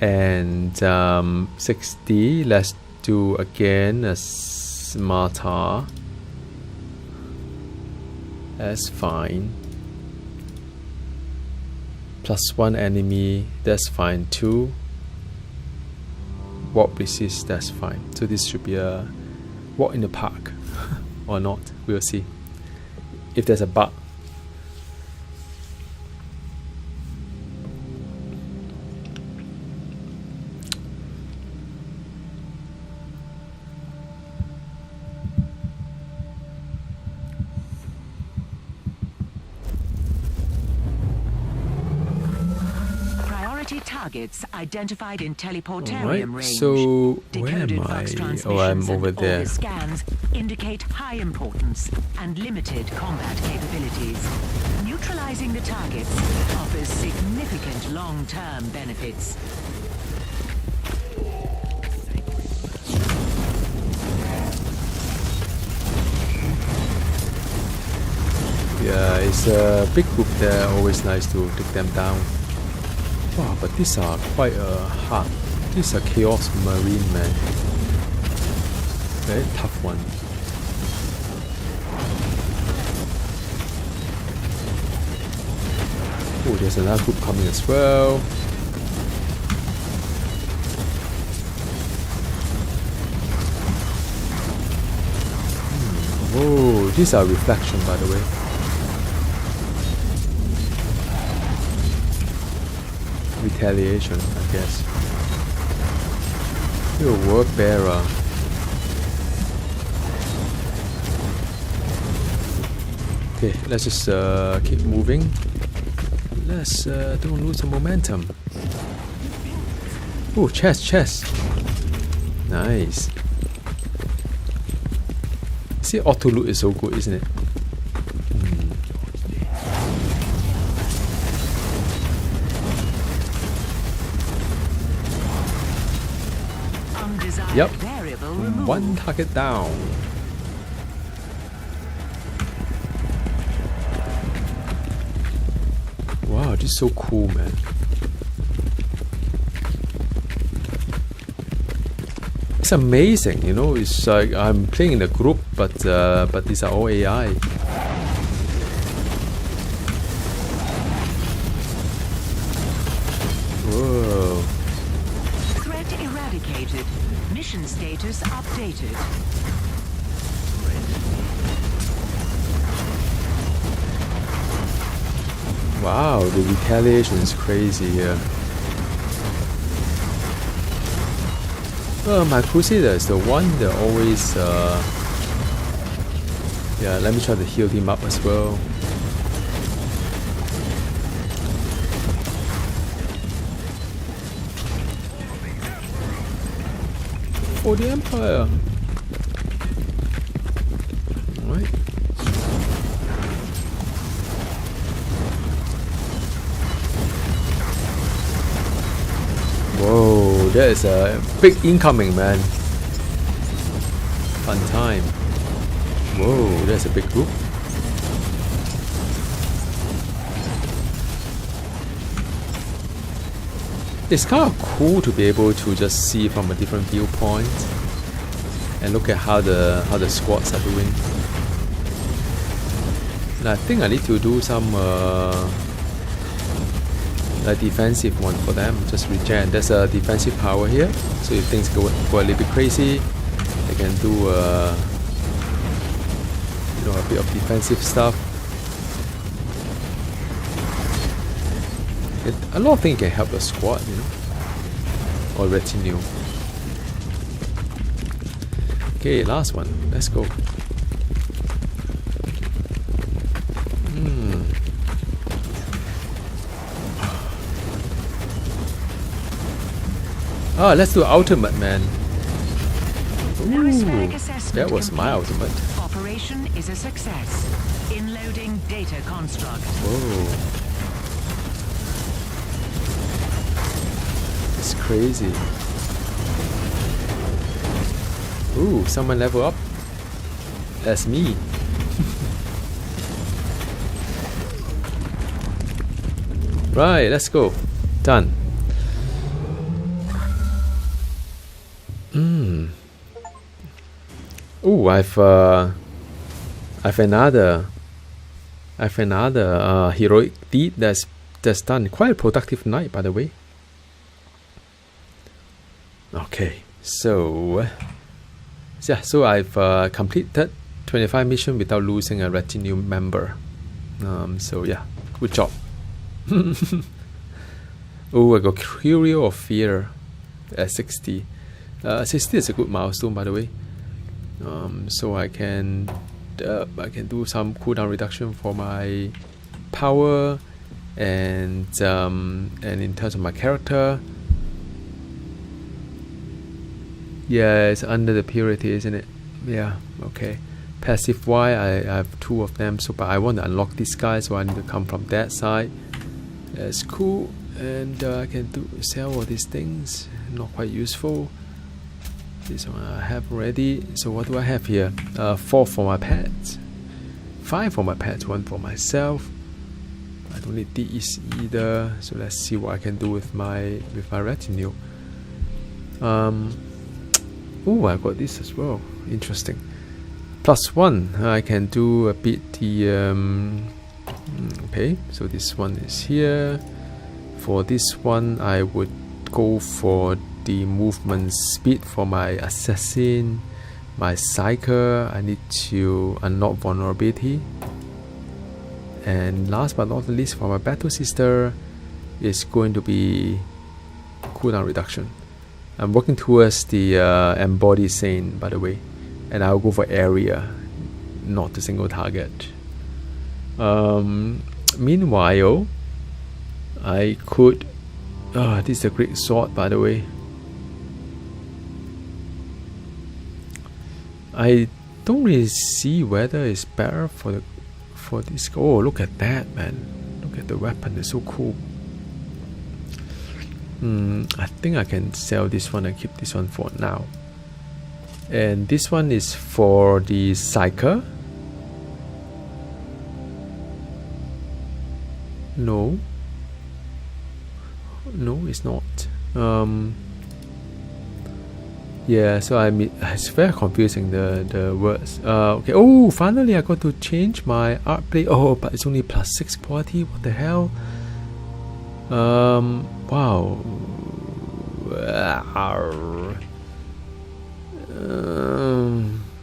S1: And 60. Let's do again a smarter. That's fine. +1 enemy. That's fine too. Warp resist. That's fine. So this should be a walk in the park, or not. We'll see. If there's a bug.
S4: Targets identified in teleportarium range.
S1: So
S4: Decoded
S1: where am I?
S4: Vox transmissions
S1: Oh, I'm over
S4: and
S1: there.
S4: Aura scans indicate high importance and limited combat capabilities. Neutralizing the targets offers significant long-term benefits.
S1: Yeah, it's a big group there. Always nice to take them down. Wow, but these are quite hard. These are Chaos Marine, man. Very tough one. Oh, there's another group coming as well. Oh, these are reflection, by the way. Retaliation, I guess. Your work bearer. Okay, let's just keep moving. Let's don't lose the momentum. Oh, chest. Nice. See, auto loot is so good, isn't it? Yep. One target down. Wow, this is so cool, man. It's amazing, you know. It's like I'm playing in a group, but these are all AI. Whoa.
S4: Threat eradicated. Mission status updated.
S1: Wow, the retaliation is crazy here. My Crusader is the one that always yeah, let me try to heal him up as well. For the Empire. Alright. Whoa, that is a big incoming, man. Fun time. Whoa, that's a big group. It's kind of cool to be able to just see from a different viewpoint and look at how the squads are doing. And I think I need to do some a defensive one for them, just regen. There's a defensive power here, so if things go a little bit crazy, they can do you know, a bit of defensive stuff. A lot of things can help the squad, you know, or retinue. Okay, last one. Let's go. Ah, let's do ultimate, man. Ooh, that was my ultimate.
S4: Operation is a success. Inloading data construct.
S1: Whoa. It's crazy. Ooh, someone level up. That's me. Right, let's go. Done. Ooh, I've another heroic deed that's done. Quite a productive night, by the way. Okay, so yeah, so I've completed 25 missions without losing a retinue member. So yeah, good job. Oh, I got Curio of Fear at 60. 60 is a good milestone, by the way. So I can do some cooldown reduction for my power, and in terms of my character, yeah, it's under the purity, isn't it? Yeah, okay. Passive Y, I have 2 of them, so but I want to unlock this guy, so I need to come from that side. That's cool, and I can sell all these things. Not quite useful. This one I have already. So what do I have here? 4 for my pets, 5 for my pets, 1 for myself. I don't need these either. So let's see what I can do with my retinue. Oh, I got this as well. Interesting. +1. I can do a bit the okay, so this one is here. For this one I would go for the movement speed for my assassin. My psyker, I need to unlock vulnerability. And last but not least, for my battle sister, is going to be cooldown reduction. I'm working towards the embodied saint, by the way, and I'll go for area, not the single target. Meanwhile, I could. This is a great sword, by the way. I don't really see whether it's better for this. Oh, look at that, man! Look at the weapon; it's so cool. I think I can sell this one and keep this one for now. And this one is for the psyker. No, it's not. Yeah, so it's very confusing, the words. Okay. Oh, finally I got to change my art play. Oh, but it's only +6 quality. What the hell? Wow.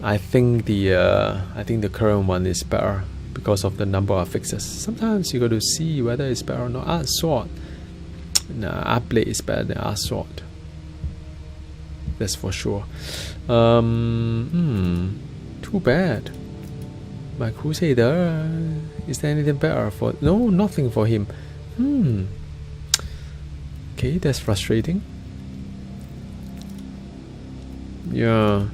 S1: I think the current one is better because of the number of fixes. Sometimes you got to see whether it's better or not. Art sword. Nah, art blade is better than art sword. That's for sure. Too bad. My Crusader. Is there anything better for? No, nothing for him. Okay, that's frustrating. Yeah,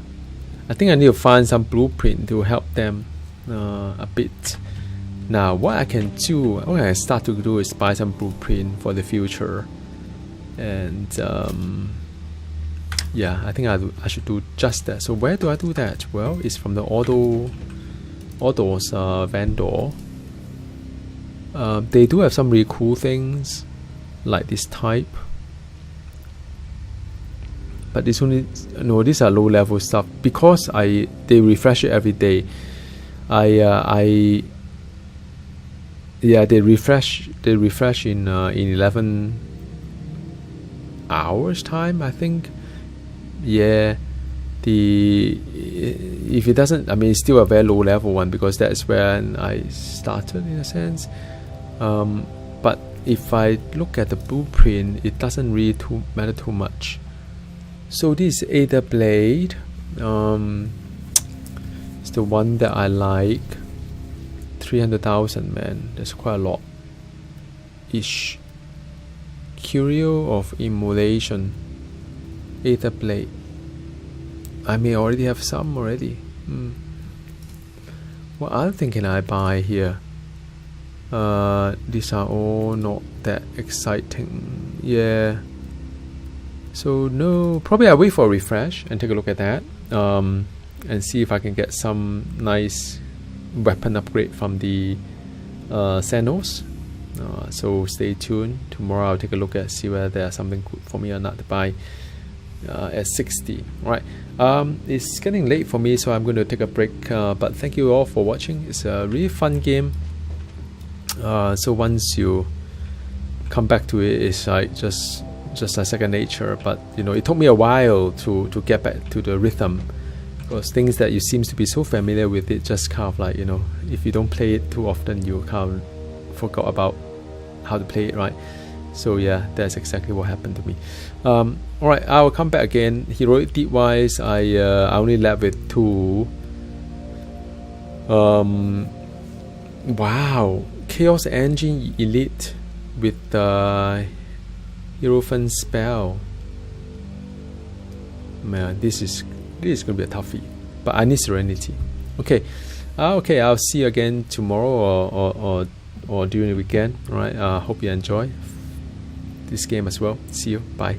S1: I think I need to find some blueprint to help them a bit. Now, what I can do, what I start to do is buy some blueprint for the future, and yeah, I think I should do just that. So where do I do that? Well, it's from the autos vendor. They do have some really cool things like this type, but this only these are low level stuff because they refresh it every day. They refresh in 11 hours time, I think. Yeah, if it doesn't, I mean, it's still a very low level one because that's when I started in a sense. But if I look at the blueprint, it doesn't really matter too much. So this Aether Blade, it's the one that I like. 300,000, man, that's quite a lot ish. Curio of Immolation, Aether Blade. I may already have some already. What other thing can I buy here? These are all not that exciting. Yeah. So no, probably I'll wait for a refresh and take a look at that. And see if I can get some nice weapon upgrade from the Xenos. So stay tuned. Tomorrow I'll take a look at see whether there's something good for me or not to buy at 60. Right. It's getting late for me, so I'm going to take a break. But thank you all for watching. It's a really fun game. So once you come back to it, it's like just a second nature. But you know, it took me a while to get back to the rhythm, because things that you seems to be so familiar with it just kind of like, you know, if you don't play it too often, you kind of forgot about how to play it, right? So yeah, that's exactly what happened to me. Alright, I'll come back again. Heroic deed wise, I only left with 2. Wow, Chaos Engine Elite with the Hierophant spell. Man, this is gonna be a toughie, but I need Serenity. Okay, okay, I'll see you again tomorrow or during the weekend. All right, hope you enjoy this game as well. See you. Bye.